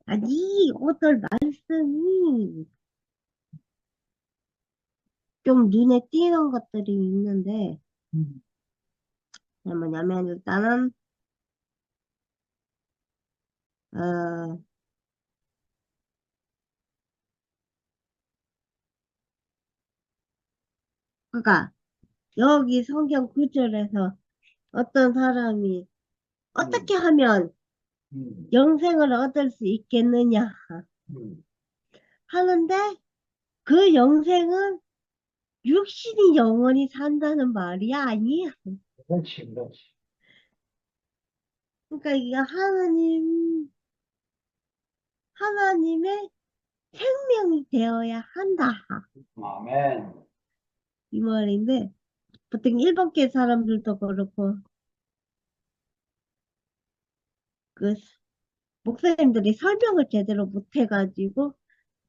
아니, 오늘 말씀이 좀 눈에 띄는 것들이 있는데, 음, 뭐냐면 일단은, 어, 그니까, 여기 성경 구절에서 어떤 사람이 어떻게 음, 하면 음, 영생을 얻을 수 있겠느냐 음. 하는데, 그 영생은 육신이 영원히 산다는 말이 아니야. 그렇지, 그렇지. 그러니까 이게 하나님의 생명이 되어야 한다. 아멘. 이 말인데, 보통 일본계 사람들도 그렇고, 그 목사님들이 설명을 제대로 못해가지고,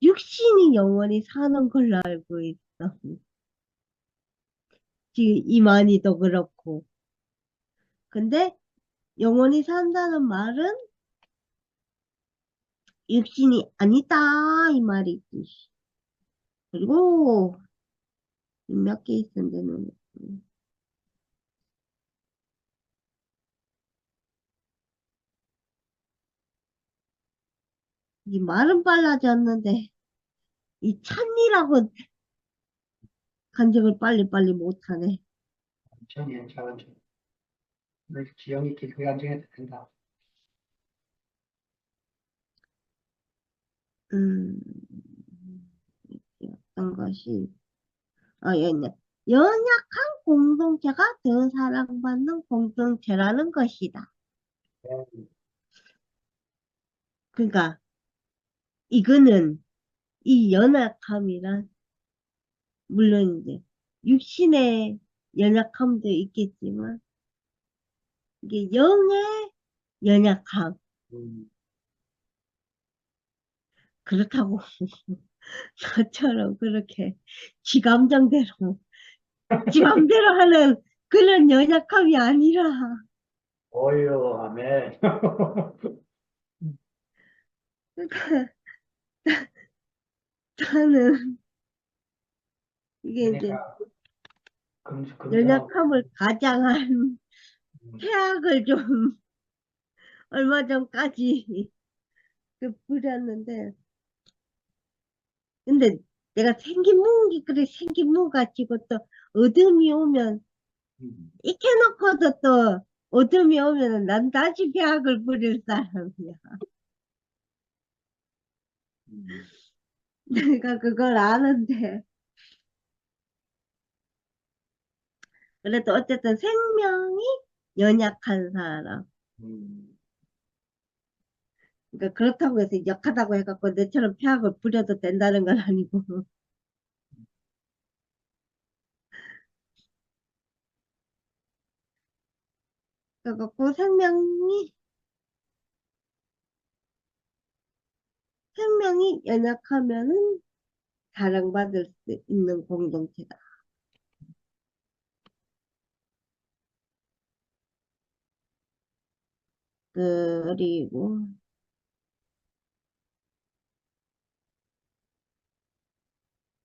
육신이 영원히 사는 걸로 알고 있어. 지금 이만희도 그렇고. 근데 영원히 산다는 말은 육신이 아니다, 이 말이지. 그리고 몇 개 있었는데, 이 말은 빨라졌는데, 이 찬이라고 간증을 빨리빨리 못하네. 천천히, 천천히. 늘 지영이 길게 안정해도 된다. 음, 어떤 것이, 연약한 공동체가 더 사랑받는 공동체라는 것이다. 네. 그러니까, 이거는, 이 연약함이란, 물론 이제, 육신의 연약함도 있겠지만, 이게 영의 연약함. 음, 그렇다고, 저처럼 그렇게, 지 감정대로, 지 맘대로 하는 그런 연약함이 아니라, 오유, 아멘. 그러니까, 저는, 이게 이제, 그러니까, 금성하고, 연약함을 가장한 음, 태학을 좀 얼마 전까지 그 부렸는데, 근데 내가 생긴 문 가지고 또 어둠이 오면, 음, 익혀놓고도 또 어둠이 오면 난 다시 배학을 부릴 사람이야. 음, 내가 그걸 아는데, 그래도 어쨌든 생명이 연약한 사람. 음. 그러니까 그렇다고 해서 역하다고 해갖고 너처럼 폐악을 부려도 된다는 건 아니고. 그러니까 그 생명이 연약하면은 사랑받을 수 있는 공동체다. 그리고,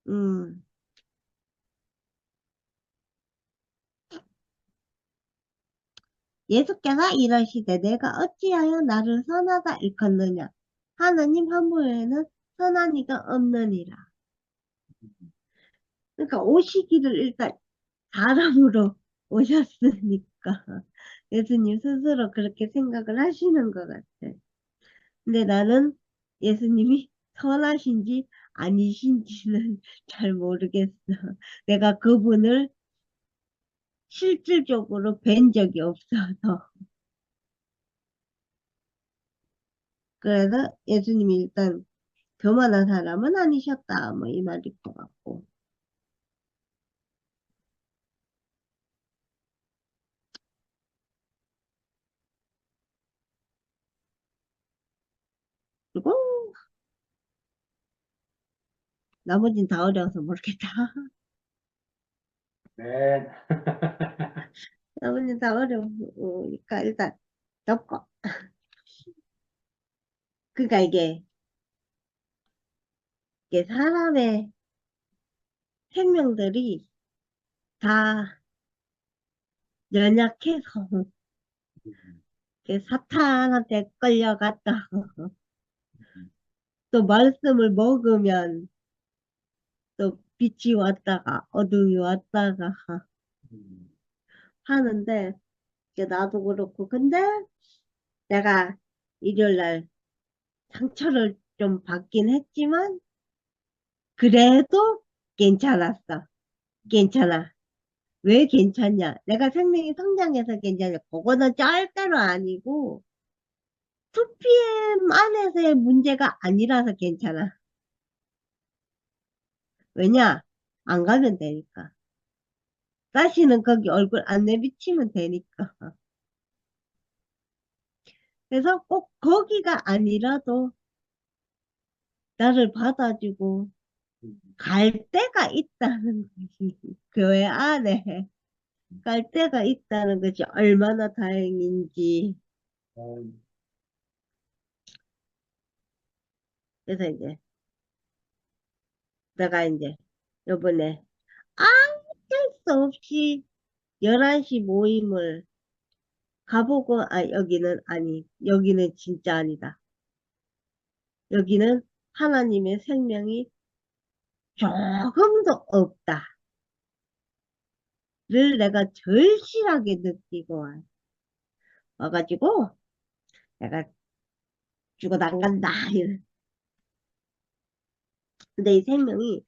음, 예수께서 이러시되 내가 어찌하여 나를 선하다 일컫느냐. 하느님 한 분에는 선한 이가 없느니라. 그러니까 오시기를 일단 사람으로 오셨으니까 예수님 스스로 그렇게 생각을 하시는 것 같아. 근데 나는 예수님이 선하신지 아니신지는 잘 모르겠어. 내가 그분을 실질적으로 뵌 적이 없어서. 그래서 예수님이 일단 교만한 사람은 아니셨다. 뭐 이 말일 것 같고. 그리고 나머진 다 어려워서 모르겠다. 아멘. 나머지 다 어려우니까 일단 덮고. 그러니까 이게 사람의 생명들이 다 연약해서 이렇게 사탄한테 끌려갔다. 또 말씀을 먹으면 또 빛이 왔다가 어둠이 왔다가 하는데 이제 나도 그렇고 근데 내가 일요일 날 상처를 좀 받긴 했지만 그래도 괜찮았어. 괜찮아. 왜 괜찮냐? 내가 생명이 성장해서 괜찮아. 그거는 절대로 아니고 2PM 안에서의 문제가 아니라서 괜찮아. 왜냐? 안 가면 되니까. 다시는 거기 얼굴 안 내비치면 되니까. 그래서 꼭 거기가 아니라도 나를 받아주고 갈 데가 있다는 것이 교회 안에 갈 데가 있다는 것이 얼마나 다행인지. 그래서 이제 내가 이제 요번에 아무 수 없이 11시 모임을 가보고 여기는 아니 여기는 진짜 아니다. 여기는 하나님의 생명이 조금도 없다를 내가 절실하게 느끼고 와가지고 내가 죽어도 안 간다. 근데 이 생명이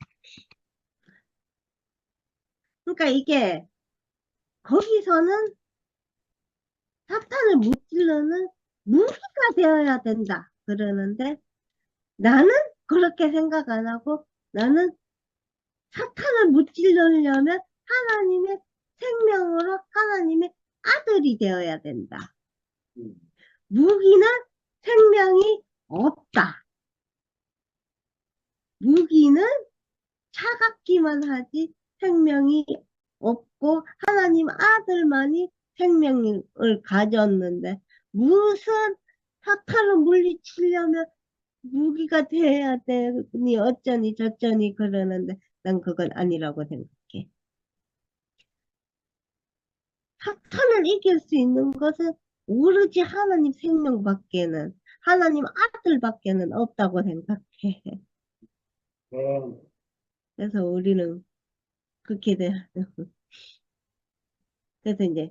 그러니까 이게 거기서는 사탄을 무찌르는 무기가 되어야 된다 그러는데 나는 그렇게 생각 안 하고 나는 사탄을 무찌르려면 하나님의 생명으로 하나님의 아들이 되어야 된다. 무기는 생명이 없다. 무기는 차갑기만 하지 생명이 없고 하나님 아들만이 생명을 가졌는데 무슨 사탄을 물리치려면 무기가 돼야 되니 어쩌니 저쩌니 그러는데 난 그건 아니라고 생각해. 사탄을 이길 수 있는 것은 오로지 하나님 생명밖에는 하나님 아들밖에는 없다고 생각해. 그래서 우리는 그렇게 돼. 그래서 이제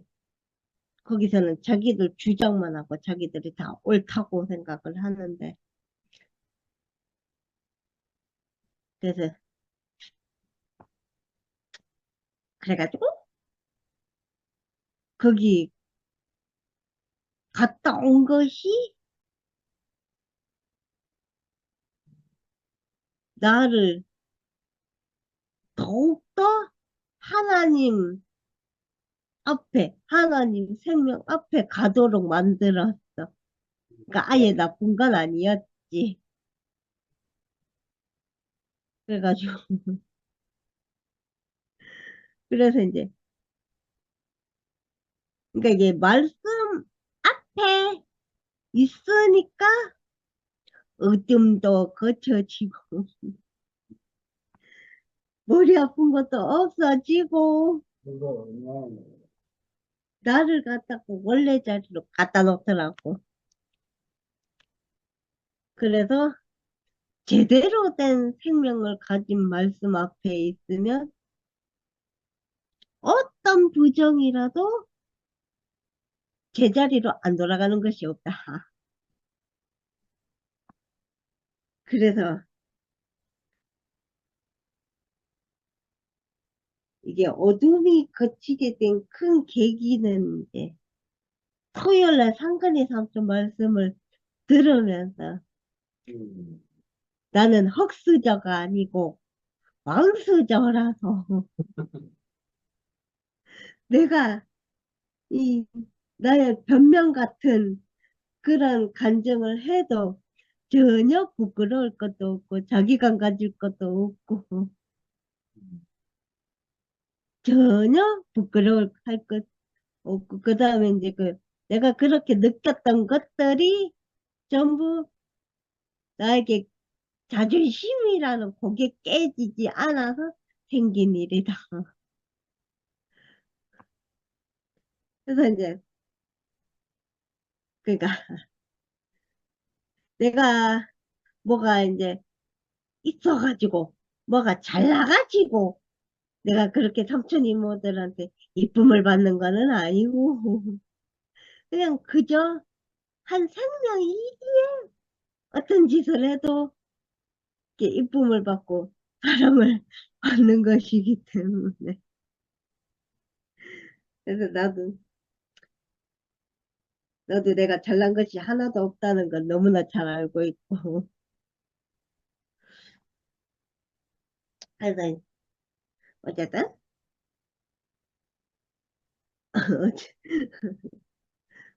거기서는 자기들 주장만 하고 자기들이 다 옳다고 생각을 하는데 그래서 그래가지고 거기 갔다 온 것이 나를 더욱더 하나님 앞에 하나님 생명 앞에 가도록 만들었어. 그러니까 아예 나쁜 건 아니었지. 그래가지고 그래서 이제 그러니까 이게 말씀 앞에 있으니까 어둠도 거쳐지고 머리 아픈 것도 없어지고 나를 갖다가 원래 자리로 갖다 놓더라고. 그래서 제대로 된 생명을 가진 말씀 앞에 있으면 어떤 부정이라도 제자리로 안 돌아가는 것이 없다. 그래서 이게 어둠이 거치게 된 큰 계기는 이제 토요일날 상근이 삼촌 말씀을 들으면서 나는 흑수저가 아니고 왕수저라서 내가 이 나의 변명 같은 그런 간증을 해도 전혀 부끄러울 것도 없고 자기감 가질 것도 없고 전혀 부끄러울 할 것 그다음에 이제 내가 그렇게 느꼈던 것들이 전부 나에게 자존심이라는 그게 깨지지 않아서 생긴 일이다. 그래서 이제, 그러니까 내가 뭐가 이제 있어가지고, 뭐가 잘 나가지고, 내가 그렇게 삼촌 이모들한테 이쁨을 받는 거는 아니고, 그냥 그저 한 생명이 어떤 짓을 해도 이렇게 이쁨을 받고 사랑을 받는 것이기 때문에. 그래서 너도 내가 잘난 것이 하나도 없다는 건 너무나 잘 알고 있고. 그래서 어쨌든,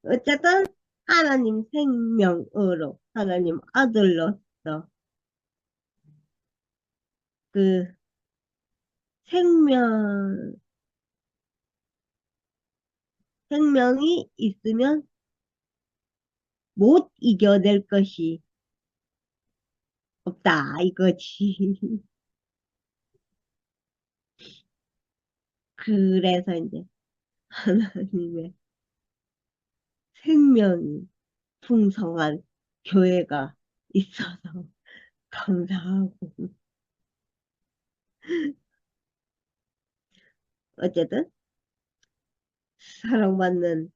어쨌든, 하나님 생명으로, 하나님 아들로서 그 생명, 생명이 있으면 못 이겨낼 것이 없다, 이거지. 그래서 이제 하나님의 생명이 풍성한 교회가 있어서 감사하고. 어쨌든, 사랑받는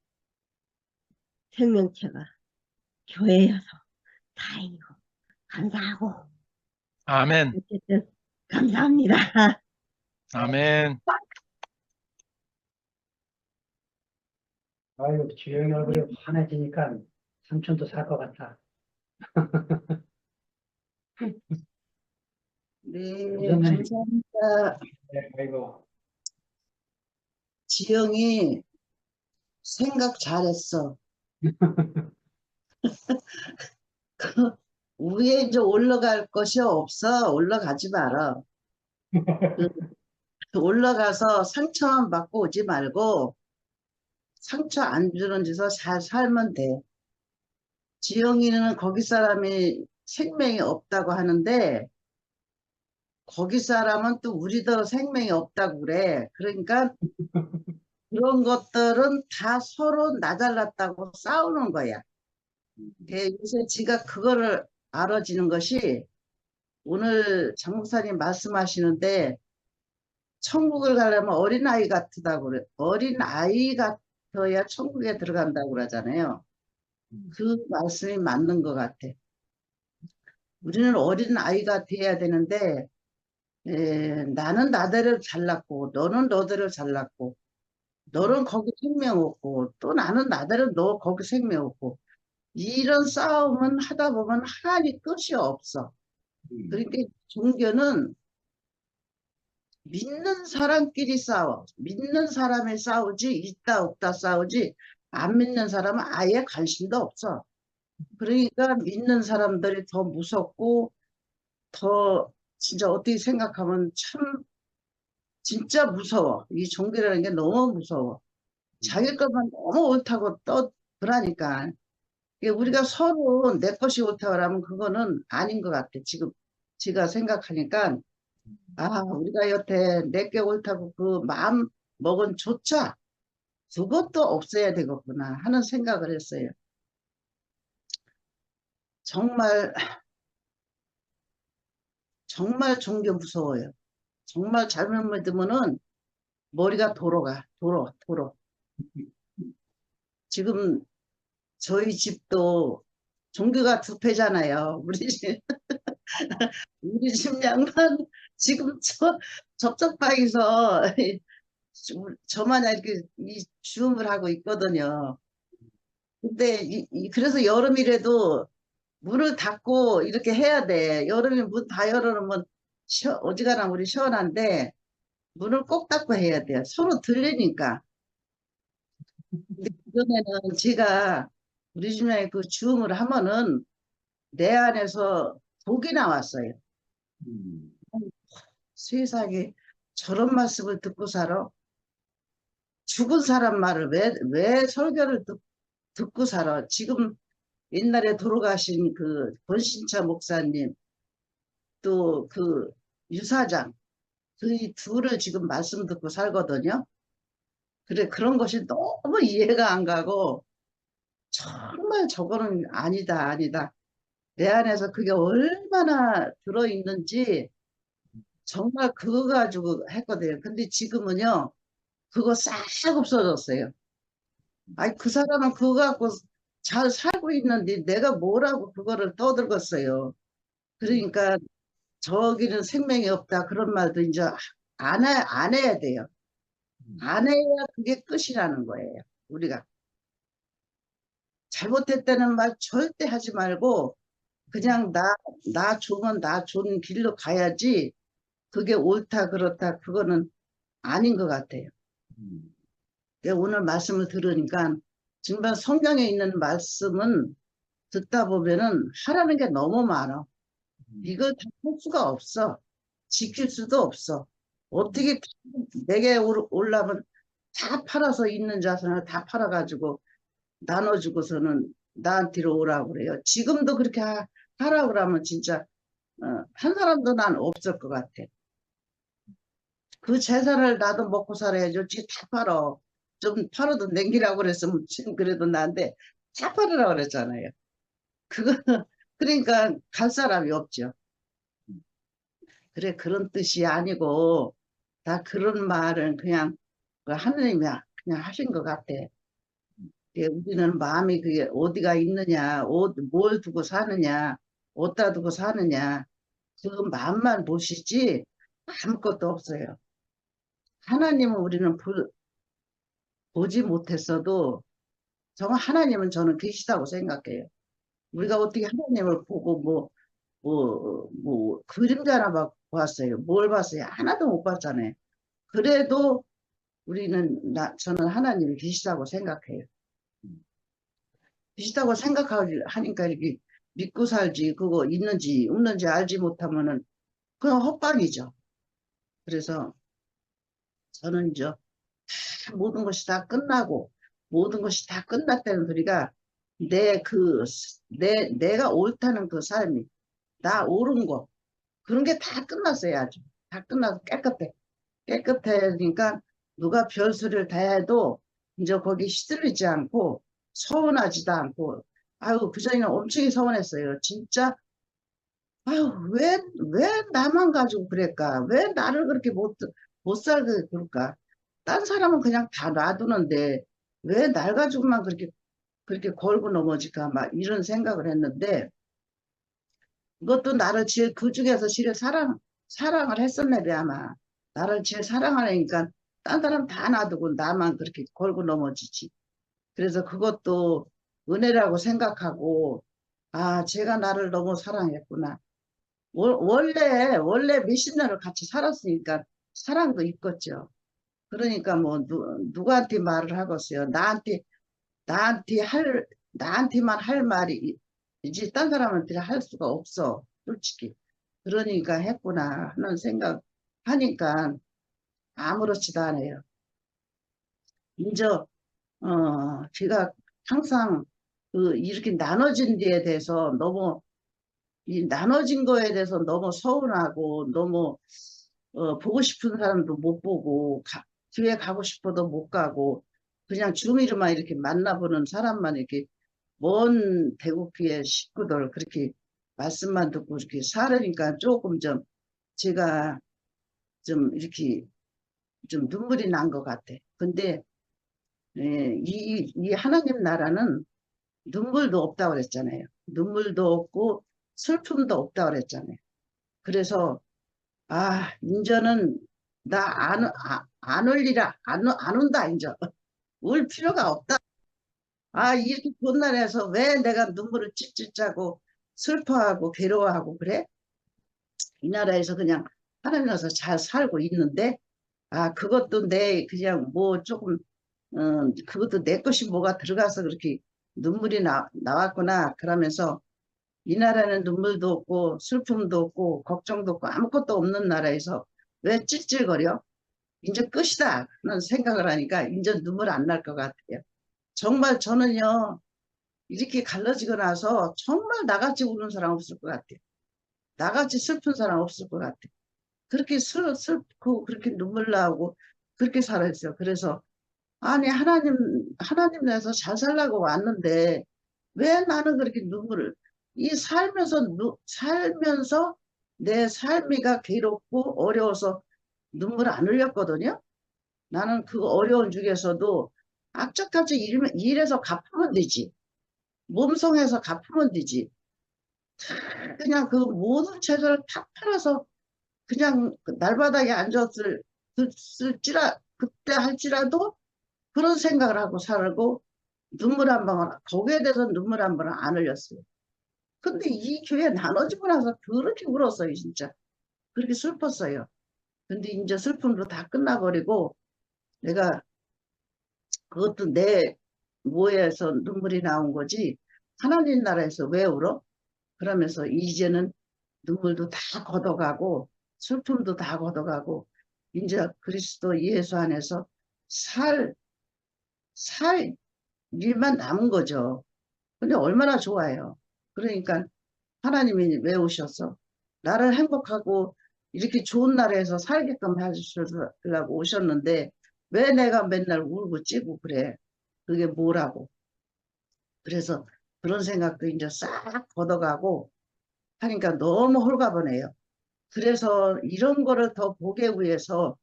생명체가 교회여서 다행이고, 감사하고, 아멘. 어쨌든, 감사합니다. 아멘. 아유, 주영이 얼굴이 환해지니까 삼촌도 살 것 같아. 네, 부장님. 감사합니다. 네, 아이고. 지영이 생각 잘했어. 위에 이제 올라갈 것이 없어. 올라가지 마라. 올라가서 상처만 받고 오지 말고 상처 안 주는 데서 잘 살면 돼. 지영이는 거기 사람이 생명이 없다고 하는데 거기 사람은 또 우리도 생명이 없다고 그래. 그러니까 그런 것들은 다 서로 나 잘났다고 싸우는 거야. 요새 지가 그거를 알아지는 것이 오늘 장 목사님 말씀하시는데 천국을 가려면 어린아이 같다고 그래. 어린아이 같아야 천국에 들어간다고 그러잖아요. 그 말씀이 맞는 것 같아. 우리는 어린아이가 돼야 되는데 나는 나대로 잘났고 너는 너대로 잘났고 너는 거기 생명 없고 또 나는 나대로 너 거기 생명 없고 이런 싸움은 하다 보면 하나님 끝이 없어. 그러니까 종교는 믿는 사람끼리 싸워. 믿는 사람이 싸우지 있다 없다 싸우지 안 믿는 사람은 아예 관심도 없어. 그러니까 믿는 사람들이 더 무섭고 더 진짜 어떻게 생각하면 참 진짜 무서워. 이 종교라는 게 너무 무서워. 자기 것만 너무 옳다고 그러니까 우리가 서로 내 것이 옳다고 하면 그거는 아닌 것 같아. 지금 제가 생각하니까 우리가 여태 내게 옳다고 그 마음 먹은 조차 그것도 없어야 되겠구나 하는 생각을 했어요. 정말 정말 종교 무서워요. 정말 잘못 믿으면은 머리가 돌아. 지금 저희 집도 종교가 두 패잖아요. 우리 집 양반 지금 접촉방에서 저만 이렇게 주음을 하고 있거든요. 근데 그래서 여름이라도 문을 닫고 이렇게 해야 돼. 여름에 문 다 열어놓으면 어지간하면 우리 시원한데 문을 꼭 닫고 해야 돼요. 서로 들리니까. 근데 그전에는 제가 우리 집에 그 주음을 하면은 내 안에서 독이 나왔어요. 세상에 저런 말씀을 듣고 살아? 죽은 사람 말을 왜 설교를 듣고 살아? 지금 옛날에 돌아가신 그 권신차 목사님, 또 그 유사장, 그 둘을 지금 말씀 듣고 살거든요. 그래, 그런 것이 너무 이해가 안 가고, 정말 저거는 아니다, 아니다. 내 안에서 그게 얼마나 들어있는지, 정말 그거 가지고 했거든요. 근데 지금은요, 그거 싹 없어졌어요. 아니, 그 사람은 그거 갖고 잘 살고 있는데 내가 뭐라고 그거를 떠들겠어요. 그러니까 저기는 생명이 없다. 그런 말도 이제 안 해야 돼요. 안 해야 그게 끝이라는 거예요. 우리가. 잘못했다는 말 절대 하지 말고 그냥 나 좋으면 나 좋은 길로 가야지 그게 옳다 그렇다 그거는 아닌 것 같아요. 내가 오늘 말씀을 들으니까 정말 성경에 있는 말씀은 듣다 보면은 하라는 게 너무 많아. 이거 다 할 수가 없어. 지킬 수도 없어. 어떻게 내게 올라면 다 팔아서 있는 자산을 다 팔아가지고 나눠주고서는 나한테로 오라고 그래요. 지금도 그렇게 하라고 그러면 진짜 한 사람도 난 없을 것 같아. 그 재산을 나도 먹고 살아야지. 어떻게 다 팔어. 좀 팔아도 남기라고 그랬으면 지금 그래도 나한테 다 팔으라고 그랬잖아요. 그거 그러니까 갈 사람이 없죠. 그래, 그런 뜻이 아니고 다 그런 말은 그냥 그 하느님이 그냥 하신 것 같아. 우리는 마음이 그게 어디가 있느냐, 뭘 두고 사느냐, 어디다 두고 사느냐, 그 마음만 보시지 아무것도 없어요. 하나님은 우리는 보지 못했어도 정말 하나님은 저는 계시다고 생각해요. 우리가 어떻게 하나님을 보고 그림자나 봤어요. 뭘 봤어요? 하나도 못 봤잖아요. 그래도 저는 하나님이 계시다고 생각해요. 계시다고 생각하니까 이렇게 믿고 살지, 그거 있는지 없는지 알지 못하면은 그냥 헛방이죠. 그래서 저는 이제 모든 것이 다 끝나고 모든 것이 다 끝났다는 소리가 내가 옳다는 그 삶이 나 옳은 거 그런 게 다 끝났어요. 아주 다 끝나서 깨끗해니까 누가 별소리를 다 해도 이제 거기 시들리지 않고 서운하지도 않고 아유 그전에는 엄청 서운했어요. 진짜 아유 왜 나만 가지고 그럴까? 왜 나를 그렇게 못 살게 그럴까? 딴 사람은 그냥 다 놔두는데 왜 날 가지고만 그렇게 걸고 넘어질까? 막 이런 생각을 했는데 그것도 나를 제일 그 중에서 제일 사랑을 했었네, 아마. 나를 제일 사랑하니까 딴 사람 다 놔두고 나만 그렇게 걸고 넘어지지. 그래서 그것도 은혜라고 생각하고, 아, 제가 나를 너무 사랑했구나. 원래 몇십 년을 같이 살았으니까 사랑도 있겠죠. 그러니까 뭐, 누구한테 말을 하겠어요. 나한테만 할 말이, 이제 딴 사람한테 할 수가 없어. 솔직히. 그러니까 했구나 하는 생각 하니까 아무렇지도 않아요. 이제, 제가 항상 이렇게 나눠진 데에 대해서 이 나눠진 거에 대해서 너무 서운하고, 너무, 보고 싶은 사람도 못 보고, 교회 가고 싶어도 못 가고, 그냥 주미로만 이렇게 만나보는 사람만 이렇게 먼 대구교회 식구들 그렇게 말씀만 듣고 이렇게 살으니까 조금 좀 제가 좀 이렇게 좀 눈물이 난 것 같아. 근데 이 하나님 나라는 눈물도 없다고 그랬잖아요. 눈물도 없고 슬픔도 없다고 그랬잖아요. 그래서 인제는 나 안 울리라 안 운다 인제 울 필요가 없다. 이렇게 좋은 날에서 왜 내가 눈물을 찔찔 짜고 슬퍼하고 괴로워하고 그래? 이 나라에서 그냥 하나님 나라에서 잘 살고 있는데 그것도 그냥 뭐 조금 그것도 내 것이 뭐가 들어가서 그렇게 눈물이 나왔구나 그러면서 이 나라는 눈물도 없고 슬픔도 없고 걱정도 없고 아무것도 없는 나라에서 왜 찔찔거려? 이제 끝이다 하는 생각을 하니까 이제 눈물 안 날 것 같아요. 정말 저는요, 이렇게 갈라지고 나서 정말 나같이 우는 사람 없을 것 같아요. 나같이 슬픈 사람 없을 것 같아요. 그렇게 슬프고 그렇게 눈물 나고 그렇게 살았어요. 그래서 아니 하나님 내서 잘 살라고 왔는데 왜 나는 그렇게 눈물을 이 살면서 내 삶이가 괴롭고 어려워서 눈물 안 흘렸거든요. 나는 그 어려운 중에서도 악착같이 일해서 갚으면 되지. 몸성해서 갚으면 되지. 그냥 그 모든 재산을 탁 팔아서 그냥 그 날바닥에 그때 할지라도 그런 생각을 하고 살고 눈물 한 방울, 거기에 대해서 눈물 한 번은 안 흘렸어요. 근데 이 교회 나눠지고 나서 그렇게 울었어요, 진짜. 그렇게 슬펐어요. 근데 이제 슬픔도 다 끝나버리고 내가 그것도 내 모에서 눈물이 나온 거지 하나님 나라에서 왜 울어? 그러면서 이제는 눈물도 다 걷어가고 슬픔도 다 걷어가고 이제 그리스도 예수 안에서 살 일만 남은 거죠. 근데 얼마나 좋아요. 그러니까 하나님이 왜 오셨어? 나를 행복하고 이렇게 좋은 나라에서 살게끔 해주시려고 오셨는데 왜 내가 맨날 울고 찌고 그래? 그게 뭐라고? 그래서 그런 생각도 이제 싹 걷어가고 하니까 너무 홀가분해요. 그래서 이런 거를 더 보기 위해서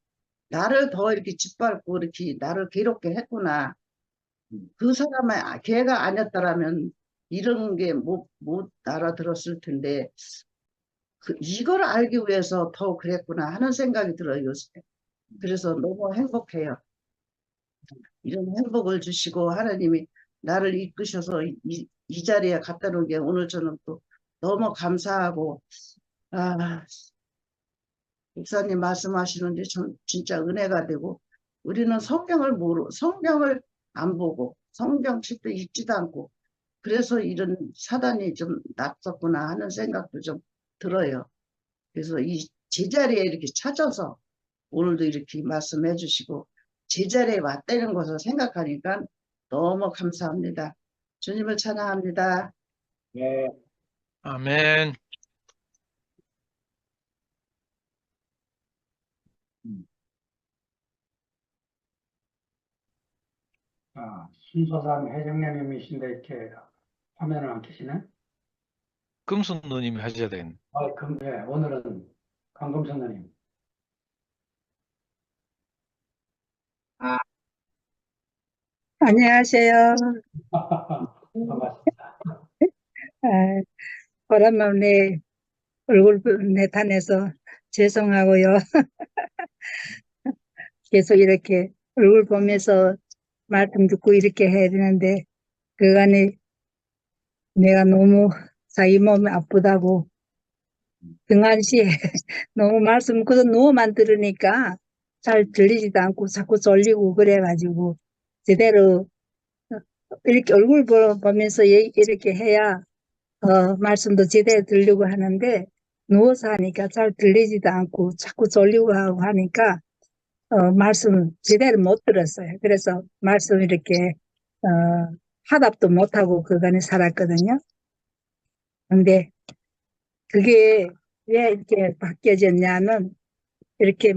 나를 더 이렇게 짓밟고 이렇게 나를 괴롭게 했구나. 그 사람의 걔가 아니었더라면 이런 게 못 알아들었을 텐데 이걸 알기 위해서 더 그랬구나 하는 생각이 들어요, 요새. 그래서 너무 행복해요. 이런 행복을 주시고 하나님이 나를 이끄셔서 이 자리에 갖다 놓은 게 오늘 저는 또 너무 감사하고 아, 목사님 말씀하시는데 전 진짜 은혜가 되고 우리는 성경을 안 보고 성경책도 읽지도 않고 그래서 이런 사단이 좀 낫었구나 하는 생각도 좀 들어요. 그래서 이 제자리에 이렇게 찾아서 오늘도 이렇게 말씀해 주시고 제자리에 왔다는 것을 생각하니까 너무 감사합니다. 주님을 찬양합니다. 네. 아멘. 순서상 회장님이신데 이렇게 화면을 안 켜시네? 금순 누님이 하셔야 되겠네. 네, 오늘은 강금선 누님. 안녕하세요. 반갑습니다. 아, 오랜만에 얼굴 내타내서 죄송하고요. 계속 이렇게 얼굴 보면서 말씀 듣고 이렇게 해야 되는데, 그간에 내가 너무 자기 몸이 아프다고 등한시에 너무 말씀 그저 누워만 들으니까 잘 들리지도 않고 자꾸 졸리고 그래가지고 제대로 이렇게 얼굴 보면서 이렇게 해야 말씀도 제대로 들리고 하는데, 누워서 하니까 잘 들리지도 않고 자꾸 졸리고 하고 하니까, 말씀 제대로 못 들었어요. 그래서 말씀 이렇게, 화답도 못하고 그간에 살았거든요. 근데 그게 왜 이렇게 바뀌어졌냐면, 이렇게,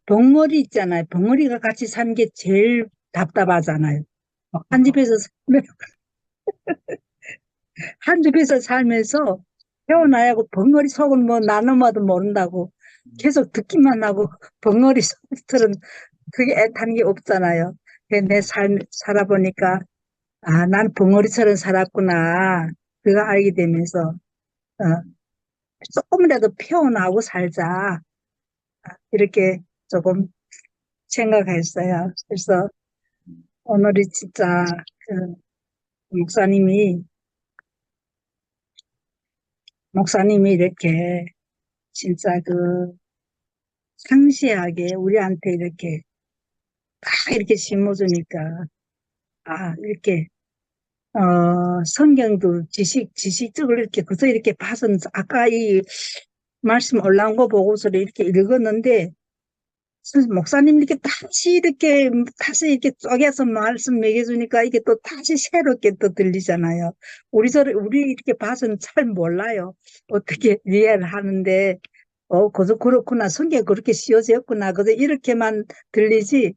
벙어리 있잖아요. 벙어리가 같이 사는 게 제일 답답하잖아요. 한 집에서 한 집에서 살면서 태어나야고 벙어리 속은 뭐 나눠봐도 모른다고 계속 듣기만 하고 벙어리 속들은 그게 애타는 게 없잖아요. 내 살아보니까 난 벙어리처럼 살았구나. 그거 알게 되면서 어, 조금이라도 표현하고 살자. 이렇게 조금 생각했어요. 그래서 오늘이 진짜 그 목사님이 이렇게 진짜 그 상세하게 우리한테 이렇게 다 이렇게 심어주니까, 이렇게, 성경도 지식적으로 이렇게 그저 이렇게 봐서 아까 이 말씀 올라온 거 보고서 이렇게 읽었는데, 목사님 이렇게 다시 이렇게 쪼개서 말씀 먹여주니까 이게 또 다시 새롭게 또 들리잖아요. 우리 이렇게 봐서는 잘 몰라요. 어떻게 이해를 하는데, 그렇구나. 성경 그렇게 씌워졌구나. 그래서 이렇게만 들리지,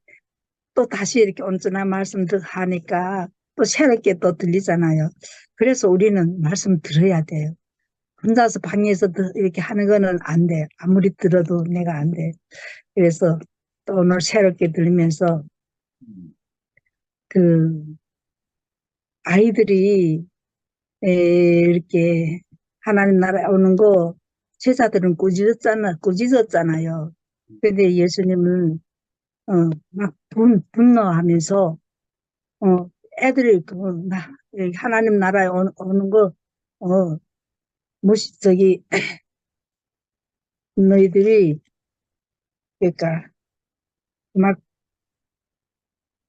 또 다시 이렇게 온전한 말씀 하니까 또 새롭게 또 들리잖아요. 그래서 우리는 말씀 들어야 돼요. 혼자서 방에서 이렇게 하는 거는 안 돼. 아무리 들어도 내가 안 돼. 그래서 또 오늘 새롭게 들으면서 그 아이들이 이렇게 하나님 나라에 오는 거 제자들은 꾸짖었잖아요. 근데 예수님은 막 분노하면서 애들이 하나님 나라에 오는 거 저기 너희들이 그러니까 막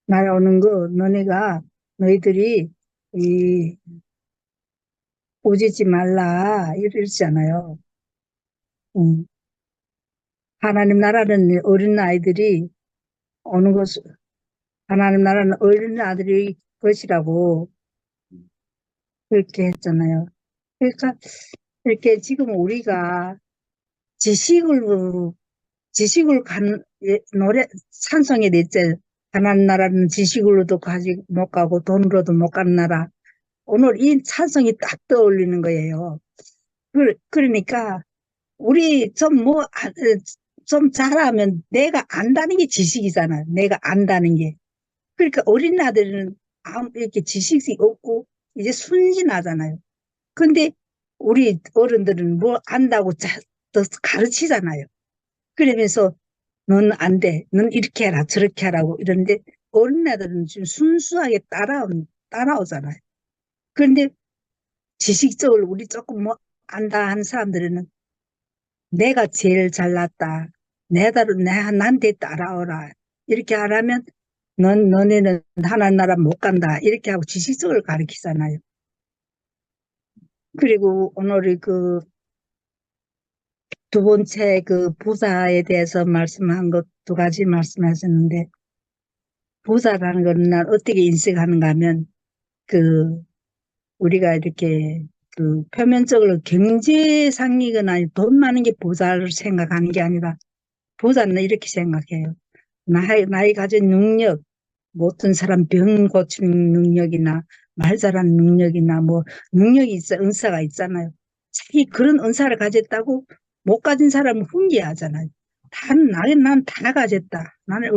날아오는 거 너희들이 이 꾸짖지 말라 이러잖아요. 하나님 나라는 어린아이들이 오는 것, 하나님 나라는 어린아이들이 것이라고 그렇게 했잖아요. 그러니까 이렇게 지금 우리가 지식을 찬송에 냈죠. 하나님 나라는 지식으로도 못 가고 돈으로도 못 가는 나라. 오늘 이 찬송이 딱 떠올리는 거예요. 그러니까 우리 좀 잘하면 내가 안다는 게 지식이잖아요. 내가 안다는 게. 그러니까 어린아들은 이렇게 지식이 없고 이제 순진하잖아요. 근데 우리 어른들은 뭐 안다고 더 가르치잖아요. 그러면서 넌 안 돼. 넌 이렇게 해라 저렇게 하라고 이러는데 어린아들은 좀 순수하게 따라오잖아요. 그런데 지식적으로 우리 조금 뭐 안다 하는 사람들은 내가 제일 잘났다. 나한테 따라오라. 이렇게 하라면 너네는 하나님 나라 못 간다. 이렇게 하고 지식적으로 가르치잖아요. 그리고 오늘 두 번째 부자에 대해서 말씀한 것 두 가지 말씀하셨는데, 부자라는 건 난 어떻게 인식하는가 하면, 우리가 이렇게 표면적으로 경제상이거나 돈 많은 게 부자를 생각하는 게 아니라, 부자는 이렇게 생각해요. 나이 가진 능력, 어떤 사람 병 고치는 능력이나 말 잘하는 능력이나 뭐 능력이 은사가 있잖아요. 자기 그런 은사를 가졌다고 못 가진 사람은 훈계하잖아요. 난 다 가졌다. 나는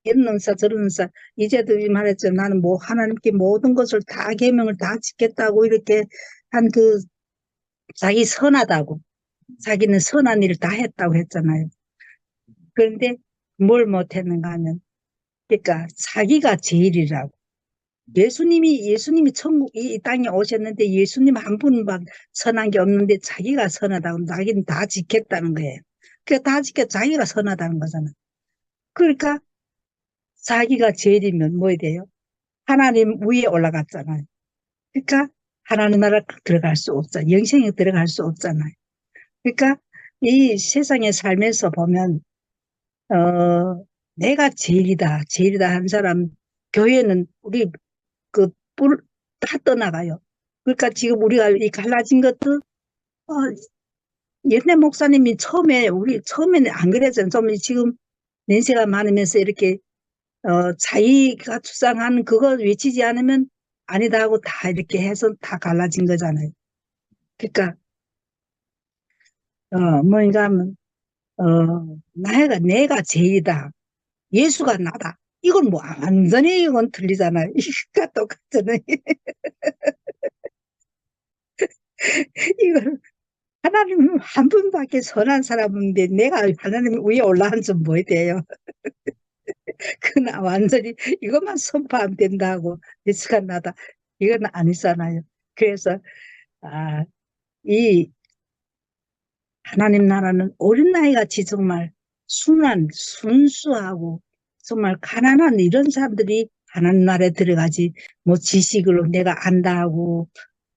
이런 은사 저런 은사 이제도 말했죠. 나는 뭐 하나님께 모든 것을 다 계명을 다 지켰다고 이렇게 한 자기 선하다고 자기는 선한 일을 다 했다고 했잖아요. 그런데 뭘 못했는가 하면 그러니까 자기가 제일이라고. 예수님이 천국 이 땅에 오셨는데 예수님 한 분만 선한 게 없는데 자기가 선하다고 자기는 다 지켰다는 거예요. 그러니까 다 지켜 자기가 선하다는 거잖아. 그러니까 자기가 제일이면 뭐 돼요? 하나님 위에 올라갔잖아요. 그러니까 하나님 나라 들어갈 수 없잖아요. 영생에 들어갈 수 없잖아요. 그러니까 이 세상에 살면서 보면 내가 제일이다 한 사람 교회는 우리 다 떠나가요. 그러니까 지금 우리가 이 갈라진 것도 옛날 목사님이 처음에는 안 그랬잖아요. 좀 지금 연세가 많으면서 이렇게 자기가 주장하는 그거 외치지 않으면 아니다 하고 다 이렇게 해서 다 갈라진 거잖아요. 그러니까 뭔가 하면 내가 제일이다. 예수가 나다. 이건 뭐 완전히 이건 틀리잖아요. 이거 똑같잖아요. 이건 하나님 한 분밖에 선한 사람인데 내가 하나님 위에 올라앉으면 뭐 돼요? 그나 완전히 이것만 선포하면 된다고 예수가 나다. 이건 아니잖아요. 그래서 이 하나님 나라는 어린아이 같이 정말 순수하고 정말 가난한 이런 사람들이 하나님 나라에 들어가지 뭐 지식으로 내가 안다 하고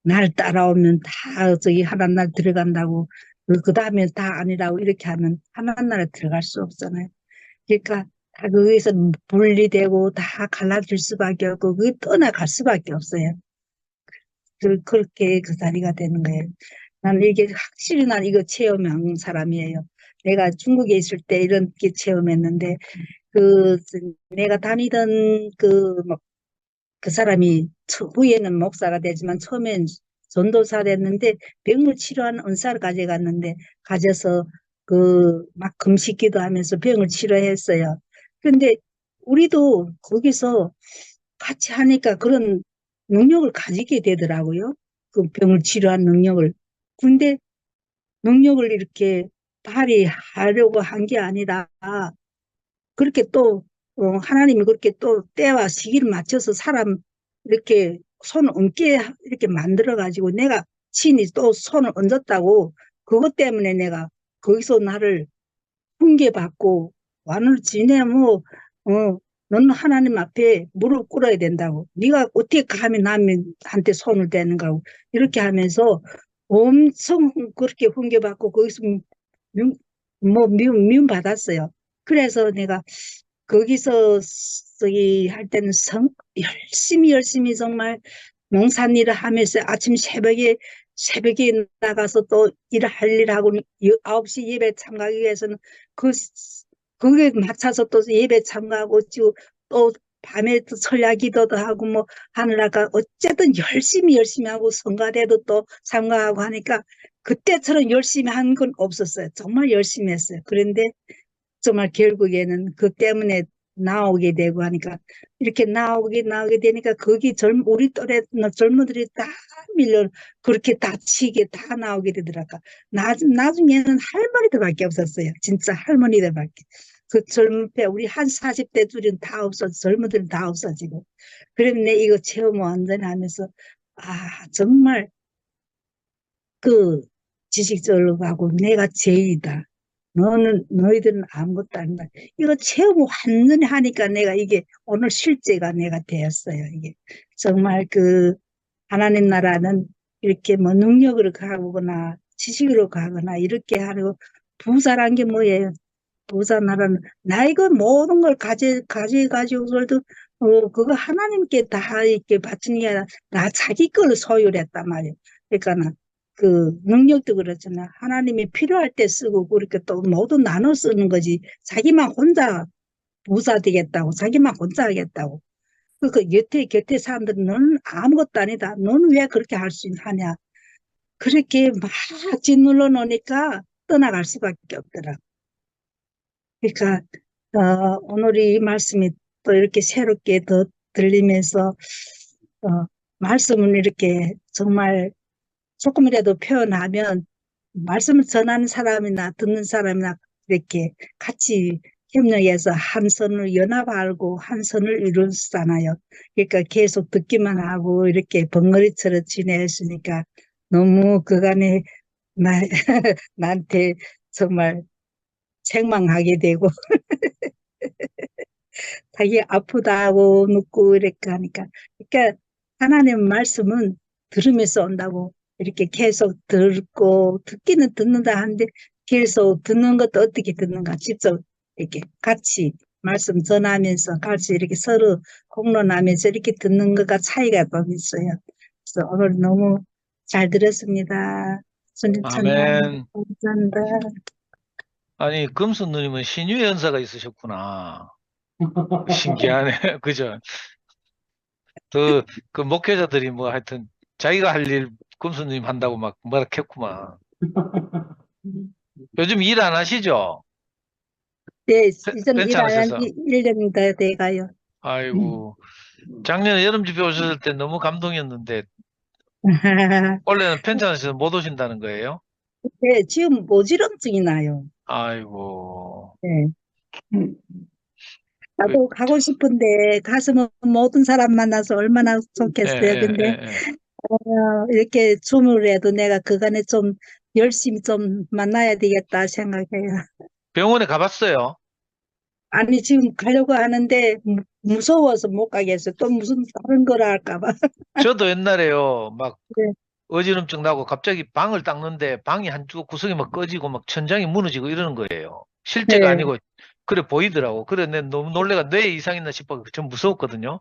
날 따라오면 다 저기 하나님 나라 들어간다고 그 다음에 다 아니라고 이렇게 하면 하나님 나라에 들어갈 수 없잖아요. 그러니까 다 거기서 분리되고 다 갈라질 수밖에 없고 그 떠나갈 수밖에 없어요. 그렇게 그 자리가 되는 거예요. 나는 이게 확실히 난 이거 체험한 사람이에요. 내가 중국에 있을 때 이런 게 체험했는데 그 내가 다니던 그 사람이 후에는 목사가 되지만 처음엔 전도사 됐는데 병을 치료하는 은사를 가져갔는데 가져서 그 막 금식 기도하면서 병을 치료했어요. 그런데 우리도 거기서 같이 하니까 그런 능력을 가지게 되더라고요. 그 병을 치료한 능력을. 근데 능력을 이렇게 발휘하려고 한 게 아니라 그렇게 또 하나님이 그렇게 또 때와 시기를 맞춰서 사람 이렇게 손 얹게 이렇게 만들어 가지고 내가 친히 또 손을 얹었다고 그것 때문에 내가 거기서 나를 훈계받고 완을 지내 너는 하나님 앞에 무릎 꿇어야 된다고 네가 어떻게 감히 남한테 손을 대는가 이렇게 하면서 엄청 그렇게 훈계받고 거기서 미움받았어요. 그래서 내가 거기서 저기 할 때는 열심히 정말 농산일을 하면서 아침 새벽에 나가서 또 일할 일하고 9시 예배 참가하기 위해서는 거기에 맞춰서 또 예배 참가하고 또 밤에 또 설야 기도도 하고 뭐 하느라가 어쨌든 열심히 하고 성가대도 또 참가하고 하니까 그때처럼 열심히 한 건 없었어요. 정말 열심히 했어요. 그런데 정말 결국에는 그 때문에 나오게 되고 하니까 이렇게 나오게 되니까 거기 우리 또래 젊은들이 다 밀려 그렇게 다치게 다 나오게 되더라고요. 나중에는 할머니들밖에 없었어요. 진짜 할머니들밖에. 그 젊은 배 우리 한 40대 둘은 다 없어 젊은들은 다 없어지고. 그러면 내 이거 체험 완전히 하면서 정말 그 지식적으로 가고 내가 제일이다. 너희들은 아무것도 아니다. 이거 체험 완전히 하니까 내가 이게 오늘 실제가 내가 되었어요. 이게 정말 그 하나님 나라는 이렇게 뭐 능력으로 가거나 지식으로 가거나 이렇게 하고 부자란 게 뭐예요? 부자 나라는 나 이거 모든 걸 가져가지고서도 그거 하나님께 다 이렇게 바치는 게 아니라 나 자기 걸 소유를 했단 말이에요. 그러니까 그 능력도 그렇잖아. 하나님이 필요할 때 쓰고 그렇게 또 모두 나눠 쓰는 거지. 자기만 혼자 부자 되겠다고, 자기만 혼자 하겠다고. 그 곁에 사람들은 너는 아무것도 아니다. 너는 왜 그렇게 할 수 하냐. 그렇게 막 짓눌러 놓으니까 떠나갈 수밖에 없더라. 그러니까 오늘 이 말씀이 또 이렇게 새롭게 더 들리면서 말씀을 이렇게 정말 조금이라도 표현하면 말씀을 전하는 사람이나 듣는 사람이나 이렇게 같이 협력해서 한 선을 연합하고 한 선을 이루잖아요. 그러니까 계속 듣기만 하고 이렇게 벙어리처럼 지내있으니까 너무 그간에 나한테 정말 책망하게 되고 자기 아프다고 눕고 이렇게 하니까 그러니까 하나님 말씀은 들으면서 온다고 이렇게 계속 듣고 듣기는 듣는다 하는데 계속 듣는 것도 어떻게 듣는가 직접 이렇게 같이 말씀 전하면서 같이 이렇게 서로 공론하면서 이렇게 듣는 것과 차이가 좀 있어요. 그래서 오늘 너무 잘 들었습니다. 주님 참여합니다. 아멘. 감사합니다. 아니, 금수 누님은 신유의 은사가 있으셨구나. 신기하네. 그죠? 그 목회자들이 뭐 하여튼 자기가 할 일 금수 누님 한다고 막 뭐라 했구만. 요즘 일 안 하시죠? 네, 이제는 일 안 한 괜찮으셔서. 지 1년 더 돼가요. 아이고. 작년에 여름 집회 오셨을 때 너무 감동이었는데 원래는 편찮으셔서 못 오신다는 거예요? 네, 지금 모질럼증이 나요. 아이고. 네. 그, 나도 가고 싶은데 가서는 모든 사람 만나서 얼마나 예, 좋겠어요. 예, 근데 예, 예. 이렇게 줌을 해도 내가 그간에 좀 열심히 좀 만나야 되겠다 생각해요. 병원에 가봤어요? 아니 지금 가려고 하는데 무서워서 못 가겠어요. 또 무슨 다른 거라 할까 봐. 저도 옛날에요, 막 네. 어지럼증 나고 갑자기 방을 닦는데 방이 한쪽 구석이 막 꺼지고 막 천장이 무너지고 이러는 거예요. 실제가 네. 아니고 그래 보이더라고. 그래 내가 너무 놀래가 뇌 이상 있나 싶어 좀 무서웠거든요.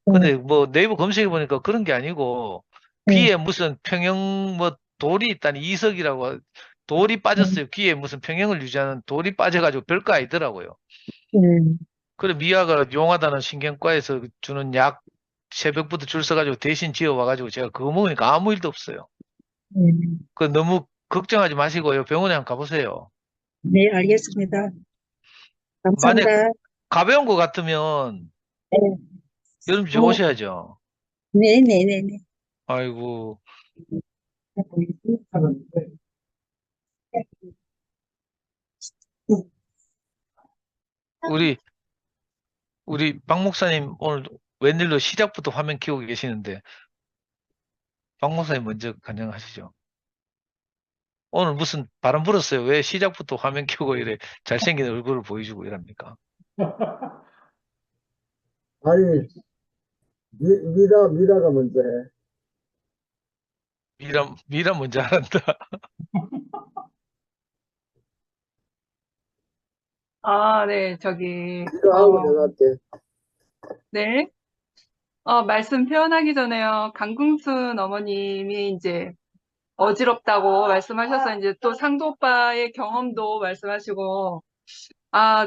네, 근데 뭐 네이버 검색해 보니까 그런 게 아니고 네, 귀에 무슨 평형 뭐 돌이 있다니 이석이라고 돌이 빠졌어요. 귀에 무슨 평형을 유지하는 돌이 빠져가지고 별거 아니더라고요. 네, 그래 미아가 용하다는 신경과에서 주는 약 새벽부터 줄 서가지고 대신 지어 와가지고 제가 그거 먹으니까 아무 일도 없어요. 네, 그 너무 걱정하지 마시고요. 병원에 한번 가보세요. 네, 알겠습니다. 만약 감사합니다. 가벼운 거 같으면 네, 여름주에 어, 오셔야죠. 네, 네, 네, 네. 아이고 우리 박 목사님 오늘 웬일로 시작부터 화면 키우고 계시는데 박 목사님 먼저 간증하시죠. 오늘 무슨 바람 불었어요? 왜 시작부터 화면 켜고 이래 잘생긴 얼굴을 보여주고 이럽니까? 아니, 미라가 먼저 해. 미라 먼저 한다. 아, 네, 저기, 미라하고 내가 할게. 네. 말씀 표현하기 전에요. 강궁순 어머님이 이제 어지럽다고 말씀하셔서 이제 또 상도 오빠의 경험도 말씀하시고,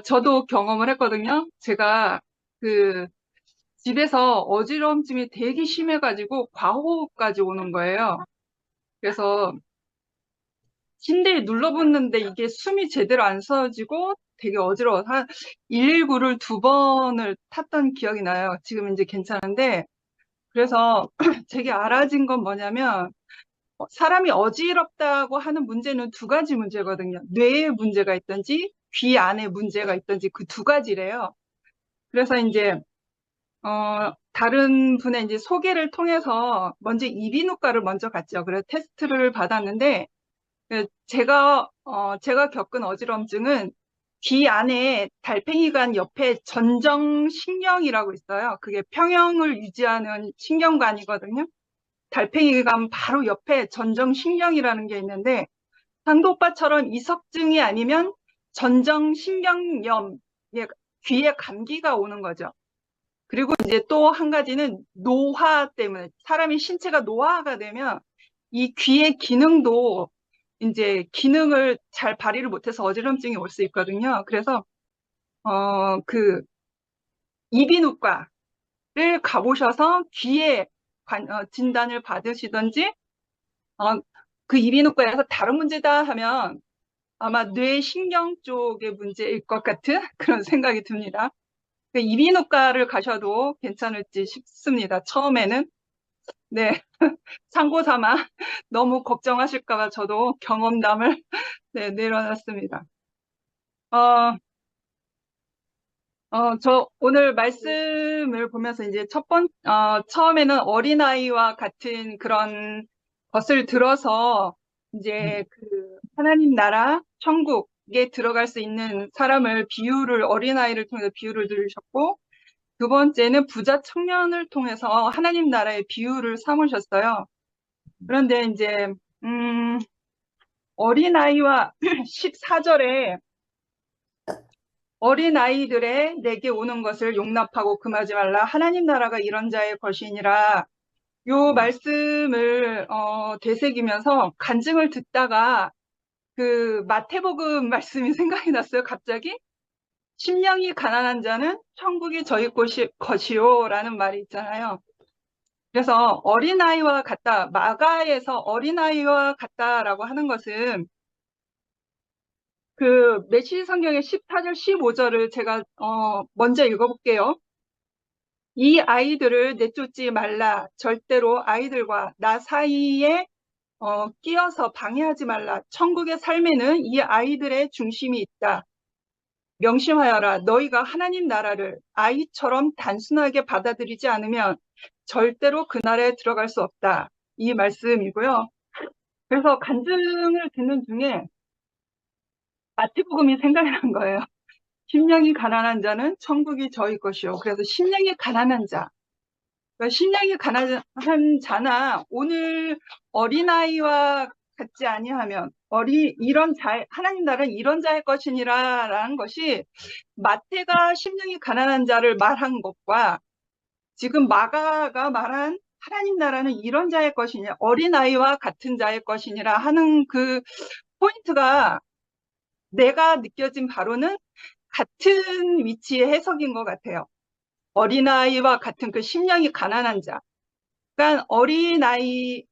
저도 경험을 했거든요. 제가 그 집에서 어지러움증이 되게 심해가지고 과호흡까지 오는 거예요. 그래서 침대에 눌러붙는데 이게 숨이 제대로 안 쉬어지고 되게 어지러워서 한 119를 2번을 탔던 기억이 나요. 지금 이제 괜찮은데, 그래서 되게 알아진 건 뭐냐면, 사람이 어지럽다고 하는 문제는 2가지 문제거든요. 뇌에 문제가 있든지, 귀 안에 문제가 있든지 그 2가지래요. 그래서 이제, 다른 분의 이제 소개를 통해서 먼저 이비인후과를 먼저 갔죠. 그래서 테스트를 받았는데, 제가 겪은 어지럼증은 귀 안에 달팽이관 옆에 전정신경이라고 있어요. 그게 평형을 유지하는 신경관이거든요. 달팽이관 바로 옆에 전정신경이라는 게 있는데, 상도 오빠처럼 이석증이 아니면 전정신경염, 귀에 감기가 오는 거죠. 그리고 이제 또 한 가지는 노화 때문에, 사람이 신체가 노화가 되면 이 귀의 기능도 이제 기능을 잘 발휘를 못해서 어지럼증이 올 수 있거든요. 그래서 그 이비인후과를 가보셔서 귀에 진단을 받으시든지, 그 이비인후과에서 다른 문제다 하면 아마 뇌신경 쪽의 문제일 것 같은 그런 생각이 듭니다. 이비인후과를 가셔도 괜찮을지 싶습니다. 처음에는. 네. 참고 삼아 너무 걱정하실까봐 저도 경험담을 네, 내려놨습니다. 저 오늘 말씀을 보면서 이제 처음에는 어린아이와 같은 그런 것을 들어서 이제 그 하나님 나라, 천국에 들어갈 수 있는 사람을 어린아이를 통해서 비유를 들으셨고, 2번째는 부자 청년을 통해서 하나님 나라의 비유를 삼으셨어요. 그런데 이제, 어린아이와 14절에 어린아이들의 내게 오는 것을 용납하고 금하지 말라. 하나님 나라가 이런 자의 것이니라. 요 말씀을 되새기면서 간증을 듣다가 그 마태복음 말씀이 생각이 났어요. 갑자기. 심령이 가난한 자는 천국이 저희 것이요 라는 말이 있잖아요. 그래서 어린아이와 같다, 마가에서 어린아이와 같다라고 하는 것은 그 메시지 성경의 14절, 15절을 제가 먼저 읽어볼게요. 이 아이들을 내쫓지 말라. 절대로 아이들과 나 사이에 끼어서 방해하지 말라. 천국의 삶에는 이 아이들의 중심이 있다. 명심하여라. 너희가 하나님 나라를 아이처럼 단순하게 받아들이지 않으면 절대로 그 나라에 들어갈 수 없다. 이 말씀이고요. 그래서 간증을 듣는 중에 마태복음이 생각이 난 거예요. 심령이 가난한 자는 천국이 저희 것이요. 그래서 심령이 가난한 자. 그러니까 심령이 가난한 자나 오늘 어린아이와 갖지 아니하면 하나님 나라는 이런 자의 것이니라라는 것이 마태가 심령이 가난한 자를 말한 것과 지금 마가가 말한 하나님 나라는 이런 자의 것이냐, 어린아이와 같은 자의 것이니라 하는 그 포인트가 내가 느껴진 바로는 같은 위치의 해석인 것 같아요. 어린아이와 같은 그 심령이 가난한 자. 그러니까 어린아이,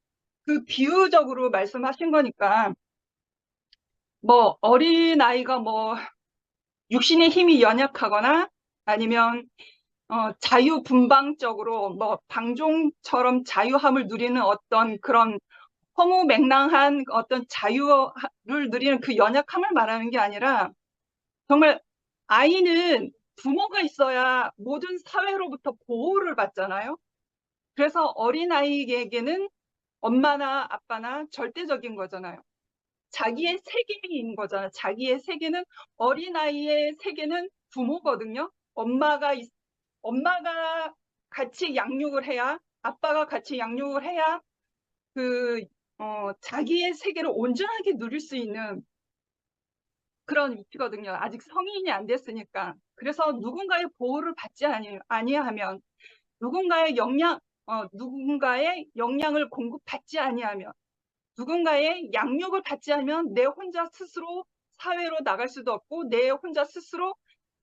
그 비유적으로 말씀하신 거니까, 뭐, 어린아이가 뭐, 육신의 힘이 연약하거나 아니면 자유분방적으로 뭐 방종처럼 자유함을 누리는 어떤 그런 허무맹랑한 어떤 자유를 누리는 그 연약함을 말하는 게 아니라 정말 아이는 부모가 있어야 모든 사회로부터 보호를 받잖아요. 그래서 어린아이에게는 엄마나 아빠나 절대적인 거잖아요. 자기의 세계인 거잖아요. 자기의 세계는 어린아이의 세계는 부모거든요. 엄마가 같이 양육을 해야, 아빠가 같이 양육을 해야 자기의 세계를 온전하게 누릴 수 있는 그런 위치거든요. 아직 성인이 안 됐으니까. 그래서 누군가의 보호를 받지 아니하면, 누군가의 영양을 공급받지 아니하면, 누군가의 양육을 받지 않으면 내 혼자 스스로 사회로 나갈 수도 없고, 내 혼자 스스로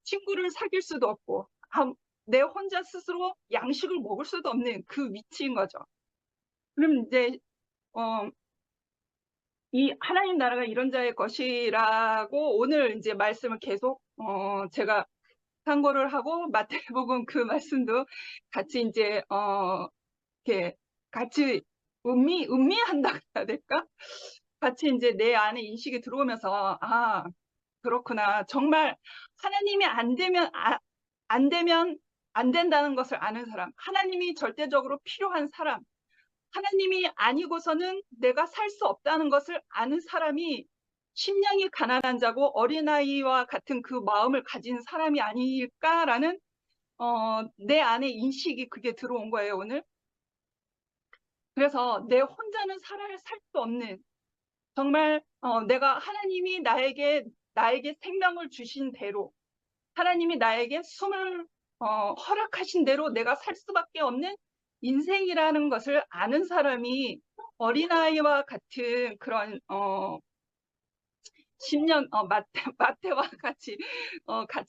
친구를 사귈 수도 없고, 내 혼자 스스로 양식을 먹을 수도 없는 그 위치인 거죠. 그럼 이제 이 하나님 나라가 이런 자의 것이라고 오늘 이제 말씀을 계속 제가 참고를 하고 마태복음 그 말씀도 같이 이제 이렇게 같이 음미한다고 해야 될까? 같이 이제 내 안에 인식이 들어오면서 아, 그렇구나. 정말 하나님이 안 되면 안 된다는 것을 아는 사람, 하나님이 절대적으로 필요한 사람, 하나님이 아니고서는 내가 살 수 없다는 것을 아는 사람이 심령이 가난한 자고 어린아이와 같은 그 마음을 가진 사람이 아닐까라는 내 안에 인식이 그게 들어온 거예요, 오늘. 그래서 내 혼자는 살 수 없는, 정말 내가 하나님이 나에게 생명을 주신 대로, 하나님이 나에게 숨을 허락하신 대로 내가 살 수밖에 없는 인생이라는 것을 아는 사람이 어린아이와 같은 그런 심령, 마태와 같이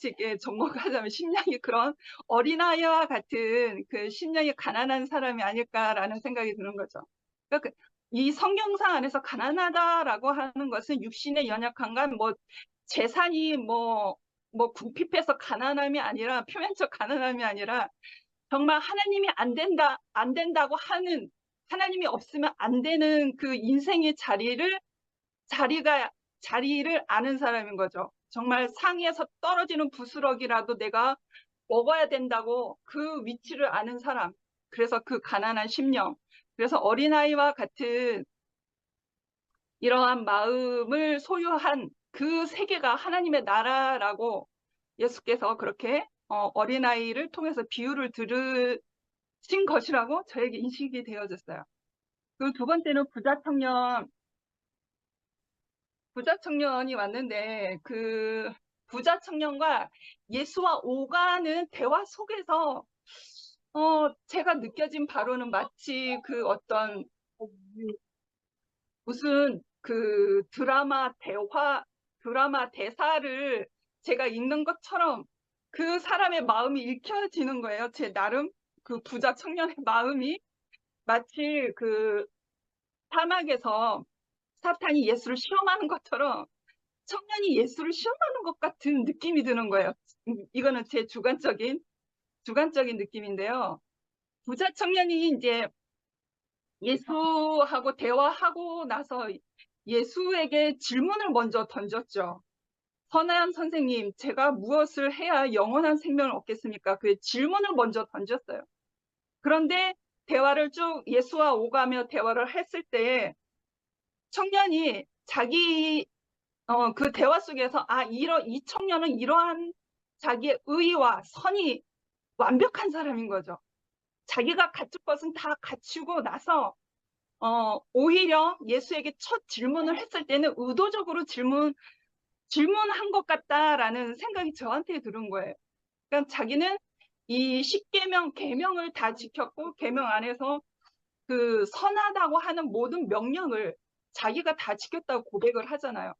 이렇게 접목하자면 심령이 그런 어린아이와 같은 그 심령이 가난한 사람이 아닐까라는 생각이 드는 거죠. 그러니까 이 성경상 안에서 가난하다라고 하는 것은 육신의 연약함과 뭐 재산이 뭐 궁핍해서 가난함이 아니라, 표면적 가난함이 아니라 정말 하나님이 안 된다고 하는, 하나님이 없으면 안 되는 그 인생의 자리를 아는 사람인 거죠. 정말 상에서 떨어지는 부스러기라도 내가 먹어야 된다고 그 위치를 아는 사람. 그래서 그 가난한 심령. 그래서 어린아이와 같은 이러한 마음을 소유한 그 세계가 하나님의 나라라고 예수께서 그렇게 어린아이를 통해서 비유를 들으신 것이라고 저에게 인식이 되어졌어요. 그 두 번째는 부자 청년이 왔는데 그 부자 청년과 예수와 오가는 대화 속에서 제가 느껴진 바로는 마치 그 어떤 무슨 그 드라마 대사를 제가 읽는 것처럼 그 사람의 마음이 읽혀지는 거예요. 제 나름 그 부자 청년의 마음이 마치 그 사막에서 사탄이 예수를 시험하는 것처럼 청년이 예수를 시험하는 것 같은 느낌이 드는 거예요. 이거는 제 주관적인 느낌인데요. 부자 청년이 이제 예수하고 대화하고 나서 예수에게 질문을 먼저 던졌죠. 선한 선생님, 제가 무엇을 해야 영원한 생명을 얻겠습니까? 그 질문을 먼저 던졌어요. 그런데 대화를 쭉 예수와 오가며 대화를 했을 때 청년이 자기 그 대화 속에서 이 청년은 이러한 자기의 의와 선이 완벽한 사람인 거죠. 자기가 갖출 것은 다 갖추고 나서 오히려 예수에게 첫 질문을 했을 때는 의도적으로 질문한 것 같다라는 생각이 저한테 들은 거예요. 그러니까 자기는 이 계명을 다 지켰고, 계명 안에서 그 선하다고 하는 모든 명령을 자기가 다 지켰다고 고백을 하잖아요.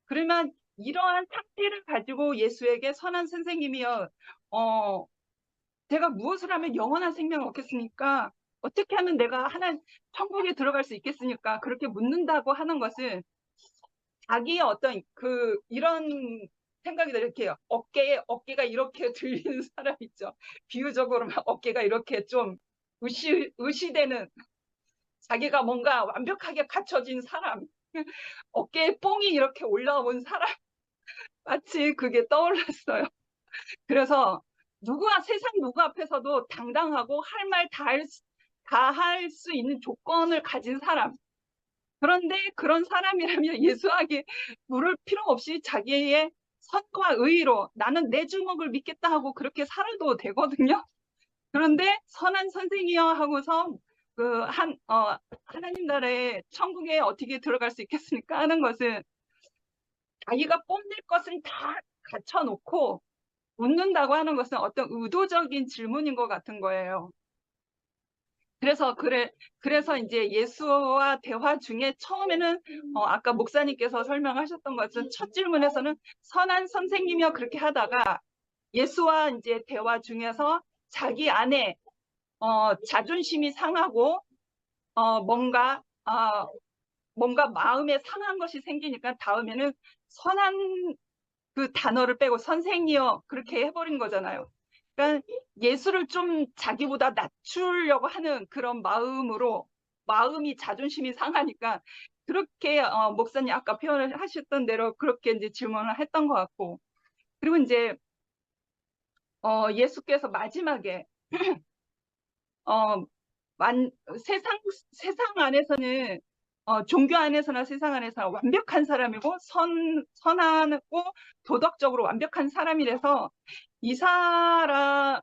그러면 이러한 상태를 가지고 예수에게 선한 선생님이여, 내가 무엇을 하면 영원한 생명을 얻겠습니까? 어떻게 하면 내가 천국에 들어갈 수 있겠습니까? 그렇게 묻는다고 하는 것은 자기의 어떤 이런 생각이 들게요. 어깨가 이렇게 들리는 사람 있죠. 비유적으로 어깨가 이렇게 좀 의시되는, 자기가 뭔가 완벽하게 갖춰진 사람, 어깨에 뽕이 이렇게 올라온 사람, 마치 그게 떠올랐어요. 그래서 세상 누구 앞에서도 당당하고 할 말 다 할 수 있는 조건을 가진 사람. 그런데 그런 사람이라면 예수에게 물을 필요 없이 자기의 선과 의로 나는 내 주먹을 믿겠다 하고 그렇게 살아도 되거든요. 그런데 선한 선생이여 하고서 하나님 나라의 천국에 어떻게 들어갈 수 있겠습니까? 하는 것은 자기가 뽐낼 것을 다 갖춰놓고 묻는다고 하는 것은 어떤 의도적인 질문인 것 같은 거예요. 그래서 이제 예수와 대화 중에 처음에는 아까 목사님께서 설명하셨던 것은 첫 질문에서는 선한 선생님이여 그렇게 하다가 예수와 이제 대화 중에서 자기 안에 자존심이 상하고 뭔가 마음에 상한 것이 생기니까 다음에는 선한 그 단어를 빼고 선생이여 그렇게 해버린 거잖아요. 그러니까 예수를 좀 자기보다 낮추려고 하는 그런 마음이 자존심이 상하니까 그렇게 목사님 아까 표현을 하셨던 대로 그렇게 이제 질문을 했던 것 같고, 그리고 이제 예수께서 마지막에 세상 안에서는 종교 안에서나 세상 안에서나 완벽한 사람이고 선하고 도덕적으로 완벽한 사람이라서 이 사람이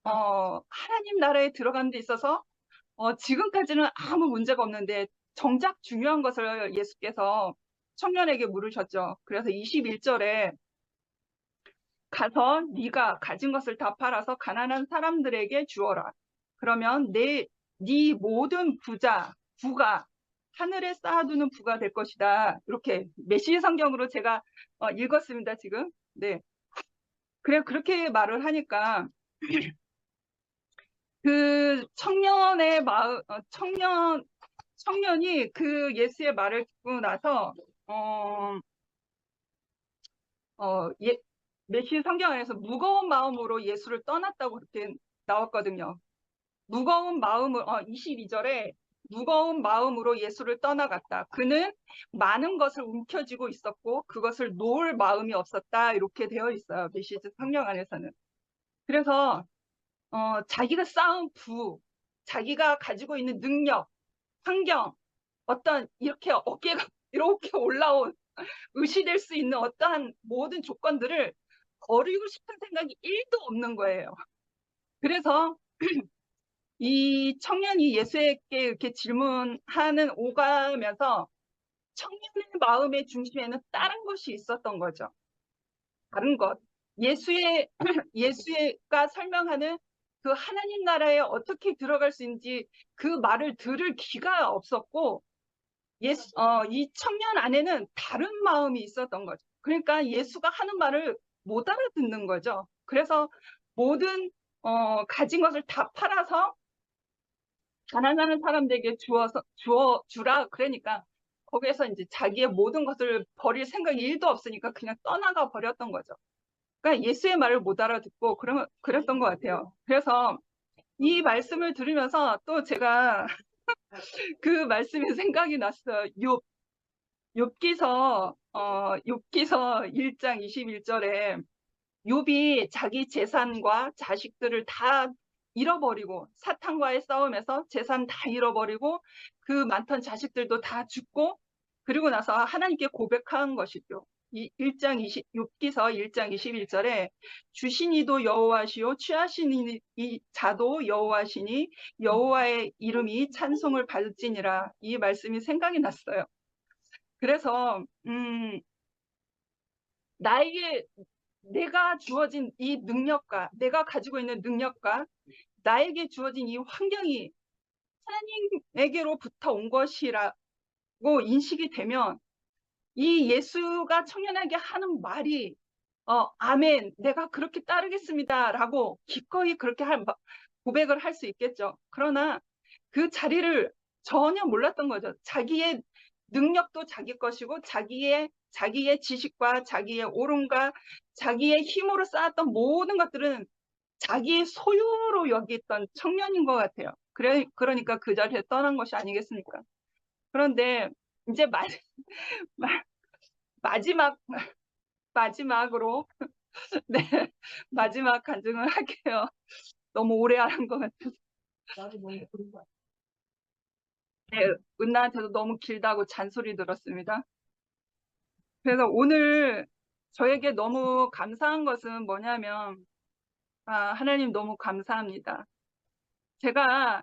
하나님 나라에 들어가는 데 있어서 지금까지는 아무 문제가 없는데 정작 중요한 것을 예수께서 청년에게 물으셨죠. 그래서 21절에 가서 네가 가진 것을 다 팔아서 가난한 사람들에게 주어라. 그러면 네 모든 부가 하늘에 쌓아두는 부가 될 것이다. 이렇게 메시지 성경으로 제가 읽었습니다, 지금. 네. 그렇게 말을 하니까 그 청년의 마음, 청년이 그 예수의 말을 듣고 나서 메시지 성경 안에서 무거운 마음으로 예수를 떠났다고 그렇게 나왔거든요. 무거운 마음을 22절에 무거운 마음으로 예수를 떠나갔다. 그는 많은 것을 움켜쥐고 있었고 그것을 놓을 마음이 없었다. 이렇게 되어 있어요. 메시지 성경 안에서는. 그래서 자기가 쌓은 자기가 가지고 있는 능력, 환경, 어떤 이렇게 어깨가 이렇게 올라온 의시될 수 있는 어떠한 모든 조건들을 버리고 싶은 생각이 1도 없는 거예요. 그래서 이 청년이 예수에게 이렇게 질문하는 오가면서 청년의 마음의 중심에는 다른 것이 있었던 거죠. 다른 것. 예수가 설명하는 그 하나님 나라에 어떻게 들어갈 수 있는지 그 말을 들을 기가 없었고, 이 청년 안에는 다른 마음이 있었던 거죠. 그러니까 예수가 하는 말을 못 알아듣는 거죠. 그래서 모든 가진 것을 다 팔아서 가난한 사람들에게 주라. 그러니까 거기에서 이제 자기의 모든 것을 버릴 생각이 1도 없으니까 그냥 떠나가 버렸던 거죠. 그러니까 예수의 말을 못 알아듣고 그랬던 것 같아요. 그래서 이 말씀을 들으면서 또 제가 그 말씀이 생각이 났어요. 욥기서 1장 21절에 욥이 자기 재산과 자식들을 다 잃어버리고 사탄과의 싸움에서 재산 다 잃어버리고 그 많던 자식들도 다 죽고 그리고 나서 하나님께 고백한 것이죠. 욥기서 1장 21절에 주신 이도 여호와시요 취하신 이 자도 여호와시니 여호와의 이름이 찬송을 받을지니라. 이 말씀이 생각이 났어요. 그래서 나에게 내가 주어진 이 능력과 내가 가지고 있는 능력과 나에게 주어진 이 환경이 하나님에게로부터 온 것이라고 인식이 되면 이 예수가 청년에게 하는 말이 아멘, 내가 그렇게 따르겠습니다라고 기꺼이 그렇게 고백을 할 수 있겠죠. 그러나 그 자리를 전혀 몰랐던 거죠. 자기의 능력도 자기 것이고 자기의 지식과 자기의 옳음과 자기의 힘으로 쌓았던 모든 것들은 자기의 소유로 여겼던 청년인 것 같아요. 그러니까 그 자리에 떠난 것이 아니겠습니까? 그런데 이제 마지막으로 네, 마지막 간증을 할게요. 너무 오래 하는 것 같아서. 네, 은나한테도 너무 길다고 잔소리 들었습니다. 그래서 오늘 저에게 너무 감사한 것은 뭐냐면, 하나님 너무 감사합니다. 제가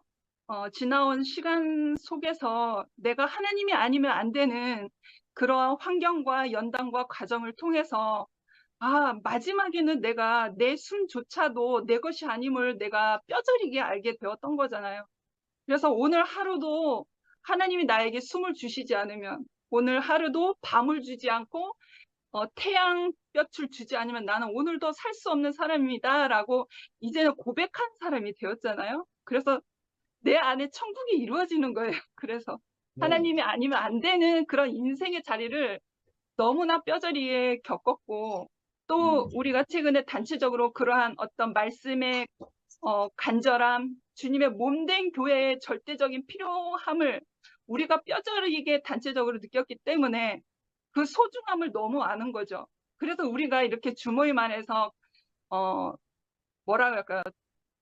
지나온 시간 속에서 내가 하나님이 아니면 안 되는 그러한 환경과 연단과 과정을 통해서 마지막에는 내가 내 숨조차도 내 것이 아님을 내가 뼈저리게 알게 되었던 거잖아요. 그래서 오늘 하루도 하나님이 나에게 숨을 주시지 않으면, 오늘 하루도 밤을 주지 않고 태양볕을 주지 않으면 나는 오늘도 살 수 없는 사람이다 라고 이제는 고백한 사람이 되었잖아요. 그래서 내 안에 천국이 이루어지는 거예요. 그래서 하나님이 아니면 안 되는 그런 인생의 자리를 너무나 뼈저리게 겪었고, 또 우리가 최근에 단체적으로 그러한 어떤 말씀의 간절함, 주님의 몸된 교회의 절대적인 필요함을 우리가 뼈저리게 단체적으로 느꼈기 때문에 그 소중함을 너무 아는 거죠. 그래서 우리가 이렇게 주모임 안에서 뭐라 그럴까요?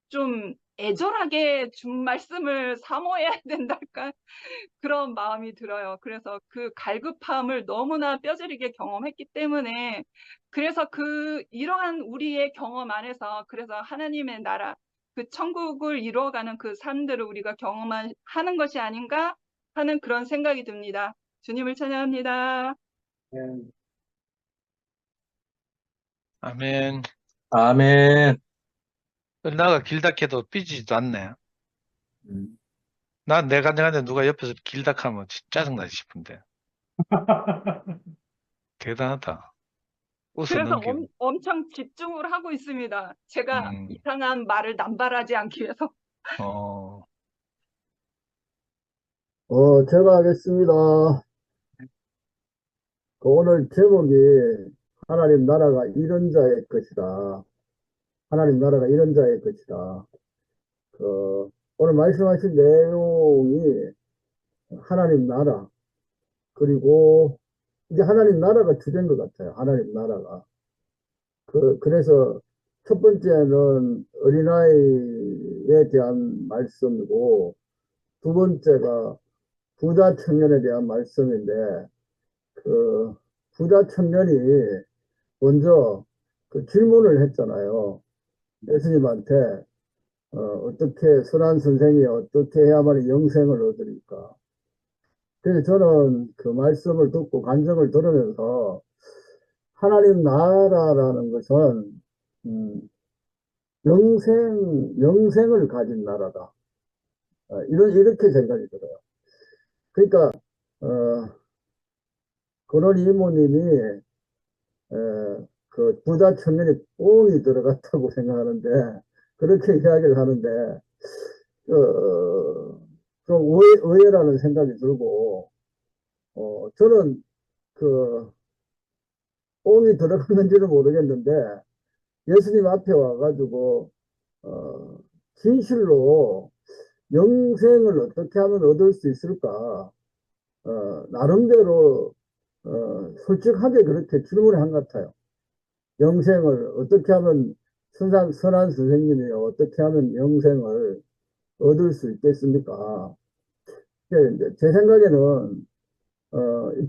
좀 애절하게 준 말씀을 사모해야 된달까? 그런 마음이 들어요. 그래서 그 갈급함을 너무나 뼈저리게 경험했기 때문에, 그래서 이러한 우리의 경험 안에서 그래서 하나님의 나라, 그 천국을 이루어가는 그 삶들을 우리가 경험하는 것이 아닌가 하는 그런 생각이 듭니다. 주님을 찬양합니다. 네. 아멘. 아멘. 은나가 길다 해도 삐지지도 않네. 음. 내가 누가 옆에서 길다 하면 진짜 짜증나지 싶은데. 대단하다. 웃어 그래서 넘기고. 엄청 집중을 하고 있습니다. 제가 음, 이상한 말을 남발하지 않기 위해서. 어, 제가 하겠습니다. 오늘 제목이 하나님 나라가 이런 자의 것이다. 하나님 나라가 이런 자의 것이다. 오늘 말씀하신 내용이 하나님 나라, 그리고 이제 하나님 나라가 주된 것 같아요. 하나님 나라가. 그래서 첫 번째는 어린아이에 대한 말씀이고, 두 번째가 부자 청년에 대한 말씀인데, 부자 청년이 먼저 질문을 했잖아요. 예수님한테, 어떻게, 선한 선생이 어떻게 해야만 영생을 얻으리까? 그래서 저는 그 말씀을 듣고 간증을 들으면서 하나님 나라라는 것은, 영생을 가진 나라다. 이렇게 생각이 들어요. 그러니까, 그런 이모님이, 그 부자 청년이 뽕이 들어갔다고 생각하는데, 그렇게 이야기를 하는데, 좀 의외라는 생각이 들고, 저는 뽕이 들어갔는지는 모르겠는데, 예수님 앞에 와가지고, 진실로 영생을 어떻게 하면 얻을 수 있을까? 나름대로, 솔직하게 그렇게 질문을 한 것 같아요. 영생을 어떻게 하면, 선한 선생님이 어떻게 하면 영생을 얻을 수 있겠습니까? 제 생각에는,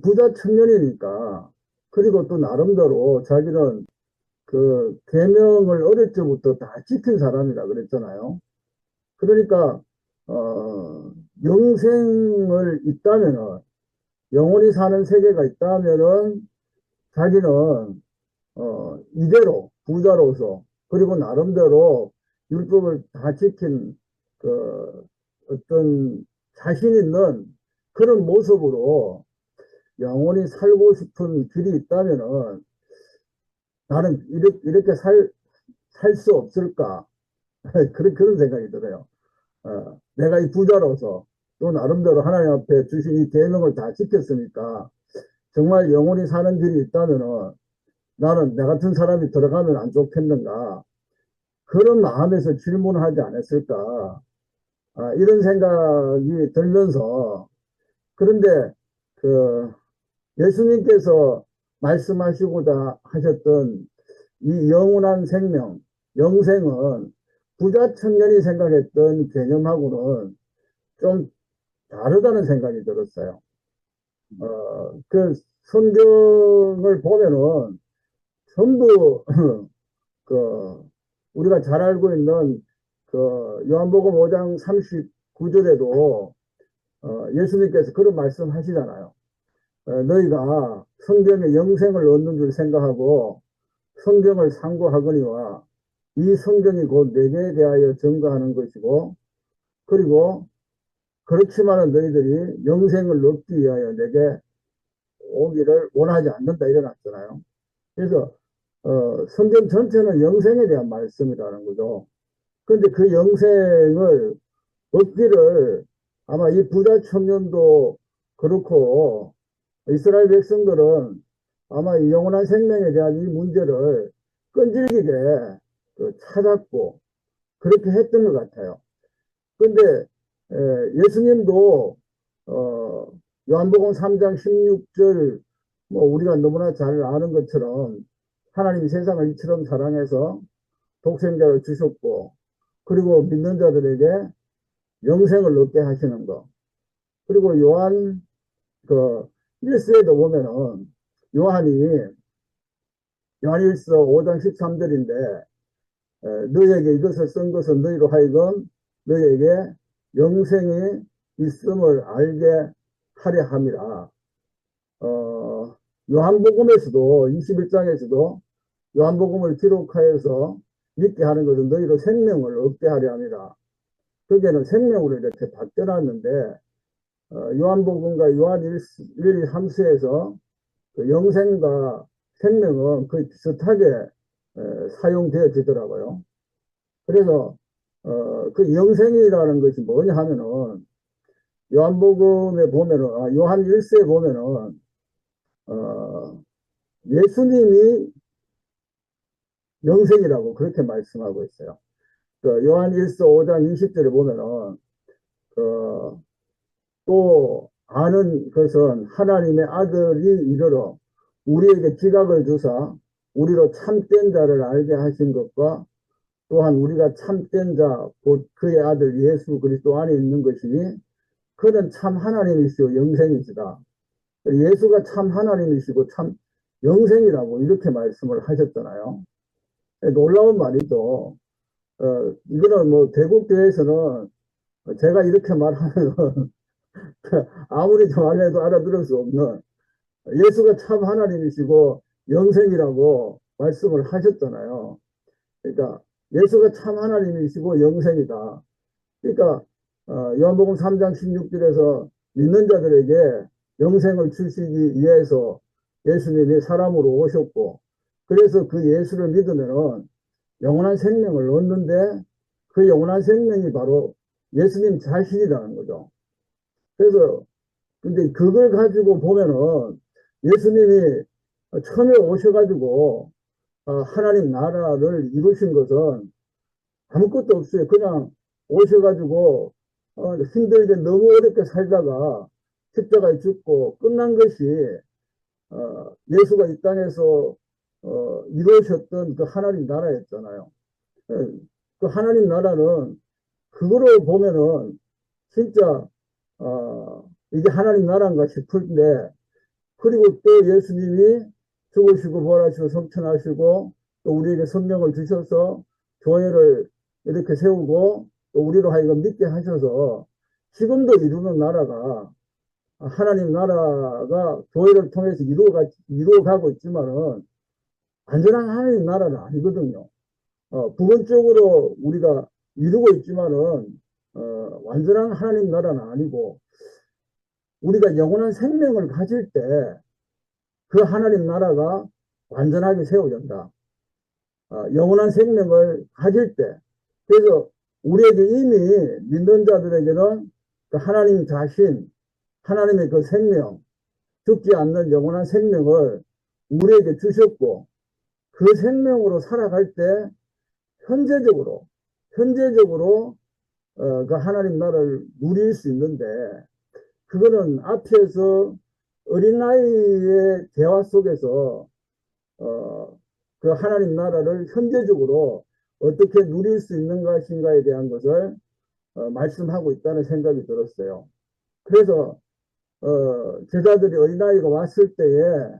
부자 청년이니까, 그리고 또 나름대로 자기는 그 계명을 어릴 적부터 다 지킨 사람이라 그랬잖아요. 그러니까 영생을 있다면은, 영원히 사는 세계가 있다면은 자기는 이대로 부자로서, 그리고 나름대로 율법을 다 지킨 그 어떤 자신 있는 그런 모습으로 영원히 살고 싶은 길이 있다면은 나는 이렇게 살 수 없을까? 그런 생각이 들어요. 내가 이 부자로서 또 나름대로 하나님 앞에 주신 이 계명을 다 지켰으니까 정말 영원히 사는 길이 있다면은 나는 내 같은 사람이 들어가면 안 좋겠는가? 그런 마음에서 질문하지 않았을까? 이런 생각이 들면서, 그런데 그 예수님께서 말씀하시고자 하셨던 이 영원한 생명, 영생은 부자 청년이 생각했던 개념하고는 좀 다르다는 생각이 들었어요. 그 성경을 보면은 전부 그 우리가 잘 알고 있는 그 요한복음 5장 39절에도 예수님께서 그런 말씀 하시잖아요. 너희가 성경에 영생을 얻는 줄 생각하고 성경을 상고하거니와 이 성경이 곧 내게 대하여 증거하는 것이고, 그리고 그렇지만은 너희들이 영생을 얻기 위하여 내게 오기를 원하지 않는다 이래놨잖아요. 그래서 성경 전체는 영생에 대한 말씀이라는 거죠. 그런데 그 영생을 얻기를 아마 이 부자 청년도 그렇고 이스라엘 백성들은 아마 이 영원한 생명에 대한 이 문제를 끈질기게 찾았고 그렇게 했던 것 같아요. 그런데 예수님도 요한복음 3장 16절 뭐 우리가 너무나 잘 아는 것처럼 하나님이 세상을 이처럼 사랑해서 독생자를 주셨고, 그리고 믿는 자들에게 영생을 얻게 하시는 것. 그리고 요한 그 1서에도 보면은 요한일서 5장 13절인데 너희에게 이것을 쓴 것은 너희로 하여금 너희에게 영생이 있음을 알게 하려 함이라. 요한복음에서도 21장에서도 요한복음을 기록하여서 믿게 하는 것은 너희로 생명을 얻게 하려 함이라. 거기에는 생명으로 이렇게 바뀌어놨는데 요한복음과 요한 1, 2, 3서에서 그 영생과 생명은 거의 비슷하게 사용되어지더라고요. 그래서 그 영생이라는 것이 뭐냐 하면은 요한복음에 보면은 요한 1서에 보면은 예수님이 영생이라고 그렇게 말씀하고 있어요. 그 요한 1서 5장 20절에 보면은 또 아는 것은 하나님의 아들이 이르러 우리에게 지각을 주사 우리로 참된 자를 알게 하신 것과 또한 우리가 참된 자 곧 그의 아들 예수 그리스도 안에 있는 것이니 그는 참 하나님이시오 영생이시다. 예수가 참 하나님이시고 참 영생이라고 이렇게 말씀을 하셨잖아요. 놀라운 말이죠. 이거는 뭐 대국교회에서는 제가 이렇게 말하면 아무리 말해도 알아들을 수 없는, 예수가 참 하나님이시고 영생이라고 말씀을 하셨잖아요. 그러니까 예수가 참 하나님이시고 영생이다. 그러니까 요한복음 3장 16절에서 믿는 자들에게 영생을 주시기 위해서 예수님이 사람으로 오셨고, 그래서 그 예수를 믿으면은 영원한 생명을 얻는데 그 영원한 생명이 바로 예수님 자신이라는 거죠. 그래서 근데 그걸 가지고 보면은 예수님이 처음에 오셔가지고 하나님 나라를 이루신 것은 아무것도 없어요. 그냥 오셔가지고 힘들게 너무 어렵게 살다가 십자가에 죽고 끝난 것이 예수가 이 땅에서 이루셨던 그 하나님 나라였잖아요. 그 하나님 나라는 그거로 보면은 진짜 이게 하나님 나라인가 싶은데, 그리고 또 예수님이 죽으시고 부활하시고 성천하시고 또 우리에게 생명을 주셔서 교회를 이렇게 세우고 또 우리로 하여금 믿게 하셔서 지금도 이루는 나라가 하나님 나라가 교회를 통해서 이루어가고 있지만은 완전한 하나님 나라는 아니거든요. 부분적으로 우리가 이루고 있지만은 완전한 하나님 나라는 아니고 우리가 영원한 생명을 가질 때 그 하나님 나라가 완전하게 세워진다. 영원한 생명을 가질 때. 그래서 우리에게 이미 믿는 자들에게는 그 하나님 자신, 하나님의 그 생명, 죽지 않는 영원한 생명을 우리에게 주셨고 그 생명으로 살아갈 때 현재적으로 그 하나님 나라를 누릴 수 있는데 그거는 앞에서 어린아이의 대화 속에서 그 하나님 나라를 현재적으로 어떻게 누릴 수 있는 것인가에 대한 것을 말씀하고 있다는 생각이 들었어요. 그래서 제자들이 어린아이가 왔을 때에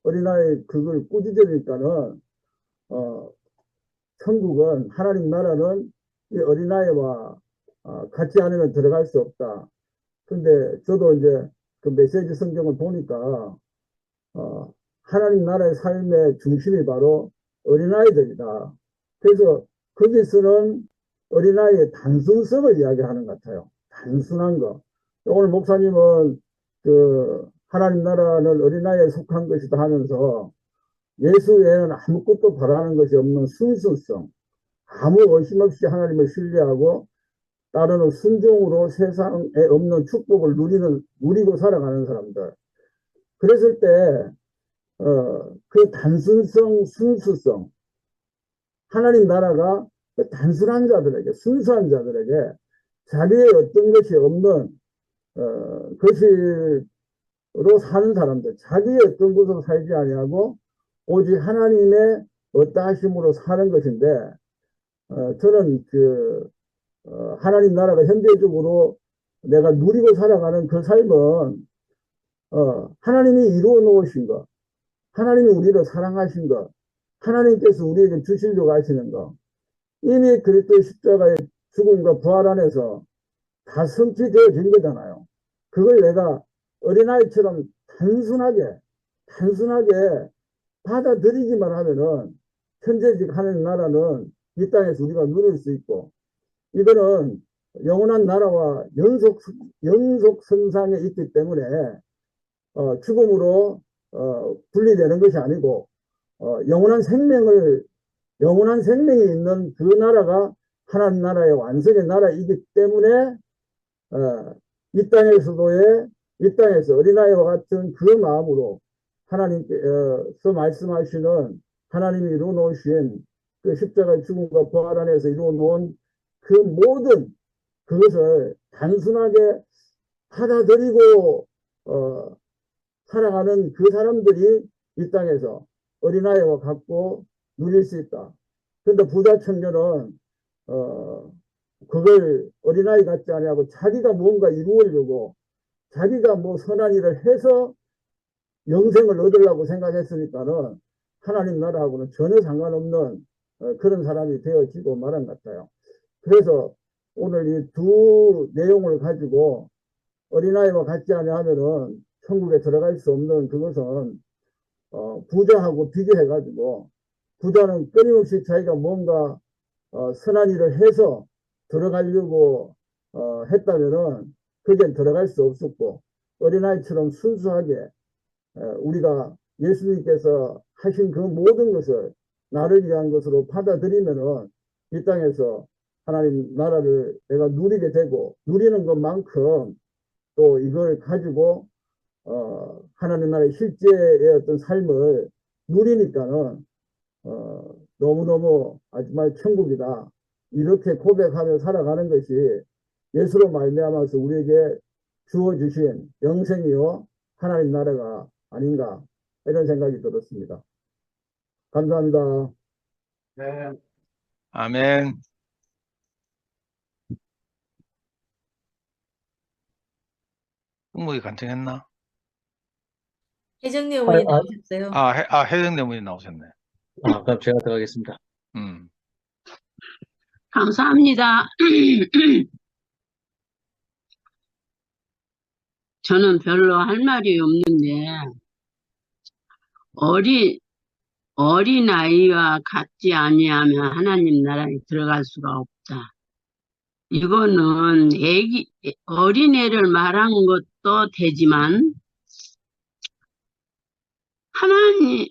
어린아이 그걸 꾸짖으니까는 천국은 하나님 나라는 이 어린아이와 같지 않으면 들어갈 수 없다. 근데 저도 이제 그 메시지 성경을 보니까 하나님 나라의 삶의 중심이 바로 어린아이들이다. 그래서 거기서는 어린아이의 단순성을 이야기하는 것 같아요. 단순한 거. 오늘 목사님은 그 하나님 나라는 어린아이에 속한 것이다 하면서 예수 외에는 아무것도 바라는 것이 없는 순수성, 아무 의심 없이 하나님을 신뢰하고 따르는 순종으로 세상에 없는 축복을 누리고 살아가는 사람들. 그랬을 때, 그 단순성, 순수성, 하나님 나라가 그 단순한 자들에게, 순수한 자들에게 자기의 어떤 것이 없는, 것으로 사는 사람들, 자기의 어떤 것으로 살지 아니하고 오직 하나님의 어떠하심으로 사는 것인데, 저는 하나님 나라가 현재적으로 내가 누리고 살아가는 그 삶은, 하나님이 이루어 놓으신 것, 하나님이 우리를 사랑하신 것, 하나님께서 우리에게 주시려고 하시는 것, 이미 그리스도의 십자가의 죽음과 부활 안에서 다 성취되어진 거잖아요. 그걸 내가 어린아이처럼 단순하게 받아들이기만 하면은 현재직 하는 나라는 이 땅에서 우리가 누릴 수 있고, 이거는 영원한 나라와 연속 선상에 있기 때문에 죽음으로 분리되는 것이 아니고 영원한 생명이 있는 그 나라가 하나님 나라의 완성의 나라이기 때문에 이 땅에서 어린아이와 같은 그 마음으로 하나님께서 말씀하시는 하나님이 이루어 놓으신 그 십자가의 죽음과 부활 안에서 이루어 놓은 그 모든 그것을 단순하게 받아들이고 살아가는 그 사람들이 이 땅에서 어린아이와 같고 누릴 수 있다. 그런데 부자 청년은 그걸 어린아이 같지 아니하고 자기가 뭔가 이루려고 자기가 뭐 선한 일을 해서 영생을 얻으려고 생각했으니까는 하나님 나라하고는 전혀 상관없는 그런 사람이 되어지고 말한 것 같아요. 그래서 오늘 이 두 내용을 가지고 어린아이와 같지 아니하면은 천국에 들어갈 수 없는 그것은 부자하고 비교해가지고 부자는 끊임없이 자기가 뭔가 선한 일을 해서 들어가려고 했다면은 그게 들어갈 수 없었고 어린아이처럼 순수하게 우리가 예수님께서 하신 그 모든 것을 나를 위한 것으로 받아들이면은 이 땅에서 하나님 나라를 내가 누리게 되고 누리는 것만큼 또 이걸 가지고 하나님 나라의 실제의 어떤 삶을 누리니까는 너무너무 정말 천국이다. 이렇게 고백하며 살아가는 것이 예수로 말미암아서 우리에게 주어주신 영생이요 하나님 나라가 아닌가 이런 생각이 들었습니다. 감사합니다. 네. 아멘. 승복이 간증했나? 혜정님 어머니 아, 나오셨어요? 혜정 어머니 나오셨네. 그럼 제가 들어가겠습니다. 음. 감사합니다. 저는 별로 할 말이 없는데, 어린아이와 같지 아니하면 하나님 나라에 들어갈 수가 없다. 이거는 어린애를 말한 것도 되지만, 하나님,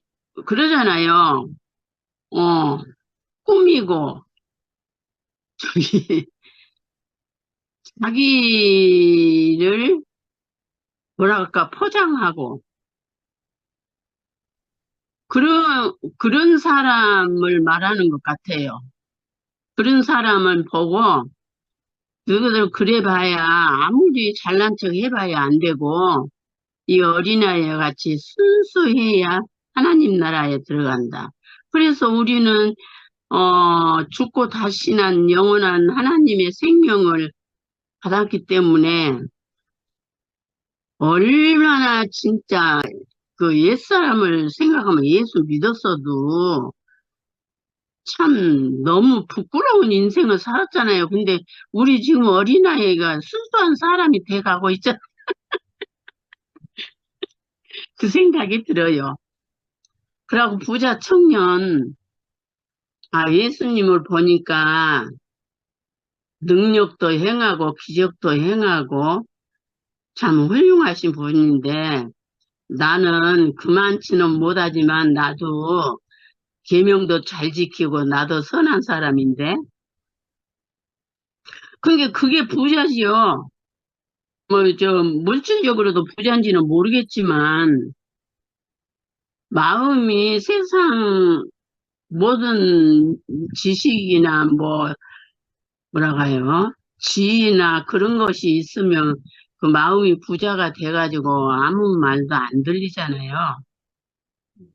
그러잖아요. 꾸미고, 저기, 자기를, 뭐랄까, 포장하고, 그런 사람을 말하는 것 같아요. 그런 사람을 보고, 너희들 그래 봐야, 아무리 잘난 척 해봐야 안 되고, 이 어린아이 같이 순수해야 하나님 나라에 들어간다. 그래서 우리는, 죽고 다시 난 영원한 하나님의 생명을 받았기 때문에, 얼마나 진짜 그 옛사람을 생각하면 예수 믿었어도 참 너무 부끄러운 인생을 살았잖아요. 근데 우리 지금 어린아이가 순수한 사람이 돼가고 있잖아. 그 생각이 들어요. 그러고 부자 청년, 예수님을 보니까 능력도 행하고 기적도 행하고 참 훌륭하신 분인데 나는 그만치는 못하지만 나도 계명도 잘 지키고 나도 선한 사람인데 그게 부자지요. 물질적으로도 부자인지는 모르겠지만 마음이 세상 모든 지식이나 뭐라가요? 지혜나 그런 것이 있으면 그 마음이 부자가 돼가지고 아무 말도 안 들리잖아요.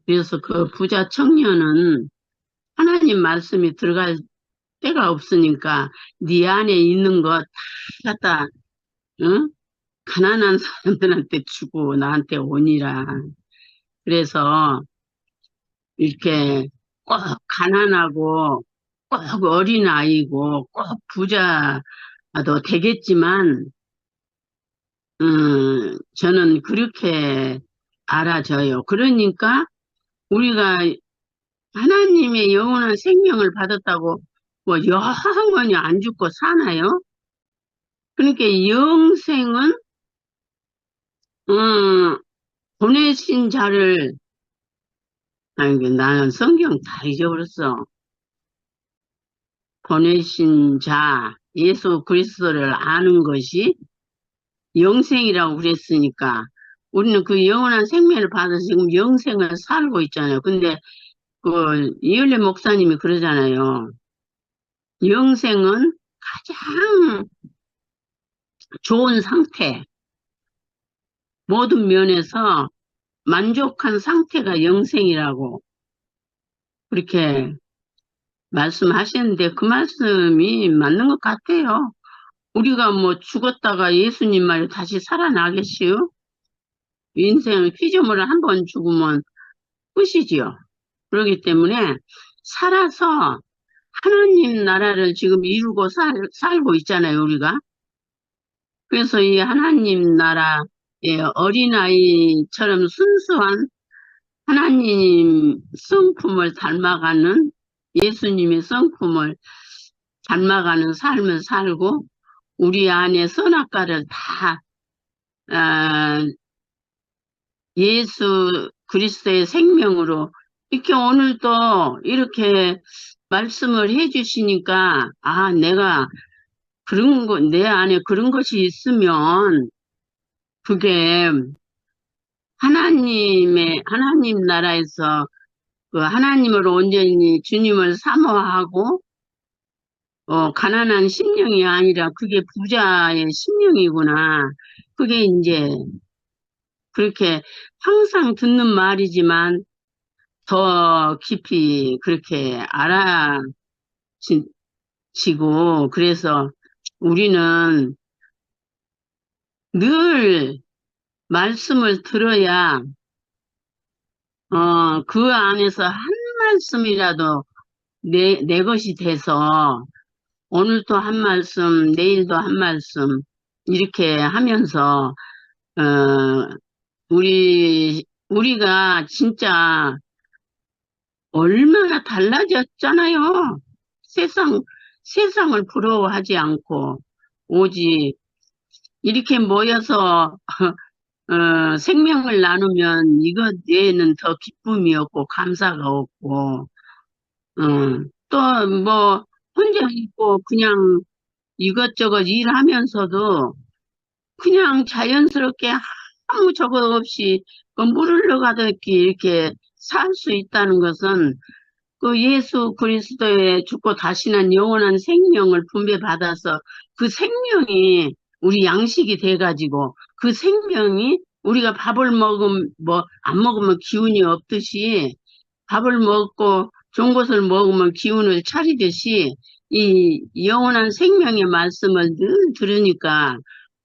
그래서 그 부자 청년은 하나님 말씀이 들어갈 데가 없으니까 네 안에 있는 거 다 갖다 응? 가난한 사람들한테 주고 나한테 오니라. 그래서 이렇게 꼭 가난하고 꼭 어린아이고 꼭 부자도 되겠지만 저는 그렇게 알아져요. 그러니까 우리가 하나님의 영원한 생명을 받았다고 영원히 안 죽고 사나요? 그러니까 영생은 보내신 자를 나는 성경 다 잊어버렸어. 보내신 자 예수 그리스도를 아는 것이 영생이라고 그랬으니까 우리는 그 영원한 생명을 받아서 지금 영생을 살고 있잖아요. 근데 이을래 목사님이 그러잖아요. 영생은 가장 좋은 상태, 모든 면에서 만족한 상태가 영생이라고 그렇게 말씀하셨는데 그 말씀이 맞는 것 같아요. 우리가 죽었다가 예수님 말에 다시 살아나겠지요? 인생을 피조물을 한 번 죽으면 끝이지요. 그렇기 때문에 살아서 하나님 나라를 지금 이루고 살고 있잖아요, 우리가. 그래서 이 하나님 나라의 어린아이처럼 순수한 하나님 성품을 닮아가는 예수님의 성품을 닮아가는 삶을 살고 우리 안에 선악과를 다 예수 그리스도의 생명으로 이렇게 오늘도 이렇게 말씀을 해주시니까 내가 내 안에 그런 것이 있으면 그게 하나님 나라에서 그 하나님을 온전히 주님을 사모하고 가난한 심령이 아니라 그게 부자의 심령이구나. 그게 이제 그렇게 항상 듣는 말이지만 더 깊이 그렇게 알아지고 그래서 우리는 늘 말씀을 들어야 그 안에서 한 말씀이라도 내 것이 돼서 오늘도 한 말씀, 내일도 한 말씀, 이렇게 하면서, 우리가 진짜 얼마나 달라졌잖아요. 세상을 부러워하지 않고, 오직 이렇게 모여서, 생명을 나누면 이것 외에는 더 기쁨이 없고, 감사가 없고, 또 뭐, 혼자 있고, 그냥 이것저것 일하면서도 그냥 자연스럽게 아무 저것 없이 물 흘러가듯이 이렇게 살 수 있다는 것은 그 예수 그리스도의 죽고 다시는 영원한 생명을 분배받아서 그 생명이 우리 양식이 돼가지고 그 생명이 우리가 밥을 안 먹으면 기운이 없듯이 밥을 먹고 좋은 것을 먹으면 기운을 차리듯이 이 영원한 생명의 말씀을 늘 들으니까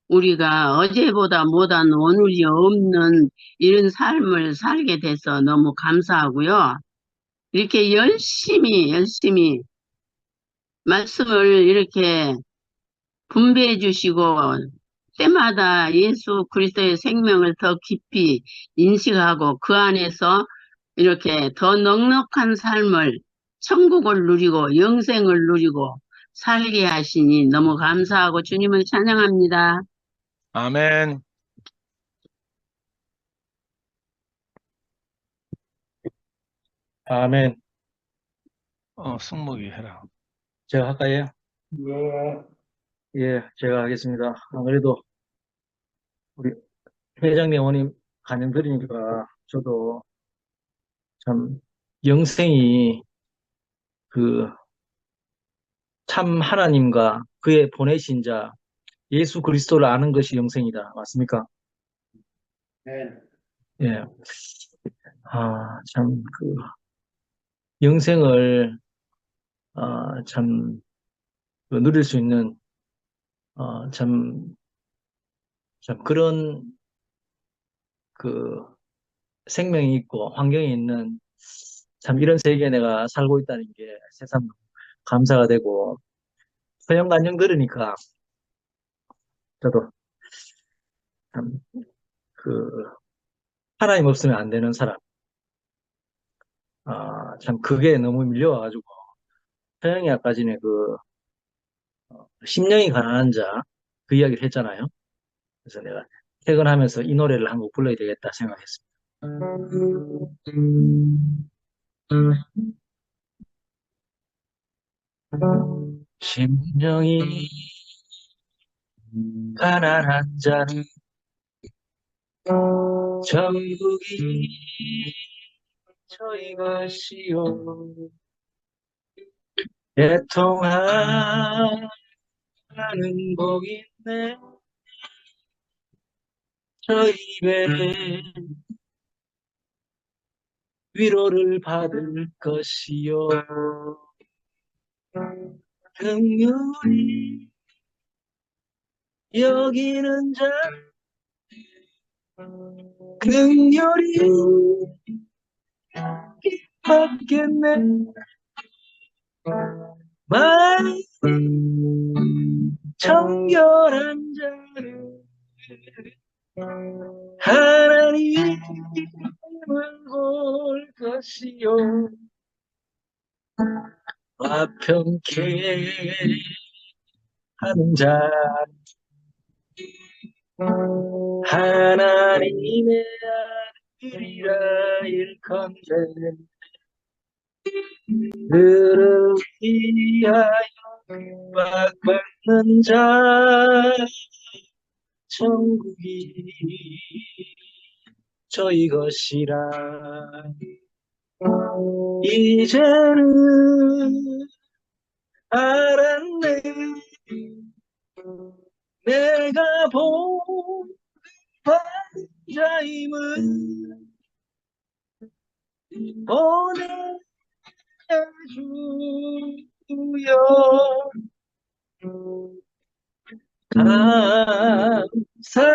우리가 어제보다 못한 오늘이 없는 이런 삶을 살게 돼서 너무 감사하고요. 이렇게 열심히 말씀을 이렇게 분배해 주시고 때마다 예수 그리스도의 생명을 더 깊이 인식하고 그 안에서 이렇게 더 넉넉한 삶을 천국을 누리고 영생을 누리고 살게 하시니 너무 감사하고 주님을 찬양합니다. 아멘. 아멘. 승목이 해라. 제가 할까요? 예. 예, 제가 하겠습니다. 아무래도 우리 회장님 어머님 간증 들으니까 저도 참 영생이 그 참 하나님과 그의 보내신 자 예수 그리스도를 아는 것이 영생이다. 맞습니까? 네. 예. 참 영생을 참 누릴 수 있는 참 그런 그 생명이 있고 환경이 있는 참 이런 세계에 내가 살고 있다는 게 세상 감사가 되고 서영 간증 들으니까 저도 참 하나님 없으면 안 되는 사람 참 그게 너무 밀려와가지고 서영이 아까 전에 심령이 가난한 자 그 이야기를 했잖아요. 그래서 내가 퇴근하면서 이 노래를 한 곡 불러야 되겠다 생각했습니다. 심령이 가난한 자는 천국이 저희 것이요 애통하는 복 있네 저희 입에 위로를 받을 것이요 긍휼히 여기는 자 긍휼히 받겠네 만 청결한 자를 하나님을 볼 것이요 화평케 하는 자 하나님의 아들이라 일컨대 그를 위하여 박받는 자 천국이 저희 것이라 이제는 알았네 내가 본 자임을 보내주여 감사해요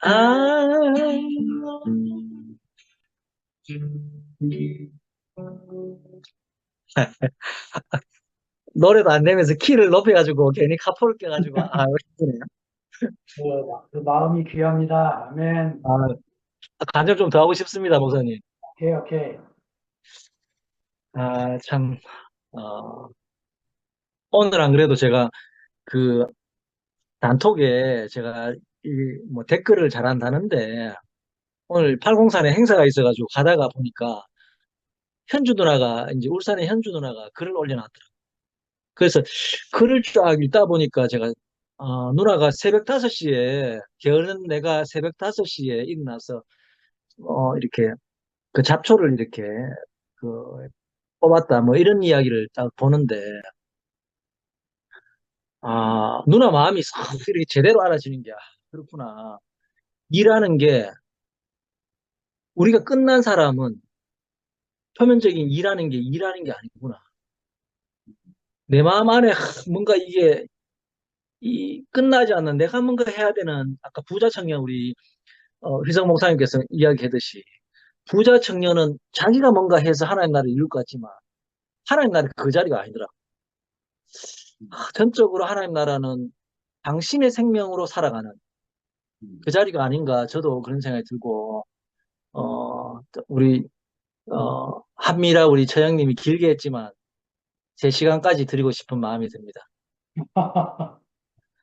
아, 노래도 안 되면서 키를 높여가지고 괜히 카포를 껴가지고 힘드네요. 그 마음이 귀합니다. 아멘. 간접 좀 더 하고 싶습니다, 목사님. 오케이, 오케이. 참, 오늘 안 그래도 제가 그 단톡에 제가 뭐 댓글을 잘 한다는데 오늘 804에 행사가 있어가지고 가다가 보니까 현주 누나가 이제 울산의 현주 누나가 글을 올려놨더라고요. 그래서 글을 쫙 읽다 보니까 제가 누나가 새벽 5시에 게으른 내가 새벽 5시에 일어나서 이렇게 그 잡초를 이렇게 그 뽑았다 뭐 이런 이야기를 딱 보는데 누나 마음이 싹 이렇게 제대로 알아지는 게 그렇구나. 일하는 게 우리가 끝난 사람은 표면적인 일하는 게 아니구나. 내 마음 안에 뭔가 이게 끝나지 않는 내가 뭔가 해야 되는 아까 부자 청년 우리 휘성 목사님께서 이야기했듯이 부자 청년은 자기가 뭔가 해서 하나님 나라를 이룰 것 같지만 하나님 나라 그 자리가 아니더라. 전적으로 하나님 나라는 당신의 생명으로 살아가는 그 자리가 아닌가 저도 그런 생각이 들고 우리 한미라 우리 처형님이 길게 했지만 제 시간까지 드리고 싶은 마음이 듭니다.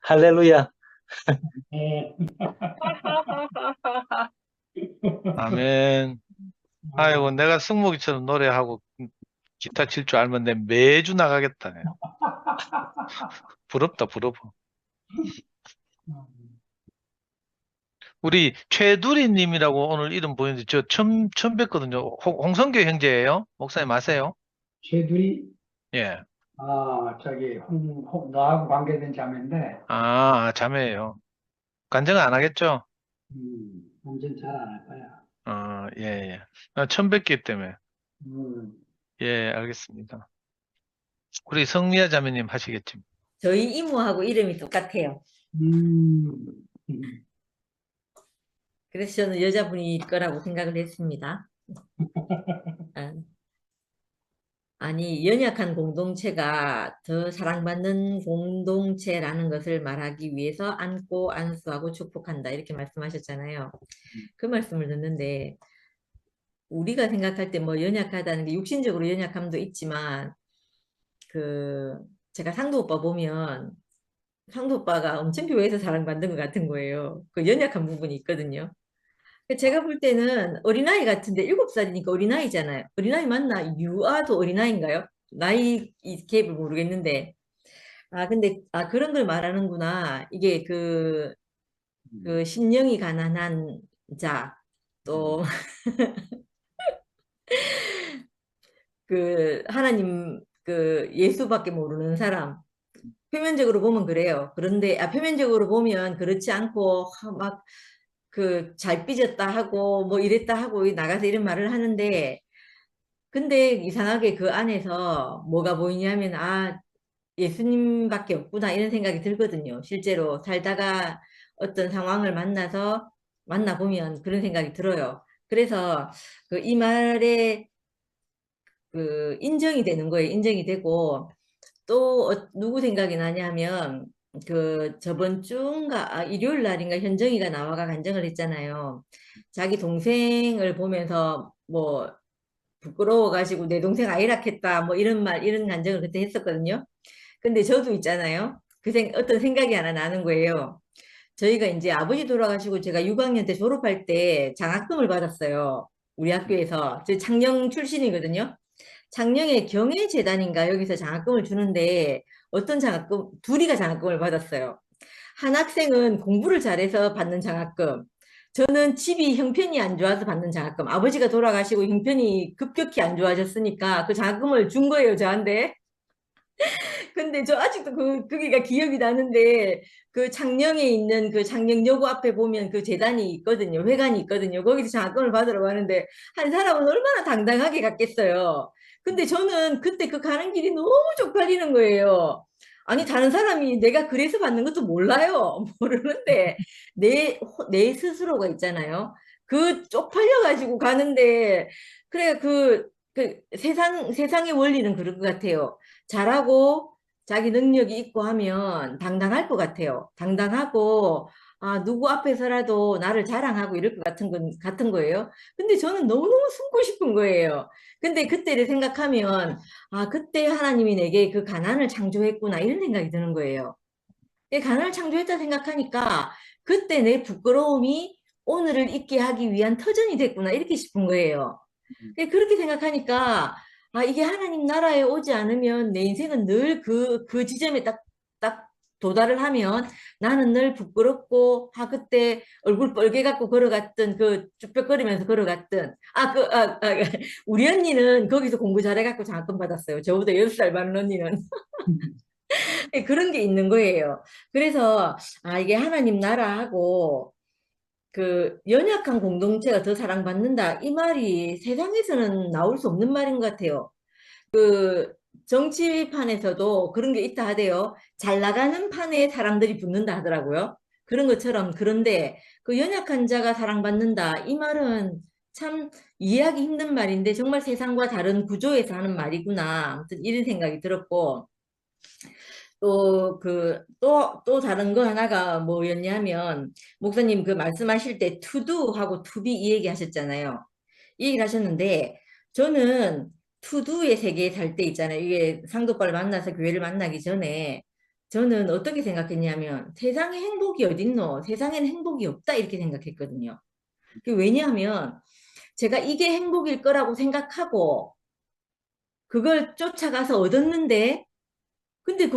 할렐루야. 네. 아멘. 아이고, 내가 승목이처럼 노래하고 기타 칠 줄 알면 내 매주 나가겠다. 내. 부럽다, 부러워. 우리 최두리님이라고 오늘 이름 보이는데 저 처음 뵀거든요. 홍성교 형제예요? 목사님 아세요? 쟤들이, 예. 저기, 너하고 관계된 자매인데, 자매예요. 간증은 안 하겠죠? 완전 잘 안 할 거야. 예, 예. 처음 뵙기 때문에. 음, 예, 알겠습니다. 우리 성미아 자매님 하시겠지. 저희 이모하고 이름이 똑같아요. 음, 그래서 저는 여자분일 거라고 생각을 했습니다. 아니, 연약한 공동체가 더 사랑받는 공동체라는 것을 말하기 위해서 안고 안수하고 축복한다 이렇게 말씀하셨잖아요. 그 말씀을 듣는데 우리가 생각할 때 뭐 연약하다는 게 육신적으로 연약함도 있지만 제가 상도 오빠 보면 상도 오빠가 엄청 교회에서 사랑받는 것 같은 거예요. 그 연약한 부분이 있거든요. 제가 볼 때는 어린아이 같은데 7살이니까 어린아이잖아요. 어린아이 맞나? 유아도 어린아이인가요? 나이 갭을 모르겠는데. 근데 그런 걸 말하는구나. 이게 그 심령이 가난한 자, 또 하나님 예수밖에 모르는 사람. 표면적으로 보면 그래요. 그런데 표면적으로 보면 그렇지 않고 막 잘 삐졌다 하고 뭐 이랬다 하고 나가서 이런 말을 하는데 근데 이상하게 그 안에서 뭐가 보이냐면 예수님밖에 없구나 이런 생각이 들거든요. 실제로 살다가 어떤 상황을 만나보면 그런 생각이 들어요. 그래서 이 말에 인정이 되는 거예요. 인정이 되고 또 누구 생각이 나냐면 저번 주인가 일요일 날인가 현정이가 나와가 간증을 했잖아요. 자기 동생을 보면서 뭐 부끄러워가지고 내 동생 아이락했다 뭐 이런 간증을 그때 했었거든요. 근데 저도 있잖아요. 어떤 생각이 하나 나는 거예요. 저희가 이제 아버지 돌아가시고 제가 6학년 때 졸업할 때 장학금을 받았어요. 우리 학교에서. 저 창녕 출신이거든요. 창녕의 경애재단인가 여기서 장학금을 주는데 어떤 둘이가 장학금을 받았어요. 한 학생은 공부를 잘해서 받는 장학금. 저는 집이 형편이 안 좋아서 받는 장학금. 아버지가 돌아가시고 형편이 급격히 안 좋아졌으니까 그 장학금을 준 거예요, 저한테. 근데 저 아직도 그게가 기억이 나는데 창녕에 있는 창녕여고 앞에 보면 재단이 있거든요. 회관이 있거든요. 거기서 장학금을 받으러 가는데 한 사람은 얼마나 당당하게 갔겠어요. 근데 저는 그때 가는 길이 너무 쪽팔리는 거예요. 아니, 다른 사람이 내가 그래서 받는 것도 몰라요. 모르는데, 내 스스로가 있잖아요. 그 쪽팔려가지고 가는데, 그래, 세상의 원리는 그런 것 같아요. 잘하고 자기 능력이 있고 하면 당당할 것 같아요. 당당하고, 아, 누구 앞에서라도 나를 자랑하고 이럴 것 같은 거예요. 근데 저는 너무너무 숨고 싶은 거예요. 근데 그때를 생각하면, 아, 그때 하나님이 내게 그 가난을 창조했구나, 이런 생각이 드는 거예요. 가난을 창조했다 생각하니까, 그때 내 부끄러움이 오늘을 있게 하기 위한 터전이 됐구나, 이렇게 싶은 거예요. 그렇게 생각하니까, 아, 이게 하나님 나라에 오지 않으면 내 인생은 늘 그 지점에 딱 도달을 하면 나는 늘 부끄럽고, 아, 그때 얼굴 뻘개갖고 걸어갔던 쭈뼛거리면서 걸어갔던, 우리 언니는 거기서 공부 잘해갖고 장학금 받았어요. 저보다 6살 많은 언니는. 그런 게 있는 거예요. 그래서, 아, 이게 하나님 나라하고, 연약한 공동체가 더 사랑받는다. 이 말이 세상에서는 나올 수 없는 말인 것 같아요. 정치판에서도 그런 게 있다 하대요. 잘 나가는 판에 사람들이 붙는다 하더라고요. 그런 것처럼, 그런데 연약한 자가 사랑받는다. 이 말은 참 이해하기 힘든 말인데 정말 세상과 다른 구조에서 하는 말이구나. 아무튼 이런 생각이 들었고, 또 다른 거 하나가 뭐였냐면, 목사님 말씀하실 때 to do하고 to be 이 얘기 하셨잖아요. 이 얘기를 하셨는데, 저는 to do의 세계에 살 때 있잖아요. 이게 상도과를 만나서 교회를 만나기 전에, 저는 어떻게 생각했냐면, 세상에 행복이 어딨노? 세상에는 행복이 없다. 이렇게 생각했거든요. 왜냐하면, 제가 이게 행복일 거라고 생각하고, 그걸 쫓아가서 얻었는데, 근데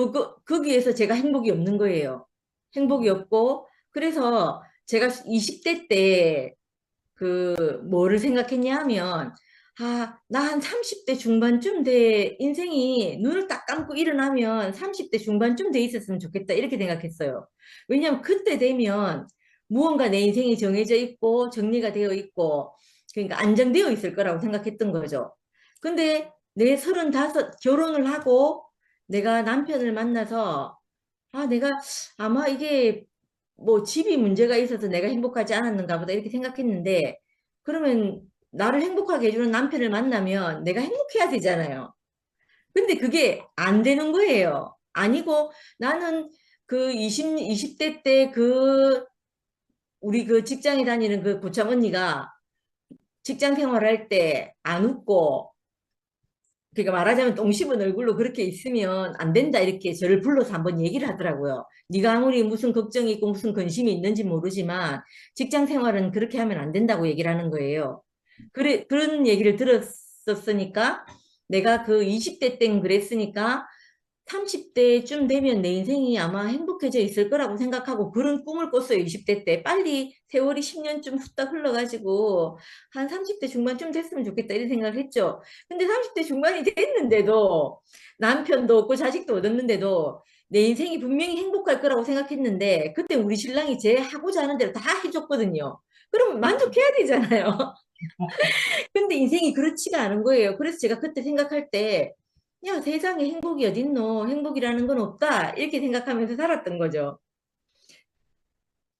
거기에서 제가 행복이 없는 거예요. 행복이 없고, 그래서 제가 20대 때 뭐를 생각했냐 하면, 아, 나 한 30대 중반쯤 인생이 눈을 딱 감고 일어나면 30대 중반쯤 돼 있었으면 좋겠다. 이렇게 생각했어요. 왜냐하면 그때 되면 무언가 내 인생이 정해져 있고, 정리가 되어 있고, 그러니까 안정되어 있을 거라고 생각했던 거죠. 근데 내 35, 결혼을 하고, 내가 남편을 만나서, 아, 내가 아마 이게 집이 문제가 있어서 내가 행복하지 않았는가 보다 이렇게 생각했는데, 그러면 나를 행복하게 해주는 남편을 만나면 내가 행복해야 되잖아요. 근데 그게 안 되는 거예요. 아니고 나는 20대 때 우리 직장에 다니는 고참 언니가 직장 생활할 때 안 웃고, 그러니까 말하자면 똥 씹은 얼굴로 그렇게 있으면 안 된다, 이렇게 저를 불러서 한번 얘기를 하더라고요. 네가 아무리 무슨 걱정이 있고 무슨 근심이 있는지 모르지만 직장 생활은 그렇게 하면 안 된다고 얘기를 하는 거예요. 그런 얘기를 들었었으니까, 내가 20대 땐 그랬으니까 30대쯤 되면 내 인생이 아마 행복해져 있을 거라고 생각하고 그런 꿈을 꿨어요. 20대 때. 빨리 세월이 10년쯤 후딱 흘러가지고 한 30대 중반쯤 됐으면 좋겠다, 이런 생각을 했죠. 근데 30대 중반이 됐는데도, 남편도 없고 자식도 얻었는데도 내 인생이 분명히 행복할 거라고 생각했는데, 그때 우리 신랑이 제 하고자 하는 대로 다 해줬거든요. 그럼 만족해야 되잖아요. 근데 인생이 그렇지가 않은 거예요. 그래서 제가 그때 생각할 때, 야, 세상에 행복이 어딨노? 행복이라는 건 없다. 이렇게 생각하면서 살았던 거죠.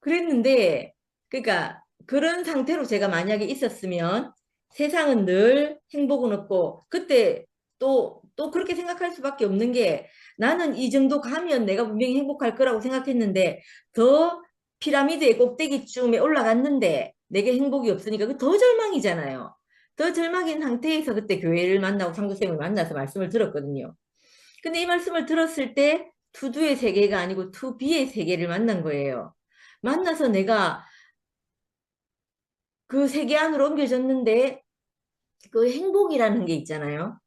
그랬는데, 그러니까 그런 상태로 제가 만약에 있었으면 세상은 늘 행복은 없고, 그때 또 그렇게 생각할 수밖에 없는 게, 나는 이 정도 가면 내가 분명히 행복할 거라고 생각했는데, 더 피라미드의 꼭대기쯤에 올라갔는데 내게 행복이 없으니까 그 더 절망이잖아요. 더 절망인 상태에서 그때 교회를 만나고 상도쌤을 만나서 말씀을 들었거든요. 근데 이 말씀을 들었을 때 투두의 세계가 아니고 투비의 세계를 만난 거예요. 만나서 내가 그 세계 안으로 옮겨졌는데, 그 행복이라는 게 있잖아요.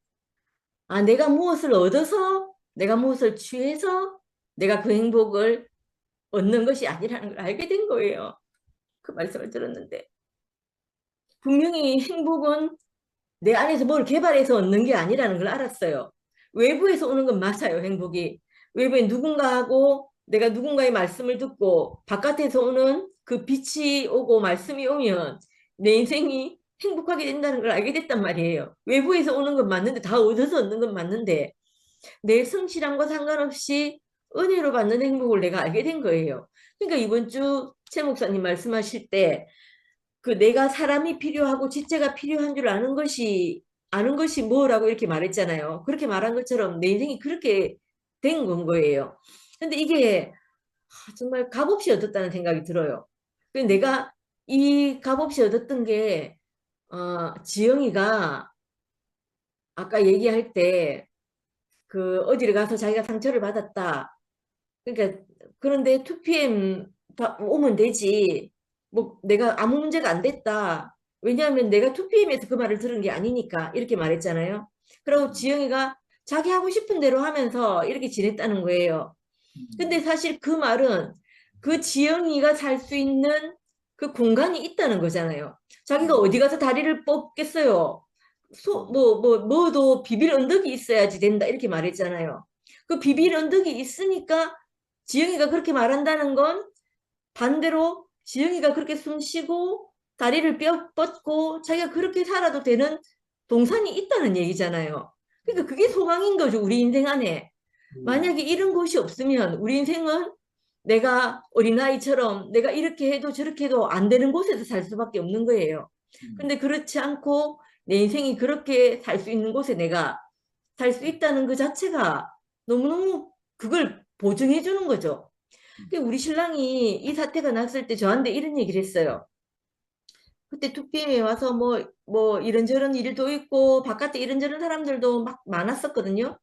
아, 내가 무엇을 얻어서, 내가 무엇을 취해서 내가 그 행복을 얻는 것이 아니라는 걸 알게 된 거예요. 그 말씀을 들었는데. 분명히 행복은 내 안에서 뭘 개발해서 얻는 게 아니라는 걸 알았어요. 외부에서 오는 건 맞아요, 행복이. 외부에 누군가하고 내가 누군가의 말씀을 듣고 바깥에서 오는 그 빛이 오고 말씀이 오면 내 인생이 행복하게 된다는 걸 알게 됐단 말이에요. 외부에서 오는 건 맞는데, 다 얻어서 얻는 건 맞는데, 내 성실함과 상관없이 은혜로 받는 행복을 내가 알게 된 거예요. 그러니까 이번 주 최 목사님 말씀하실 때 그 내가 사람이 필요하고 지체가 필요한 줄 아는 것이 뭐라고 이렇게 말했잖아요. 그렇게 말한 것처럼 내 인생이 그렇게 된 건 거예요. 근데 이게 정말 값없이 얻었다는 생각이 들어요. 내가 이 값없이 얻었던 게 지영이가 아까 얘기할 때 그 어디를 가서 자기가 상처를 받았다. 그러니까 그런데 2PM 오면 되지. 뭐 내가 아무 문제가 안 됐다. 왜냐하면 내가 2PM에서 그 말을 들은 게 아니니까 이렇게 말했잖아요. 그리고 지영이가 자기 하고 싶은 대로 하면서 이렇게 지냈다는 거예요. 근데 사실 그 말은 그 지영이가 살 수 있는 그 공간이 있다는 거잖아요. 자기가 어디 가서 다리를 뽑겠어요. 뭐도 비빌 언덕이 있어야지 된다 이렇게 말했잖아요. 그 비빌 언덕이 있으니까 지영이가 그렇게 말한다는 건 반대로 지영이가 그렇게 숨 쉬고 다리를 뻗고 자기가 그렇게 살아도 되는 동산이 있다는 얘기잖아요. 그러니까 그게 소망인 거죠, 우리 인생 안에. 만약에 이런 곳이 없으면 우리 인생은 내가 어린아이처럼 내가 이렇게 해도 저렇게 해도 안 되는 곳에서 살 수밖에 없는 거예요. 근데 그렇지 않고 내 인생이 그렇게 살 수 있는 곳에 내가 살 수 있다는 그 자체가 너무너무 그걸 보증해 주는 거죠. 근데 우리 신랑이 이 사태가 났을 때 저한테 이런 얘기를 했어요. 그때 2PM에 와서 뭐 이런저런 일도 있고 바깥에 이런저런 사람들도 막 많았었거든요.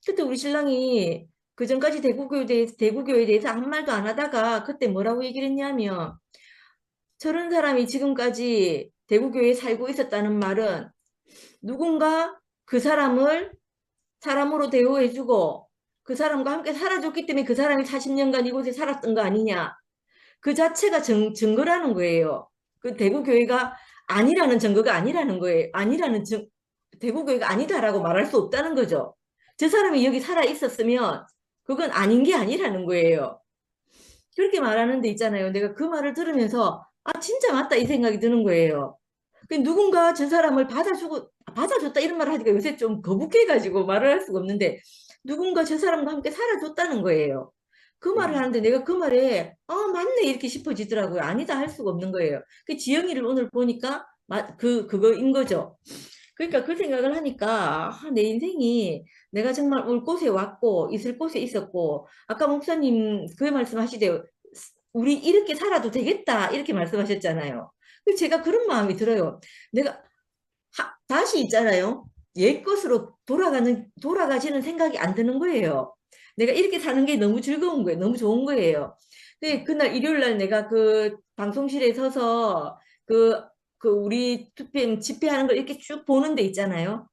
그때 우리 신랑이 그 전까지 대구교회에 대해서 아무 말도 안 하다가 그때 뭐라고 얘기를 했냐면 저런 사람이 지금까지 대구교회에 살고 있었다는 말은 누군가 그 사람을 사람으로 대우해주고 그 사람과 함께 살아줬기 때문에 그 사람이 40년간 이곳에 살았던 거 아니냐. 그 자체가 증거라는 거예요. 그 대구교회가 아니라는 증거가 아니라는 거예요. 대구교회가 아니다라고 말할 수 없다는 거죠. 저 사람이 여기 살아 있었으면 그건 아닌 게 아니라는 거예요. 그렇게 말하는 데 있잖아요. 내가 그 말을 들으면서 진짜 맞다 이 생각이 드는 거예요. 누군가 저 사람을 받아줬다 이런 말을 하니까 요새 좀 거북해가지고 말을 할 수가 없는데 누군가 저 사람과 함께 살아줬다는 거예요. 그 말을 하는데 내가 그 말에 맞네 이렇게 싶어지더라고요. 아니다 할 수가 없는 거예요. 그 지영이를 오늘 보니까 그거인 거죠. 그러니까 그 생각을 하니까 내 인생이 내가 정말 올 곳에 왔고 있을 곳에 있었고 아까 목사님 그 말씀하시대요. 우리 이렇게 살아도 되겠다 이렇게 말씀하셨잖아요. 제가 그런 마음이 들어요. 내가 다시 있잖아요. 옛 것으로 돌아가지는 생각이 안 드는 거예요. 내가 이렇게 사는 게 너무 즐거운 거예요. 너무 좋은 거예요. 근데 그날 일요일 날 내가 그 방송실에 서서 그 우리 2PM 집회하는 걸 이렇게 쭉 보는 데 있잖아요.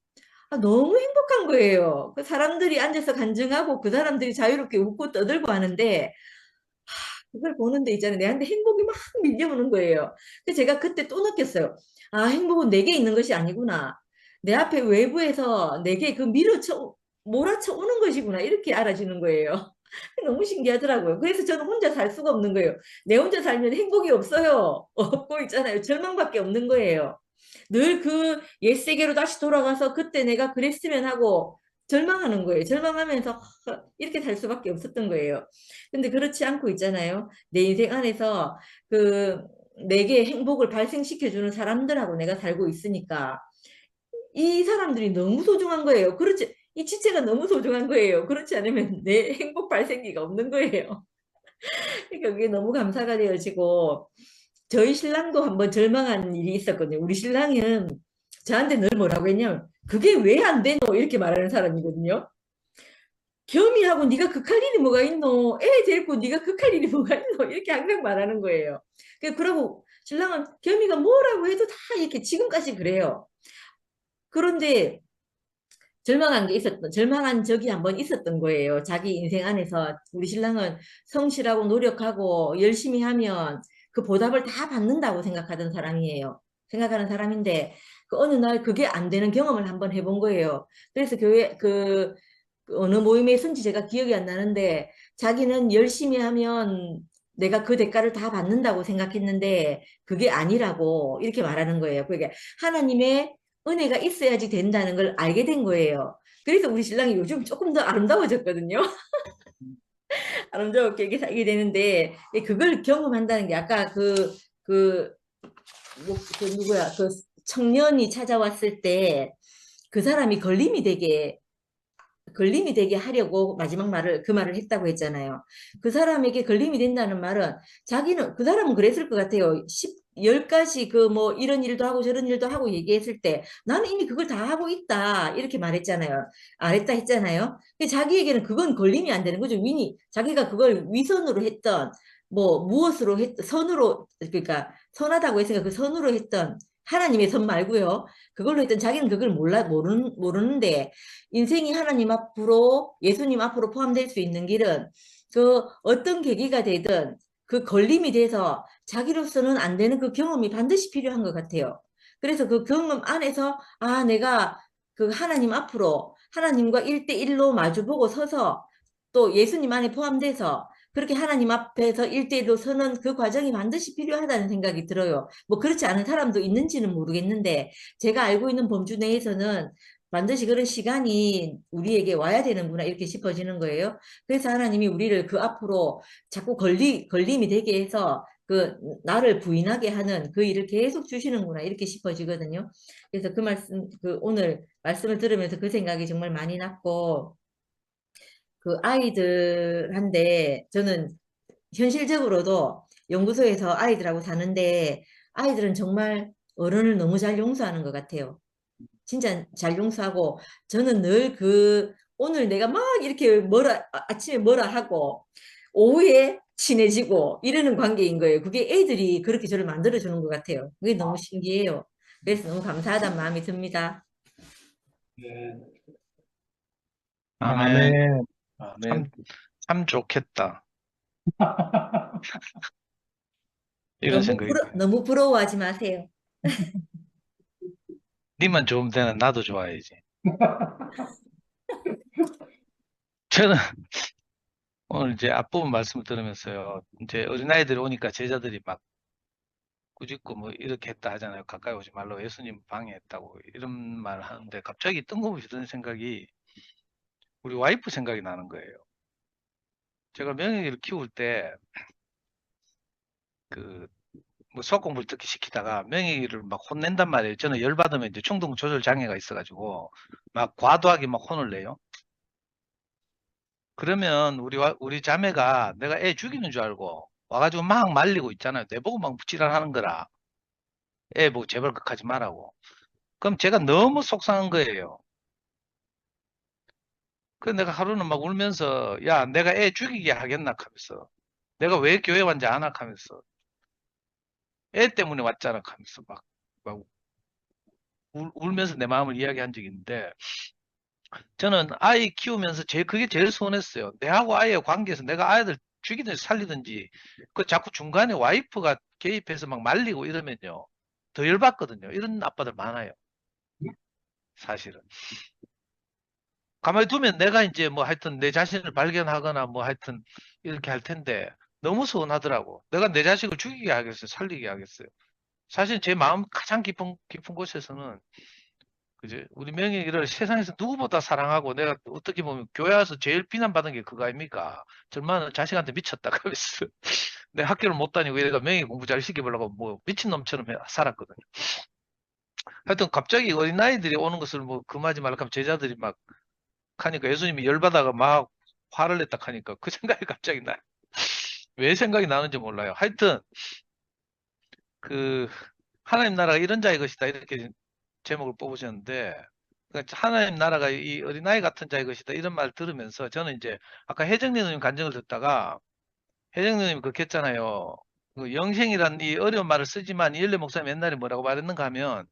너무 행복한 거예요. 그 사람들이 앉아서 간증하고 그 사람들이 자유롭게 웃고 떠들고 하는데 그걸 보는 데 있잖아요. 내한테 행복이 막 밀려오는 거예요. 근데 제가 그때 또 느꼈어요. 행복은 내게 있는 것이 아니구나. 내 앞에 외부에서 내게 몰아쳐 오는 것이구나. 이렇게 알아지는 거예요. 너무 신기하더라고요. 그래서 저는 혼자 살 수가 없는 거예요. 내 혼자 살면 행복이 없어요. 없고 있잖아요. 절망밖에 없는 거예요. 늘 그 옛 세계로 다시 돌아가서 그때 내가 그랬으면 하고 절망하는 거예요. 절망하면서 이렇게 살 수밖에 없었던 거예요. 근데 그렇지 않고 있잖아요. 내 인생 안에서 내게 행복을 발생시켜주는 사람들하고 내가 살고 있으니까 이 사람들이 너무 소중한 거예요. 그렇지, 이 지체가 너무 소중한 거예요. 그렇지 않으면 내 행복 발생기가 없는 거예요. 그러니까 그게 너무 감사가 되어지고 저희 신랑도 한번 절망한 일이 있었거든요. 우리 신랑은 저한테 늘 뭐라고 했냐면 그게 왜 안 되노 이렇게 말하는 사람이거든요. 겸이하고 네가 극할 일이 뭐가 있노? 애 데리고 네가 극할 일이 뭐가 있노? 이렇게 항상 말하는 거예요. 그러고 신랑은 겸이가 뭐라고 해도 다 이렇게 지금까지 그래요. 그런데 절망한 적이 한번 있었던 거예요. 자기 인생 안에서 우리 신랑은 성실하고 노력하고 열심히 하면 그 보답을 다 받는다고 생각하는 사람인데 그 어느 날 그게 안 되는 경험을 한번 해본 거예요. 그래서 교회 그 어느 모임에 있었는지 제가 기억이 안 나는데 자기는 열심히 하면 내가 그 대가를 다 받는다고 생각했는데 그게 아니라고 이렇게 말하는 거예요. 그러니까 하나님의 은혜가 있어야지 된다는 걸 알게 된 거예요. 그래서 우리 신랑이 요즘 조금 더 아름다워졌거든요. 아름다웠게 이렇게 살게 되는데 그걸 경험한다는 게 아까 누구야 그 청년이 찾아왔을 때 그 사람이 걸림이 되게 하려고 마지막 그 말을 했다고 했잖아요. 그 사람에게 걸림이 된다는 말은 그 사람은 그랬을 것 같아요. 10가지 이런 일도 하고 저런 일도 하고 얘기했을 때 나는 이미 그걸 다 하고 있다. 이렇게 말했잖아요. 안 했다 했잖아요. 근데 자기에게는 그건 걸림이 안 되는 거죠. 자기가 그걸 위선으로 했던, 무엇으로 선으로, 그러니까 선하다고 했으니까 그 선으로 했던 하나님의 선 말고요. 그걸로 했던 자기는 그걸 모르는데 인생이 하나님 앞으로 예수님 앞으로 포함될 수 있는 길은 어떤 계기가 되든 그 걸림이 돼서 자기로서는 안 되는 그 경험이 반드시 필요한 것 같아요. 그래서 그 경험 안에서 내가 그 하나님 앞으로 하나님과 1대1로 마주보고 서서 또 예수님 안에 포함돼서 그렇게 하나님 앞에서 1대1로 서는 그 과정이 반드시 필요하다는 생각이 들어요. 그렇지 않은 사람도 있는지는 모르겠는데 제가 알고 있는 범주 내에서는 반드시 그런 시간이 우리에게 와야 되는구나 이렇게 싶어지는 거예요. 그래서 하나님이 우리를 그 앞으로 자꾸 걸림이 되게 해서 나를 부인하게 하는 그 일을 계속 주시는구나 이렇게 싶어지거든요. 그래서 오늘 말씀을 들으면서 그 생각이 정말 많이 났고 그 아이들한테 저는 현실적으로도 연구소에서 아이들하고 사는데 아이들은 정말 어른을 너무 잘 용서하는 것 같아요. 진짜 잘 용서하고 저는 늘 오늘 내가 막 이렇게 아침에 뭐라 하고 오후에 친해지고 이러는 관계인 거예요. 그게 애들이 그렇게 저를 만들어주는 것 같아요. 그게 너무 신기해요. 그래서 너무 감사하다는 마음이 듭니다. 네. 아멘. 아멘. 참 좋겠다. 이런 생각이 들어요. 너무 부러워하지 마세요. 니만 좋으면 되나 나도 좋아야지. 저는 오늘 이제 앞부분 말씀을 들으면서요. 이제 어린아이들이 오니까 제자들이 막 꾸짖고 이렇게 했다 하잖아요. 가까이 오지 말라고 예수님 방해했다고 이런 말을 하는데 갑자기 뜬금없이 드는 생각이 우리 와이프 생각이 나는 거예요. 제가 명예를 키울 때 수학공부를 특히 시키다가 명예를 막 혼낸단 말이에요. 저는 열받으면 이제 충동 조절 장애가 있어가지고 막 과도하게 막 혼을 내요. 그러면 우리 자매가 내가 애 죽이는 줄 알고 와가지고 막 말리고 있잖아요. 내보고 막 지랄하는 거라. 애 보고 제발 그렇게 하지 말라고. 그럼 제가 너무 속상한 거예요. 그래서 내가 하루는 막 울면서 야 내가 애 죽이게 하겠나 하면서 내가 왜 교회 왔는지 아나 하면서 애 때문에 왔잖아 하면서 막 울면서 내 마음을 이야기한 적이 있는데 저는 아이 키우면서 그게 제일 서운했어요. 내하고 아이의 관계에서 내가 아이들 죽이든지 살리든지 자꾸 중간에 와이프가 개입해서 막 말리고 이러면요. 더 열받거든요. 이런 아빠들 많아요. 사실은. 가만히 두면 내가 이제 하여튼 내 자신을 발견하거나 하여튼 이렇게 할 텐데 너무 서운하더라고. 내가 내 자식을 죽이게 하겠어요. 살리게 하겠어요. 사실 제 마음 가장 깊은 곳에서는 그지? 우리 명예를 세상에서 누구보다 사랑하고 내가 어떻게 보면 교회 와서 제일 비난받은 게 그거 아닙니까? 절만 자식한테 미쳤다 그랬어. 내 학교를 못 다니고 얘가 명예 공부 잘 시켜보려고 미친놈처럼 살았거든요. 하여튼 갑자기 어린아이들이 오는 것을 금하지 말라 하면 제자들이 막 하니까 예수님이 열받아가 막 화를 냈다 하니까 그 생각이 갑자기 나요. 왜 생각이 나는지 몰라요. 하여튼 하나님 나라가 이런 자의 것이다 이렇게 제목을 뽑으셨는데 그러니까 하나님 나라가 이 어린아이 같은 자의 것이다 이런 말 들으면서 저는 이제 아까 혜정님 누님 간증을 듣다가 혜정님 누님이 그렇게 했잖아요. 영생이란 이 어려운 말을 쓰지만 이엘레 목사님 옛날에 뭐라고 말했는가 하면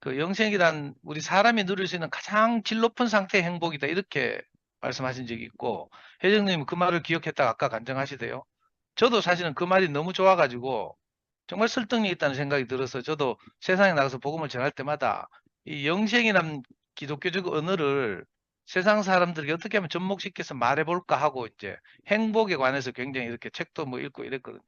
영생이란 우리 사람이 누릴 수 있는 가장 질 높은 상태의 행복이다 이렇게 말씀하신 적이 있고 혜정님 그 말을 기억했다가 아까 간증하시대요. 저도 사실은 그 말이 너무 좋아가지고 정말 설득력 있다는 생각이 들어서 저도 세상에 나가서 복음을 전할 때마다 이 영생이란 기독교적 언어를 세상 사람들에게 어떻게 하면 접목시켜서 말해볼까 하고 이제 행복에 관해서 굉장히 이렇게 책도 읽고 이랬거든요.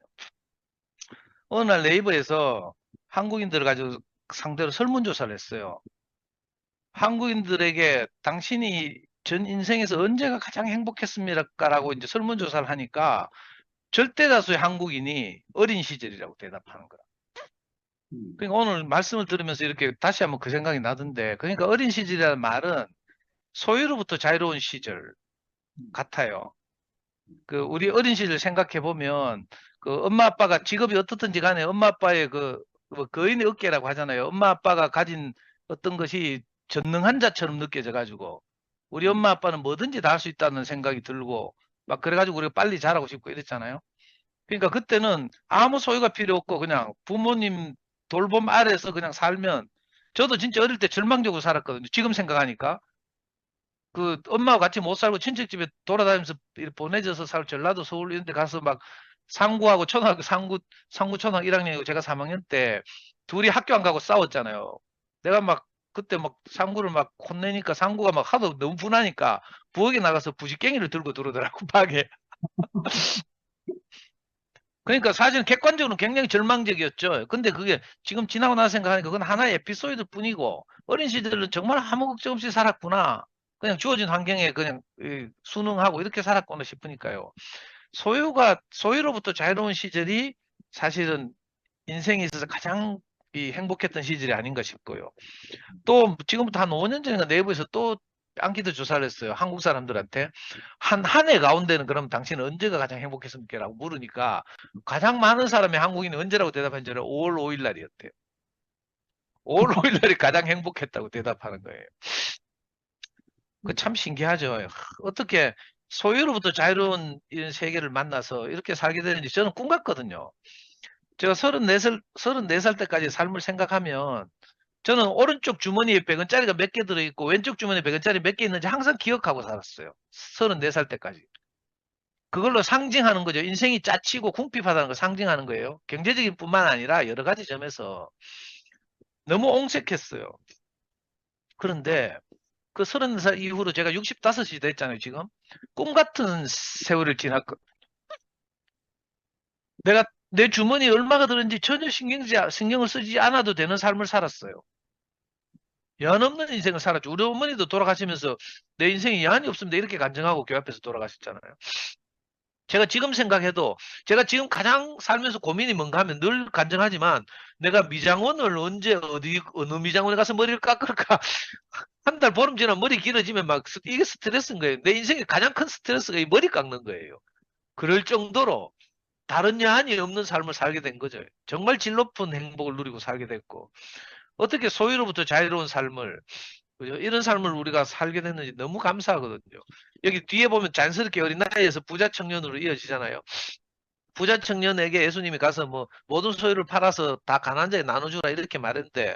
어느 날 네이버에서 한국인들을 가지고 상대로 설문조사를 했어요. 한국인들에게 당신이 전 인생에서 언제가 가장 행복했습니까라고 이제 설문조사를 하니까 절대 다수의 한국인이 어린 시절이라고 대답하는 거야. 그러니까 오늘 말씀을 들으면서 이렇게 다시 한번 그 생각이 나던데, 그러니까 어린 시절이라는 말은 소유로부터 자유로운 시절 같아요. 그 우리 어린 시절 생각해 보면 그 엄마 아빠가 직업이 어떻든지 간에 엄마 아빠의 뭐 거인의 어깨라고 하잖아요. 엄마 아빠가 가진 어떤 것이 전능한 자처럼 느껴져 가지고 우리 엄마 아빠는 뭐든지 다 할 수 있다는 생각이 들고 막 그래가지고 우리가 빨리 자라고 싶고 이랬잖아요. 그러니까 그때는 아무 소유가 필요 없고 그냥 부모님 돌봄 아래에서 그냥 살면, 저도 진짜 어릴 때 절망적으로 살았거든요. 지금 생각하니까 그 엄마와 같이 못 살고 친척집에 돌아다니면서 이렇게 보내져서 살 전라도 서울 이런 데 가서 막 상구하고 초등학교 상구 초등학교 1학년이고 제가 3학년 때 둘이 학교 안 가고 싸웠잖아요. 내가 막 그때 막 상구를 막 혼내니까 상구가 막 하도 너무 분하니까 부엌에 나가서 부지깽이를 들고 들어오더라고, 방에. 그러니까 사실은 객관적으로 굉장히 절망적이었죠. 근데 그게 지금 지나고 나서 생각하니까 그건 하나의 에피소드 뿐이고, 어린 시절은 정말 아무 걱정 없이 살았구나. 그냥 주어진 환경에 그냥 순응하고 이렇게 살았구나 싶으니까요. 소유로부터 자유로운 시절이 사실은 인생에 있어서 가장 행복했던 시절이 아닌가 싶고요. 또 지금부터 한 5년 전인가 내부에서 또 안기도 조사를 했어요. 한국 사람들한테. 한 해 가운데는 그럼 당신은 언제가 가장 행복했습니까? 라고 물으니까 가장 많은 사람이 한국인이 언제라고 대답한 줄 5월 5일 날이었대요. 5월 5일 날이 가장 행복했다고 대답하는 거예요. 그 참 신기하죠. 어떻게 소유로부터 자유로운 이런 세계를 만나서 이렇게 살게 되는지 저는 꿈 같거든요. 제가 34살 때까지 삶을 생각하면 저는 오른쪽 주머니에 100원짜리가 몇 개 들어있고 왼쪽 주머니에 100원짜리 몇 개 있는지 항상 기억하고 살았어요. 34살 때까지. 그걸로 상징하는 거죠. 인생이 짜치고 궁핍하다는 걸 상징하는 거예요. 경제적인 뿐만 아니라 여러 가지 점에서 너무 옹색했어요. 그런데 그 34살 이후로 제가 65이 됐잖아요, 지금. 꿈 같은 세월을 지났거든요. 내가 내 주머니에 얼마가 들었는지 전혀 신경을 쓰지 않아도 되는 삶을 살았어요. 연 없는 인생을 살았죠. 우리 어머니도 돌아가시면서 내 인생에 여한이 없습니다 이렇게 간증하고 교회 앞에서 돌아가셨잖아요. 제가 지금 생각해도 제가 지금 가장 살면서 고민이 뭔가 하면 늘 간증하지만 내가 미장원을 언제 어느 미장원에 가서 머리를 깎을까 한 달 보름 지나면 머리 길어지면 막 이게 스트레스인 거예요. 내 인생의 가장 큰 스트레스가 이 머리 깎는 거예요. 그럴 정도로 다른 여한이 없는 삶을 살게 된 거죠. 정말 질 높은 행복을 누리고 살게 됐고, 어떻게 소유로부터 자유로운 삶을, 그죠? 이런 삶을 우리가 살게 됐는지 너무 감사하거든요. 여기 뒤에 보면 자연스럽게 어린 나이에서 부자 청년으로 이어지잖아요. 부자 청년에게 예수님이 가서 뭐 모든 소유를 팔아서 다 가난한 자에 나눠주라 이렇게 말했는데,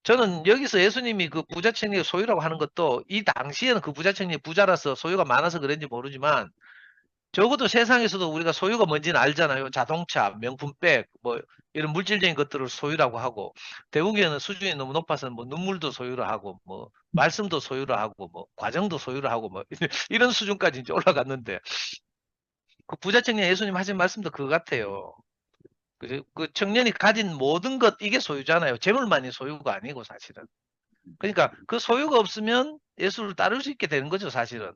저는 여기서 예수님이 그 부자 청년의 소유라고 하는 것도 이 당시에는 그 부자 청년이 부자라서 소유가 많아서 그런지 모르지만 적어도 세상에서도 우리가 소유가 뭔지는 알잖아요. 자동차, 명품백, 뭐 이런 물질적인 것들을 소유라고 하고, 대부분은 수준이 너무 높아서 뭐 눈물도 소유를 하고, 뭐 말씀도 소유를 하고, 뭐 과정도 소유를 하고, 뭐 이런 수준까지 이제 올라갔는데, 그 부자 청년 예수님 하신 말씀도 그거 같아요. 그 청년이 가진 모든 것 이게 소유잖아요. 재물만이 소유가 아니고 사실은. 그러니까 그 소유가 없으면 예수를 따를 수 있게 되는 거죠, 사실은.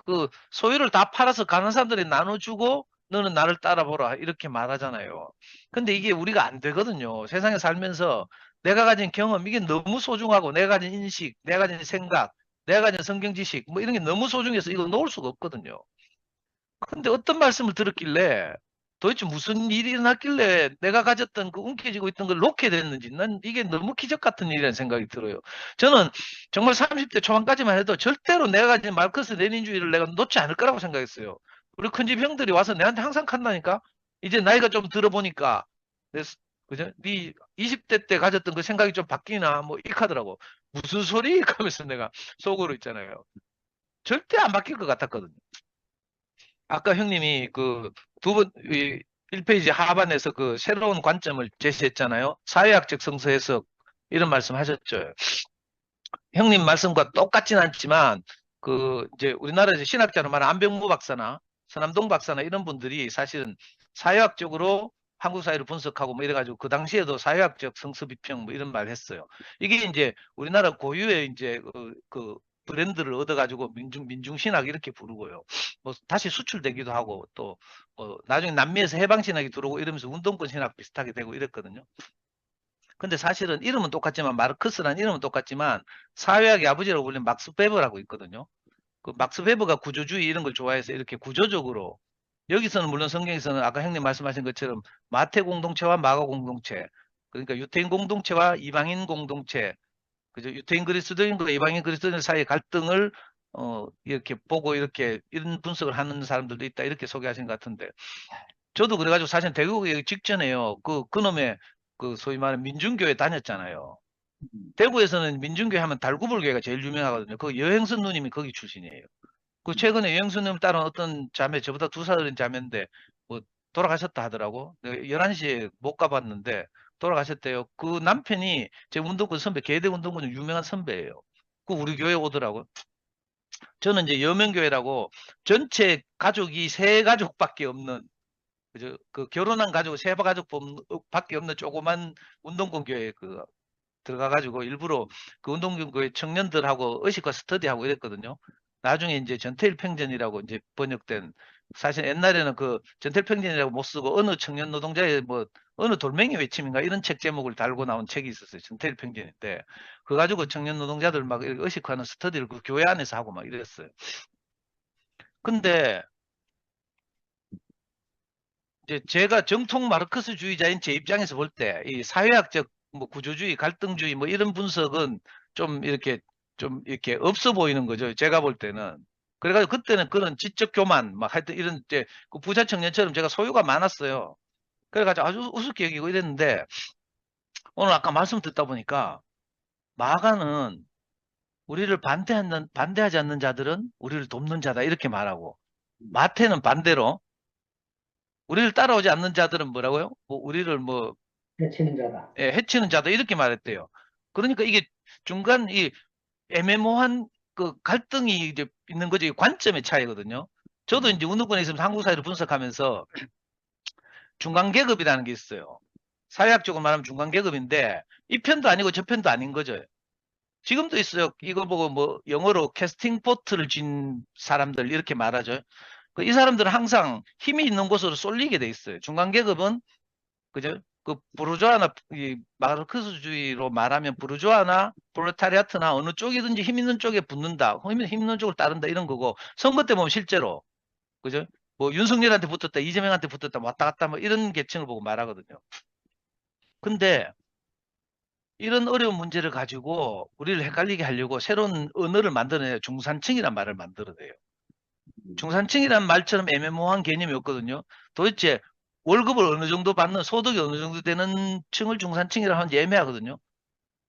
그 소유를 다 팔아서 가는 사람들이 나눠주고 너는 나를 따라보라 이렇게 말하잖아요. 근데 이게 우리가 안 되거든요. 세상에 살면서 내가 가진 경험 이게 너무 소중하고 내가 가진 인식, 내가 가진 생각, 내가 가진 성경 지식 뭐 이런 게 너무 소중해서 이거 놓을 수가 없거든요. 근데 어떤 말씀을 들었길래 도대체 무슨 일이 일어났길래 내가 가졌던 그 움켜쥐고 있던 걸 놓게 됐는지 난 이게 너무 기적 같은 일이라는 생각이 들어요. 저는 정말 30대 초반까지만 해도 절대로 내가 가진 마르크스 레닌주의를 내가 놓지 않을 거라고 생각했어요. 우리 큰집 형들이 와서 내한테 항상 간다니까. 이제 나이가 좀 들어보니까 그죠? 네 20대 때 가졌던 그 생각이 좀 바뀌나 뭐 이렇게 하더라고. 무슨 소리? 하면서 내가 속으로 있잖아요. 절대 안 바뀔 것 같았거든요. 아까 형님이 그 1페이지 하반에서 그 새로운 관점을 제시했잖아요. 사회학적 성서 해석 이런 말씀 하셨죠. 형님 말씀과 똑같진 않지만 그 이제 우리나라에서 신학자로 말하는 안병무 박사나 서남동 박사나 이런 분들이 사실은 사회학적으로 한국 사회를 분석하고 뭐 이래가지고 그 당시에도 사회학적 성서 비평 뭐 이런 말 했어요. 이게 이제 우리나라 고유의 이제 그 브랜드를 얻어가지고 민중신학 이렇게 부르고요. 뭐 다시 수출되기도 하고 또 나중에 남미에서 해방신학이 들어오고 이러면서 운동권 신학 비슷하게 되고 이랬거든요. 근데 사실은 이름은 똑같지만 마르크스라는 이름은 똑같지만 사회학의 아버지라고 불리는 막스 베버라고 있거든요. 그 막스 베버가 구조주의 이런 걸 좋아해서 이렇게 구조적으로 여기서는 물론 성경에서는 아까 형님 말씀하신 것처럼 마태 공동체와 마가 공동체 그러니까 유태인 공동체와 이방인 공동체 그죠? 유태인 그리스도인과 이방인 그리스도인 사이의 갈등을 이렇게 보고 이렇게 이런 분석을 하는 사람들도 있다 이렇게 소개하신 것 같은데 저도 그래가지고 사실 대구에 직전에요 그놈의 그 소위 말하는 민중교회 다녔잖아요. 대구에서는 민중교회 하면 달구불교회가 제일 유명하거든요. 그 여행선 누님이 거기 출신이에요. 그 최근에 여행선 누님 따른 어떤 자매 저보다 2살 어린 자매인데 뭐 돌아가셨다 하더라고. 내가 11시에 못 가봤는데 돌아가셨대요. 그 남편이 제 운동권 선배, 계대 운동권 유명한 선배예요. 그 우리 교회 오더라고요. 저는 이제 여명교회라고 전체 가족이 3가족밖에 없는 그죠? 그 결혼한 가족 3가족밖에 없는 조그만 운동권 교회 그 들어가가지고 일부러 그 운동권 교회 청년들하고 의식과 스터디하고 이랬거든요. 나중에 이제 전태일평전이라고 이제 번역된 사실 옛날에는 그 전태일평전이라고 못 쓰고 어느 청년 노동자의 뭐 어느 돌멩이 외침인가 이런 책 제목을 달고 나온 책이 있었어요. 전태일평전인데 그거 가지고 청년 노동자들 막 이렇게 의식화하는 스터디를 그 교회 안에서 하고 막 이랬어요. 근데 이제 제가 정통 마르크스주의자인 제 입장에서 볼 때 이 사회학적 뭐 구조주의, 갈등주의 뭐 이런 분석은 좀 이렇게 없어 보이는 거죠. 제가 볼 때는. 그래가지고 그때는 그런 지적 교만 막 하여튼 이런 이제 그 부자 청년처럼 제가 소유가 많았어요. 그래가지고 아주 우습게 여기고 이랬는데 오늘 아까 말씀 듣다 보니까 마가는 우리를 반대하지 않는 자들은 우리를 돕는 자다 이렇게 말하고 마태는 반대로 우리를 따라오지 않는 자들은 뭐라고요? 뭐 우리를 뭐 해치는 자다. 해치는 자다 이렇게 말했대요. 그러니까 이게 중간 이 애매모호한 그 갈등이 이제 있는 거지 관점의 차이거든요. 저도 이제 운동권에 있으면 한국 사회를 분석하면서 중간계급이라는 게 있어요. 사회학적으로 말하면 중간계급인데 이 편도 아니고 저 편도 아닌 거죠. 지금도 있어요. 이거 보고 뭐 영어로 캐스팅 보트를 쥔 사람들 이렇게 말하죠. 이 사람들은 항상 힘이 있는 곳으로 쏠리게 돼 있어요. 중간계급은 그죠? 그 부르주아나 이 마르크스주의로 말하면 부르주아나 프롤레타리아트나 어느 쪽이든지 힘 있는 쪽에 붙는다. 힘 있는 쪽을 따른다 이런 거고 선거 때 보면 실제로 그죠? 뭐 윤석열한테 붙었다, 이재명한테 붙었다, 왔다 갔다 뭐 이런 계층을 보고 말하거든요. 근데 이런 어려운 문제를 가지고 우리를 헷갈리게 하려고 새로운 언어를 만들어내요. 중산층이란 말을 만들어내요. 중산층이란 말처럼 애매모호한 개념이 없거든요. 도대체 월급을 어느 정도 받는 소득이 어느 정도 되는 층을 중산층이라고 하는지 애매하거든요.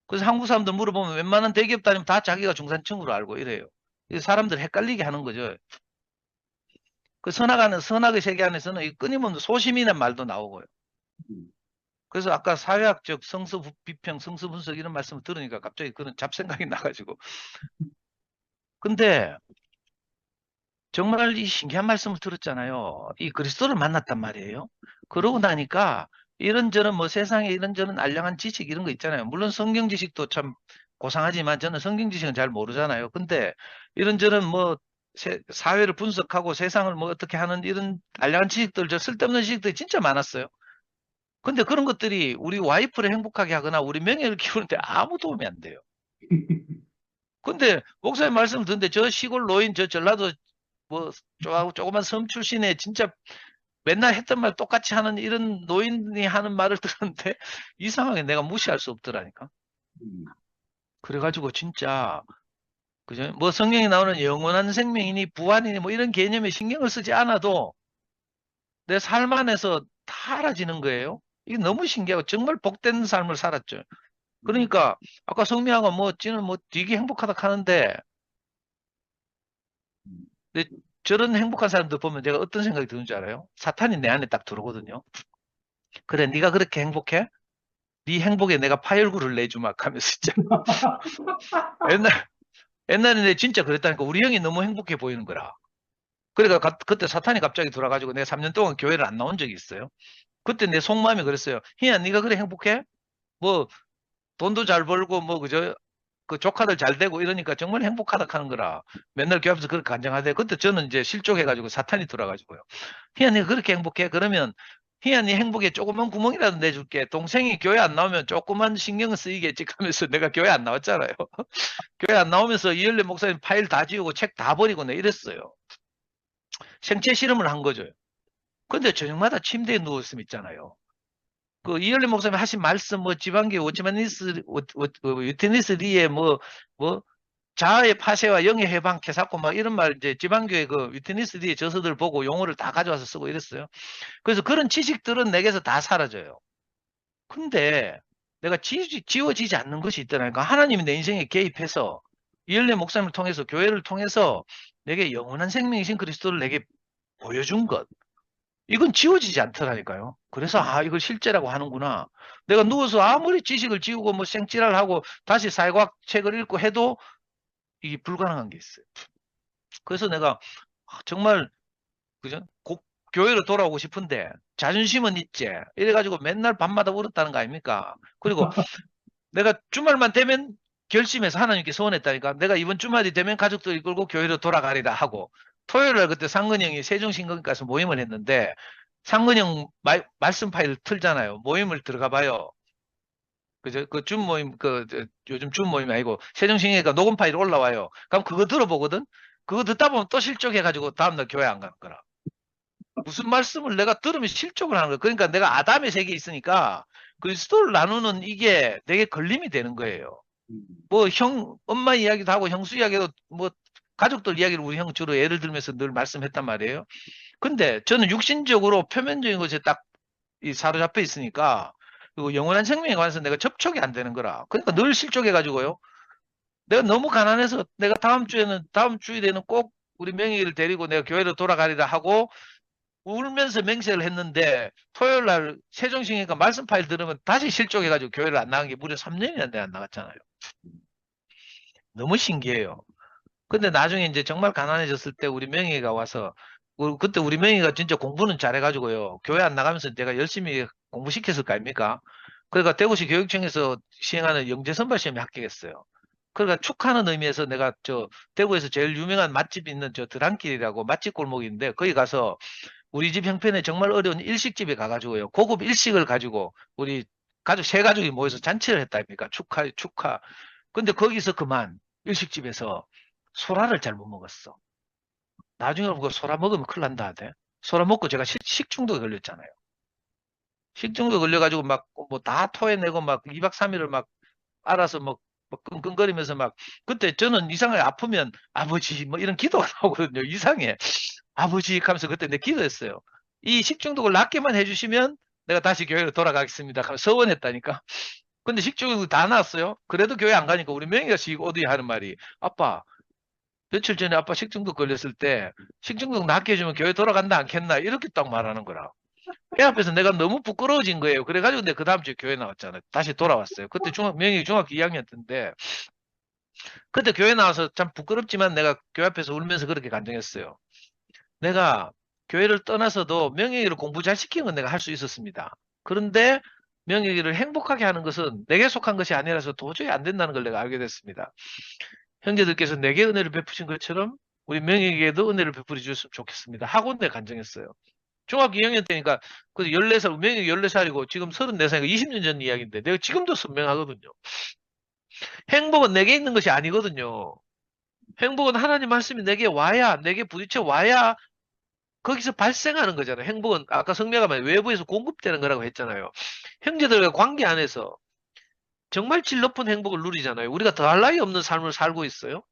그래서 한국 사람들 물어보면 웬만한 대기업 다니면 다 자기가 중산층으로 알고 이래요. 사람들 헷갈리게 하는 거죠. 그 선악의 세계 안에서는 이 끊임없는 소심이란 말도 나오고요. 그래서 아까 사회학적 성서 비평, 성서 분석 이런 말씀을 들으니까 갑자기 그런 잡생각이 나가지고. 근데 정말 이 신기한 말씀을 들었잖아요. 이 그리스도를 만났단 말이에요. 그러고 나니까 이런저런 뭐 세상에 이런저런 알량한 지식 이런 거 있잖아요. 물론 성경 지식도 참 고상하지만 저는 성경 지식은 잘 모르잖아요. 근데 이런저런 뭐 사회를 분석하고 세상을 뭐 어떻게 하는 이런 알량한 지식들, 저 쓸데없는 지식들이 진짜 많았어요. 근데 그런 것들이 우리 와이프를 행복하게 하거나 우리 명예를 키우는데 아무 도움이 안 돼요. 근데 목사님 말씀을 듣는데 저 시골 노인 저 전라도 뭐 조그만 섬 출신의 진짜 맨날 했던 말 똑같이 하는 이런 노인이 하는 말을 들었는데 이상하게 내가 무시할 수 없더라니까. 그래가지고 진짜 그죠? 뭐 성경에 나오는 영원한 생명이니 부활이니 뭐 이런 개념에 신경을 쓰지 않아도 내 삶 안에서 다 알아지는 거예요. 이게 너무 신기하고 정말 복된 삶을 살았죠. 그러니까 아까 성미아가 뭐 찌는 뭐 되게 행복하다 하는데 근데 저런 행복한 사람들 보면 내가 어떤 생각이 드는 줄 알아요? 사탄이 내 안에 딱 들어오거든요. 그래, 네가 그렇게 행복해? 네 행복에 내가 파열구를 내주마 하면서 진짜 옛날에 내 진짜 그랬다니까 우리 형이 너무 행복해 보이는 거라. 그러니까 그때 사탄이 갑자기 돌아가지고 내가 3년 동안 교회를 안 나온 적이 있어요. 그때 내 속마음이 그랬어요. 희야, 네가 그래 행복해? 뭐 돈도 잘 벌고 뭐 그저 그 조카들 잘 되고 이러니까 정말 행복하다 하는 거라. 맨날 교회 앞에서 그렇게 간증하대. 그때 저는 이제 실족해가지고 사탄이 들어가지고요. 희한이가 그렇게 행복해? 그러면 희한이 행복에 조그만 구멍이라도 내줄게. 동생이 교회 안 나오면 조그만 신경은 쓰이겠지 하면서 내가 교회 안 나왔잖아요. 교회 안 나오면서 이열래 목사님 파일 다 지우고 책 다 버리고 내 이랬어요. 생체 실험을 한 거죠. 근데 저녁마다 침대에 누웠으면 있잖아요. 그 이열래 목사님 하신 말씀 뭐 지방교 위트니스 리에 뭐 자아의 파쇄와 영의 해방 캐사고 막 이런 말 이제 지방교의 그 위트니스 리의 저서들 보고 용어를 다 가져와서 쓰고 이랬어요. 그래서 그런 지식들은 내게서 다 사라져요. 근데 내가 지워지지 않는 것이 있더라니까. 하나님이 내 인생에 개입해서 이열래 목사님을 통해서 교회를 통해서 내게 영원한 생명이신 그리스도를 내게 보여준 것. 이건 지워지지 않더라니까요. 그래서 이걸 실제라고 하는구나. 내가 누워서 아무리 지식을 지우고 뭐 생찌랄 하고 다시 사회과학 책을 읽고 해도 이게 불가능한 게 있어요. 그래서 내가 정말 그죠? 꼭 교회로 돌아오고 싶은데 자존심은 있지. 이래가지고 맨날 밤마다 울었다는 거 아닙니까? 그리고 내가 주말만 되면 결심해서 하나님께 소원했다니까. 내가 이번 주말이 되면 가족들 이끌고 교회로 돌아가리라 하고 토요일 날 그때 상근 형이 세종신경과에서 모임을 했는데 상근 형 말씀 파일 틀잖아요. 모임을 들어가 봐요. 그죠? 그 줌 모임, 요즘 줌 모임이 아니고 세종신경과 녹음 파일 올라와요. 그럼 그거 들어보거든? 그거 듣다 보면 또 실족해가지고 다음날 교회 안 가는 거라. 무슨 말씀을 내가 들으면 실족을 하는 거야. 그러니까 내가 아담의 세계에 있으니까 그리스도를 나누는 이게 되게 걸림이 되는 거예요. 뭐 엄마 이야기도 하고 형수 이야기도 뭐 가족들 이야기를 우리 형 주로 예를 들면서 늘 말씀했단 말이에요. 근데 저는 육신적으로 표면적인 것에 딱 사로잡혀 있으니까 그리고 영원한 생명에 관해서 내가 접촉이 안 되는 거라. 그러니까 늘 실족해가지고요. 내가 너무 가난해서 내가 다음 주일에는 꼭 우리 명희를 데리고 내가 교회로 돌아가리라 하고 울면서 맹세를 했는데 토요일 날 세종신경과 말씀 파일 들으면 다시 실족해가지고 교회를 안 나간 게 무려 3년이나 내가 안 나갔잖아요. 너무 신기해요. 근데 나중에 이제 정말 가난해졌을 때 우리 명희가 와서 그때 우리 명희가 진짜 공부는 잘해가지고요. 교회 안 나가면서 내가 열심히 공부시켰을 거 아닙니까? 그러니까 대구시 교육청에서 시행하는 영재선발 시험에 합격했어요. 그러니까 축하하는 의미에서 내가 대구에서 제일 유명한 맛집 있는 드랑길이라고 맛집 골목인데 거기 가서 우리 집 형편에 정말 어려운 일식집에 가가지고요. 고급 일식을 가지고 우리 세 가족이 모여서 잔치를 했다 아닙니까? 축하. 근데 거기서 그만 일식집에서 소라를 잘못 먹었어. 나중에 보고 소라 먹으면 큰일 난다 하대. 소라 먹고 제가 식중독에 걸렸잖아요. 식중독에 걸려가지고 막 뭐 다 토해내고 막 2박 3일을 막 알아서 막 끙끙거리면서 막 그때 저는 이상하게 아프면 아버지 뭐 이런 기도가 나오거든요. 이상해. 아버지 하면서 그때 내 기도했어요. 이 식중독을 낫게만 해주시면 내가 다시 교회로 돌아가겠습니다. 하면서 서원했다니까. 근데 식중독이 다 나았어요. 그래도 교회 안 가니까 우리 명희가 어디 하는 말이 아빠 며칠 전에 아빠 식중독 걸렸을 때 식중독 낫게 해주면 교회 돌아간다 않겠나 이렇게 딱 말하는 거라. 애 앞에서 내가 너무 부끄러워진 거예요. 그래가지고 내가 그 다음 주에 교회 나왔잖아요. 다시 돌아왔어요. 그때 명희 중학교 2학년 때인데 그때 교회 나와서 참 부끄럽지만 내가 교회 앞에서 울면서 그렇게 간증했어요. 내가 교회를 떠나서도 명예기를 공부 잘 시키는 건 내가 할 수 있었습니다. 그런데 명예기를 행복하게 하는 것은 내게 속한 것이 아니라서 도저히 안 된다는 걸 내가 알게 됐습니다. 형제들께서 내게 은혜를 베푸신 것처럼 우리 명예기에도 은혜를 베풀어 주셨으면 좋겠습니다. 하고 내가 간증했어요. 중학교 2학년 때니까 그 14살, 명예기 14살이고 지금 34살이니까 20년 전 이야기인데 내가 지금도 선명하거든요. 행복은 내게 있는 것이 아니거든요. 행복은 하나님 말씀이 내게 와야, 내게 부딪혀 와야 거기서 발생하는 거잖아요. 행복은 아까 성매가 말 외부에서 공급되는 거라고 했잖아요. 형제들과 관계 안에서 정말 질 높은 행복을 누리잖아요. 우리가 더할 나위 없는 삶을 살고 있어요.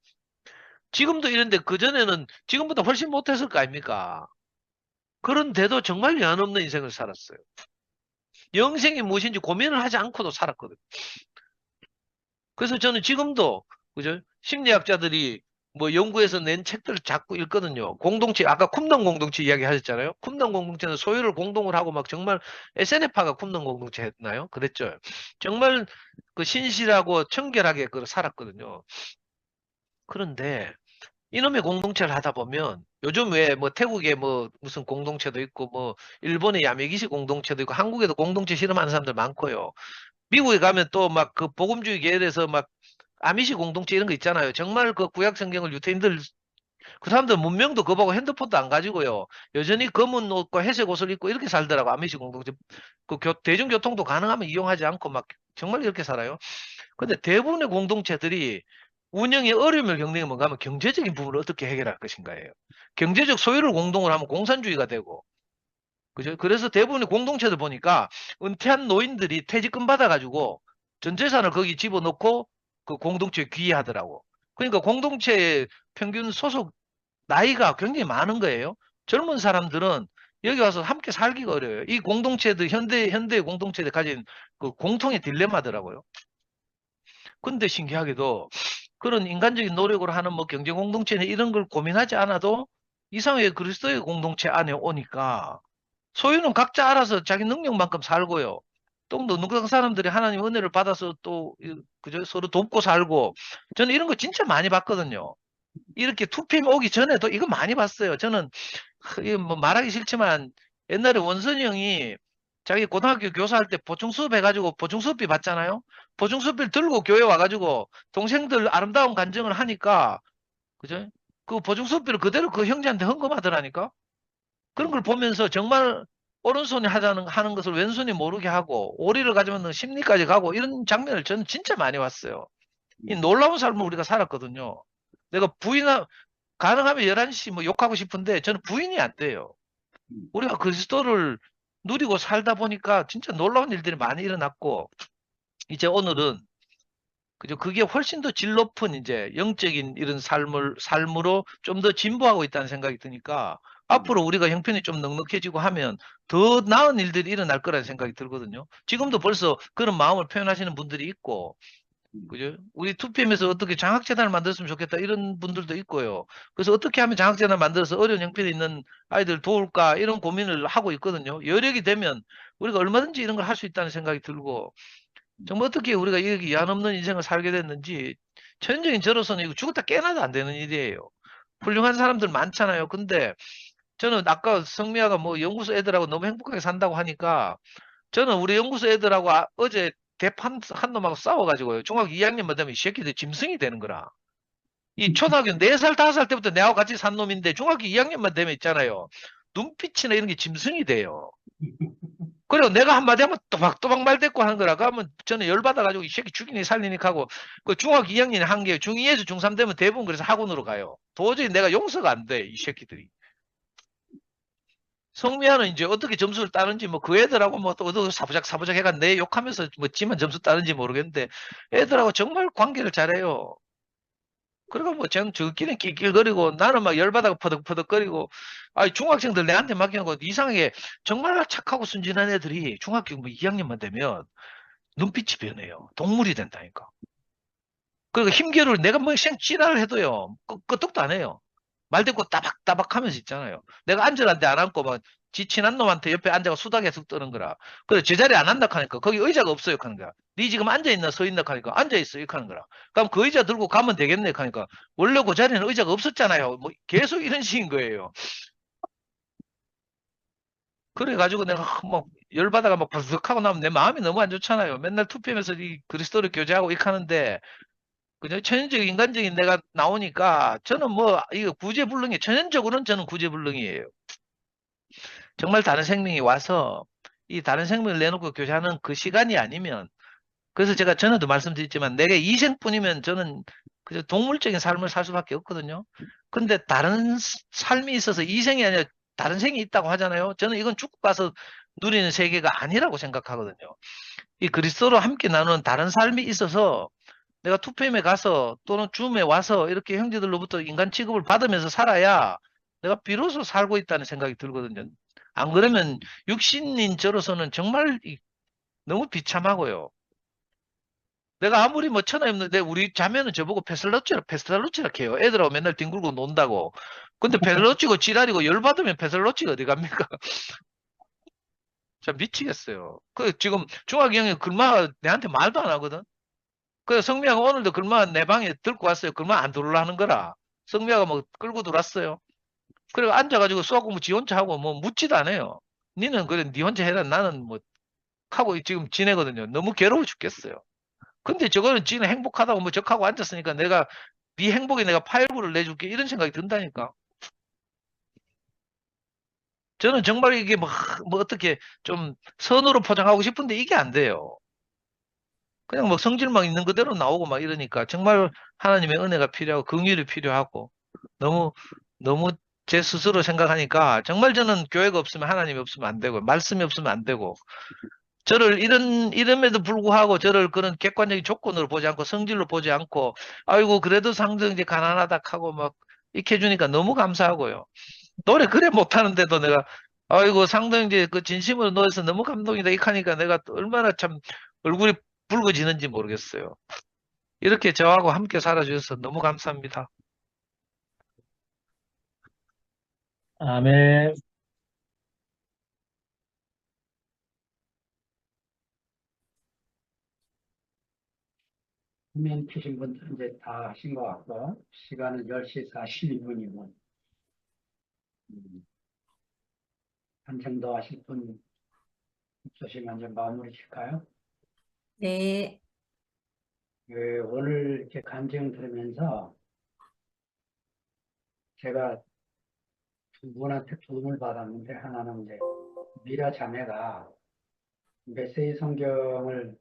지금도 이런데 그전에는 지금보다 훨씬 못했을 거 아닙니까? 그런데도 정말 여한없는 인생을 살았어요. 영생이 무엇인지 고민을 하지 않고도 살았거든요. 그래서 저는 지금도 그죠? 심리학자들이 뭐 연구에서 낸 책들을 자꾸 읽거든요. 공동체, 아까 쿰동 공동체 이야기 하셨잖아요. 쿰동 공동체는 소유를 공동으로 하고 막 정말 SNF가 쿰동 공동체 했나요? 그랬죠. 정말 그 신실하고 청결하게 살았거든요. 그런데 이놈의 공동체를 하다 보면 요즘 왜 뭐 태국에 뭐 무슨 공동체도 있고 뭐 일본의 야메기시 공동체도 있고 한국에도 공동체 실험하는 사람들 많고요. 미국에 가면 또 막 그 복음주의 계열에서 막 아미시 공동체 이런 거 있잖아요. 정말 그 구약 성경을 유태인들 그 사람들 문명도 그거하고 핸드폰도 안 가지고요. 여전히 검은 옷과 회색 옷을 입고 이렇게 살더라고. 아미시 공동체. 그 대중교통도 가능하면 이용하지 않고 막 정말 이렇게 살아요. 근데 대부분의 공동체들이 운영에 어려움을 겪는 게 뭔가 하면 경제적인 부분을 어떻게 해결할 것인가예요. 경제적 소유를 공동으로 하면 공산주의가 되고, 그죠? 그래서 대부분의 공동체들 보니까 은퇴한 노인들이 퇴직금 받아가지고 전 재산을 거기 집어넣고 그 공동체에 귀의하더라고. 그러니까 공동체 평균 소속 나이가 굉장히 많은 거예요. 젊은 사람들은 여기 와서 함께 살기가 어려워요. 이 공동체들, 현대 공동체들 가진 그 공통의 딜레마더라고요. 근데 신기하게도 그런 인간적인 노력으로 하는 뭐 경제 공동체나 이런 걸 고민하지 않아도 이상하게 그리스도의 공동체 안에 오니까 소유는 각자 알아서 자기 능력만큼 살고요. 또 누구나 사람들이 하나님 은혜를 받아서 또 그저 서로 돕고 살고 저는 이런 거 진짜 많이 봤거든요. 이렇게 2PM 오기 전에도 이거 많이 봤어요. 저는 이거 뭐 말하기 싫지만 옛날에 원선이 형이 자기 고등학교 교사할 때 보충수업 해가지고 보충수업비 받잖아요. 보충수업비를 들고 교회 와가지고 동생들 아름다운 간증을 하니까 그죠? 그 보충수업비를 그대로 그 형제한테 헌금하더라니까. 그런 걸 보면서 정말 오른손이 하는 것을 왼손이 모르게 하고 오리를 가지면 심리까지 가고 이런 장면을 저는 진짜 많이 봤어요. 이 놀라운 삶을 우리가 살았거든요. 내가 가능하면 11시 뭐 욕하고 싶은데 저는 부인이 안 돼요. 우리가 그리스도를 누리고 살다 보니까 진짜 놀라운 일들이 많이 일어났고 이제 오늘은 그죠? 그게 훨씬 더 질 높은 이제 영적인 이런 삶으로 좀 더 진보하고 있다는 생각이 드니까 앞으로 우리가 형편이 좀 넉넉해지고 하면 더 나은 일들이 일어날 거라는 생각이 들거든요. 지금도 벌써 그런 마음을 표현하시는 분들이 있고 그죠? 우리 2PM에서 어떻게 장학재단을 만들었으면 좋겠다 이런 분들도 있고요. 그래서 어떻게 하면 장학재단을 만들어서 어려운 형편에 있는 아이들 도울까 이런 고민을 하고 있거든요. 여력이 되면 우리가 얼마든지 이런 걸 할 수 있다는 생각이 들고 정말 어떻게 우리가 이렇게 연 없는 인생을 살게 됐는지 천연적인 저로서는 이거 죽었다 깨어나도 안 되는 일이에요. 훌륭한 사람들 많잖아요. 근데 저는 아까 성미아가 뭐 연구소 애들하고 너무 행복하게 산다고 하니까 저는 우리 연구소 애들하고 어제 대판 한 놈하고 싸워가지고요. 중학교 2학년만 되면 이 새끼들 짐승이 되는 거라. 이 초등학교 4살, 5살 때부터 내하고 같이 산 놈인데 중학교 2학년만 되면 있잖아요. 눈빛이나 이런 게 짐승이 돼요. 그리고 내가 한마디 하면 또박또박 말대꾸 하는 거라. 그러면 저는 열받아가지고 이 새끼 죽이니 살리니 하고 그 중학교 2학년이 한 게 중2에서 중3 되면 대부분 그래서 학원으로 가요. 도저히 내가 용서가 안 돼. 이 새끼들이. 성미아는 이제 어떻게 점수를 따는지 뭐 그 애들하고 뭐 또 사부작 해가 내 욕하면서 뭐 지만 점수 따는지 모르겠는데 애들하고 정말 관계를 잘해요. 그리고 뭐 저끼리는 낄낄거리고 나는 막 열받아가 퍼덕퍼덕거리고 중학생들 내한테 맡겨놓고 이상하게 정말 착하고 순진한 애들이 중학교 뭐 2학년만 되면 눈빛이 변해요. 동물이 된다니까. 그리고 힘겨루를 내가 뭐 찌랄을 해도요. 끄떡도 안 해요. 말대꾸 따박따박 하면서 있잖아요. 내가 앉으라는데 안 앉고 막 지친한 놈한테 옆에 앉아가 수다 계속 떠는 거라. 그래 제자리에 안 앉다 하니까 거기 의자가 없어요 하는 거야. 네 지금 앉아있나 서있나 하니까 앉아있어 이렇게 하는 거라. 그럼 그 의자 들고 가면 되겠네 하니까 원래 그 자리에는 의자가 없었잖아요. 뭐 계속 이런 식인 거예요. 그래가지고 내가 막 열받아가 막 버럭하고 나면 내 마음이 너무 안 좋잖아요. 맨날 2PM에서 이 그리스도를 교제하고 이렇게 하는데 그냥 천연적 인간적인 내가 나오니까 저는 뭐 이거 구제불능이 천연적으로는 저는 구제불능이에요. 정말 다른 생명이 와서 이 다른 생명을 내놓고 교제하는 그 시간이 아니면 그래서 제가 전에도 말씀드렸지만 내게 이생뿐이면 저는 그저 동물적인 삶을 살 수밖에 없거든요. 근데 다른 삶이 있어서 이생이 아니라 다른 생이 있다고 하잖아요. 저는 이건 죽고 가서 누리는 세계가 아니라고 생각하거든요. 이 그리스도로 함께 나누는 다른 삶이 있어서 내가 2PM에 가서 또는 줌에 와서 이렇게 형제들로부터 인간 취급을 받으면서 살아야 내가 비로소 살고 있다는 생각이 들거든요. 안 그러면 육신인 저로서는 정말 너무 비참하고요. 내가 아무리 뭐 천하없는데 우리 자매는 저보고 페슬로치라 해요. 애들하고 맨날 뒹굴고 논다고. 근데 페슬로치고 지랄이고 열받으면 페슬로치가 어디 갑니까? 참 미치겠어요. 그 지금 중학교 2학년 글마 내한테 말도 안 하거든. 그래서 성미아가 오늘도 글마 내 방에 들고 왔어요. 글마 안 들어오려 하는 거라. 성미아가 뭐 끌고 들어왔어요. 그리고 앉아가지고 수학 공부 지 혼자 하고 뭐 묻지도 않아요. 니는 그래 니 혼자 해라. 나는 뭐 하고 지금 지내거든요. 너무 괴로워 죽겠어요. 근데 저거는 지는 행복하다고 뭐 적하고 앉았으니까 내가 네 행복에 내가 팔불을 내줄게 이런 생각이 든다니까. 저는 정말 이게 뭐 어떻게 좀 선으로 포장하고 싶은데 이게 안 돼요. 그냥 뭐 성질만 있는 그대로 나오고 막 이러니까 정말 하나님의 은혜가 필요하고 긍휼이 필요하고 너무 너무 제 스스로 생각하니까 정말 저는 교회가 없으면 하나님이 없으면 안 되고 말씀이 없으면 안 되고 저를 이름에도 불구하고 저를 그런 객관적인 조건으로 보지 않고 성질로 보지 않고 아이고 그래도 상정이 가난하다 하고 막 이렇게 해주니까 너무 감사하고요. 노래 그래 못하는데도 내가 아이고 상등제 그 진심으로 넣어서 너무 감동이다 이렇게 하니까 내가 또 얼마나 참 얼굴이 붉어지는지 모르겠어요. 이렇게 저하고 함께 살아주셔서 너무 감사합니다. 아멘. 화면 켜신 분들은 이제 다 하신 것 같고, 시간은 10시 42분이고, 한 점 더 하실 분 없으시면 이제 마무리 질까요? 네. 오늘 이렇게 간증 들으면서 제가 두 분한테 도움을 받았는데, 하나는 이제 미라 자매가 메시지 성경을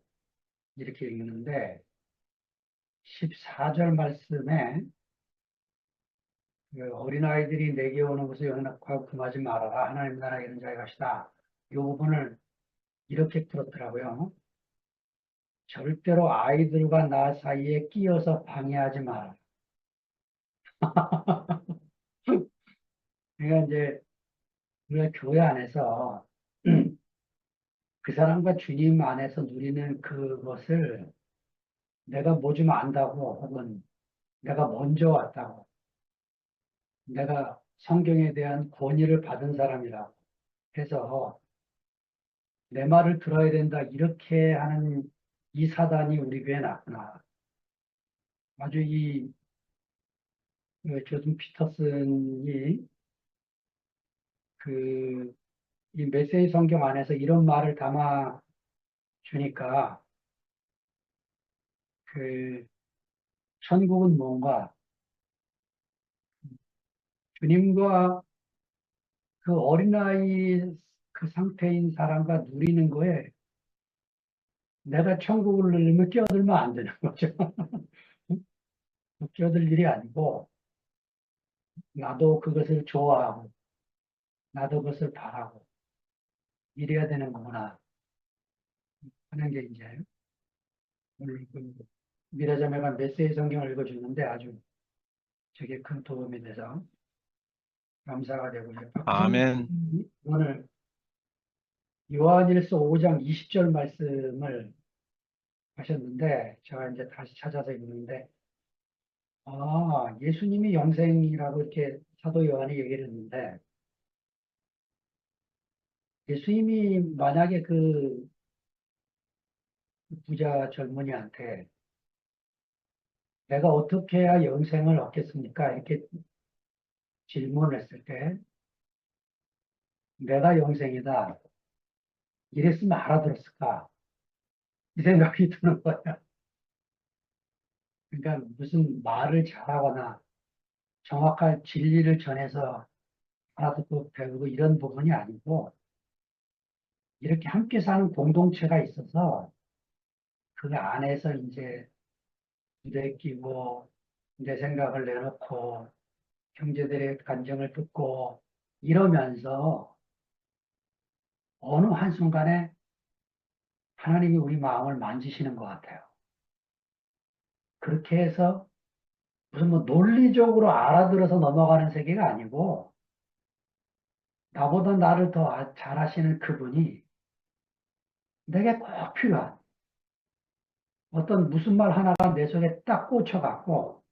이렇게 읽는데, 14절 말씀에 그 어린아이들이 내게 오는 것을 영락하고 금하지 말아라. 하나님 나라에 이런 자의 것이다. 이 부분을 이렇게 풀었더라고요. 절대로 아이들과 나 사이에 끼어서 방해하지 마라. 그러니까 이제 우리가 교회 안에서 그 사람과 주님 안에서 누리는 그것을 내가 뭐 좀 안다고 혹은 내가 먼저 왔다고 내가 성경에 대한 권위를 받은 사람이라고 해서 내 말을 들어야 된다 이렇게 하는 이 사단이 우리 교회에 났구나. 아주 조든 피터슨이 이 메시지 성경 안에서 이런 말을 담아 주니까 천국은 뭔가 주님과 그 어린아이 그 상태인 사람과 누리는 거에 내가 천국을 누리면 끼어들면 안 되는 거죠. 끼어들 일이 아니고 나도 그것을 좋아하고 나도 그것을 바라고 이래야 되는 거구나 하는 게 이제 오늘 미라자매가 메시지 성경을 읽어주는데 아주 저게 큰 도움이 돼서 감사가 되고 이제 아멘. 오늘 요한일서 5장 20절 말씀을 하셨는데 제가 이제 다시 찾아서 읽는데 예수님이 영생이라고 이렇게 사도 요한이 얘기를 했는데 예수님이 만약에 그 부자 젊은이한테 내가 어떻게 해야 영생을 얻겠습니까? 이렇게 질문을 했을 때 내가 영생이다. 이랬으면 알아들었을까? 이 생각이 드는 거야. 그러니까 무슨 말을 잘하거나 정확한 진리를 전해서 알아듣고 배우고 이런 부분이 아니고 이렇게 함께 사는 공동체가 있어서 그 안에서 이제 부대 끼고 내 생각을 내놓고 형제들의 간증을 듣고 이러면서 어느 한순간에 하나님이 우리 마음을 만지시는 것 같아요. 그렇게 해서 무슨 뭐 논리적으로 알아들어서 넘어가는 세계가 아니고 나보다 나를 더 잘 아시는 그분이 내게 꼭 필요한 어떤 무슨 말 하나가 내 속에 딱 꽂혀갖고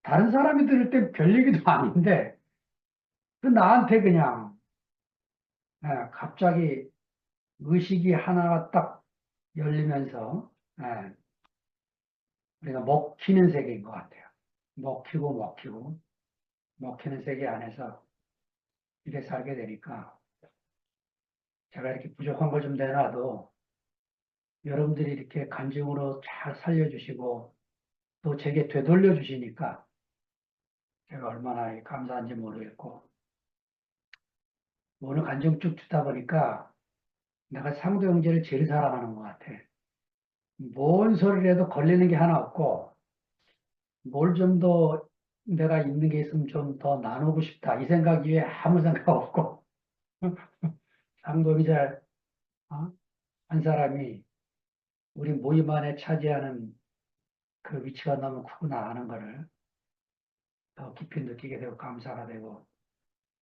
다른 사람이 들을 때 별 얘기도 아닌데 그 나한테 그냥 갑자기 의식이 하나가 딱 열리면서 우리가 먹히는 세계인 것 같아요. 먹히는 세계 안에서 이렇게 살게 되니까 제가 이렇게 부족한 걸 좀 내놔도 여러분들이 이렇게 간증으로 잘 살려주시고 또 제게 되돌려 주시니까 제가 얼마나 감사한지 모르겠고 오늘 간증 쭉 듣다 보니까 내가 상도 형제를 제일 사랑하는 것 같아. 뭔 소리를 해도 걸리는 게 하나 없고 뭘 좀 더 내가 있는 게 있으면 좀 더 나누고 싶다. 이 생각 이외에 아무 생각 없고 상도 형제 한 사람이 우리 모임 안에 차지하는 그 위치가 너무 크구나 하는 거를 더 깊이 느끼게 되고 감사가 되고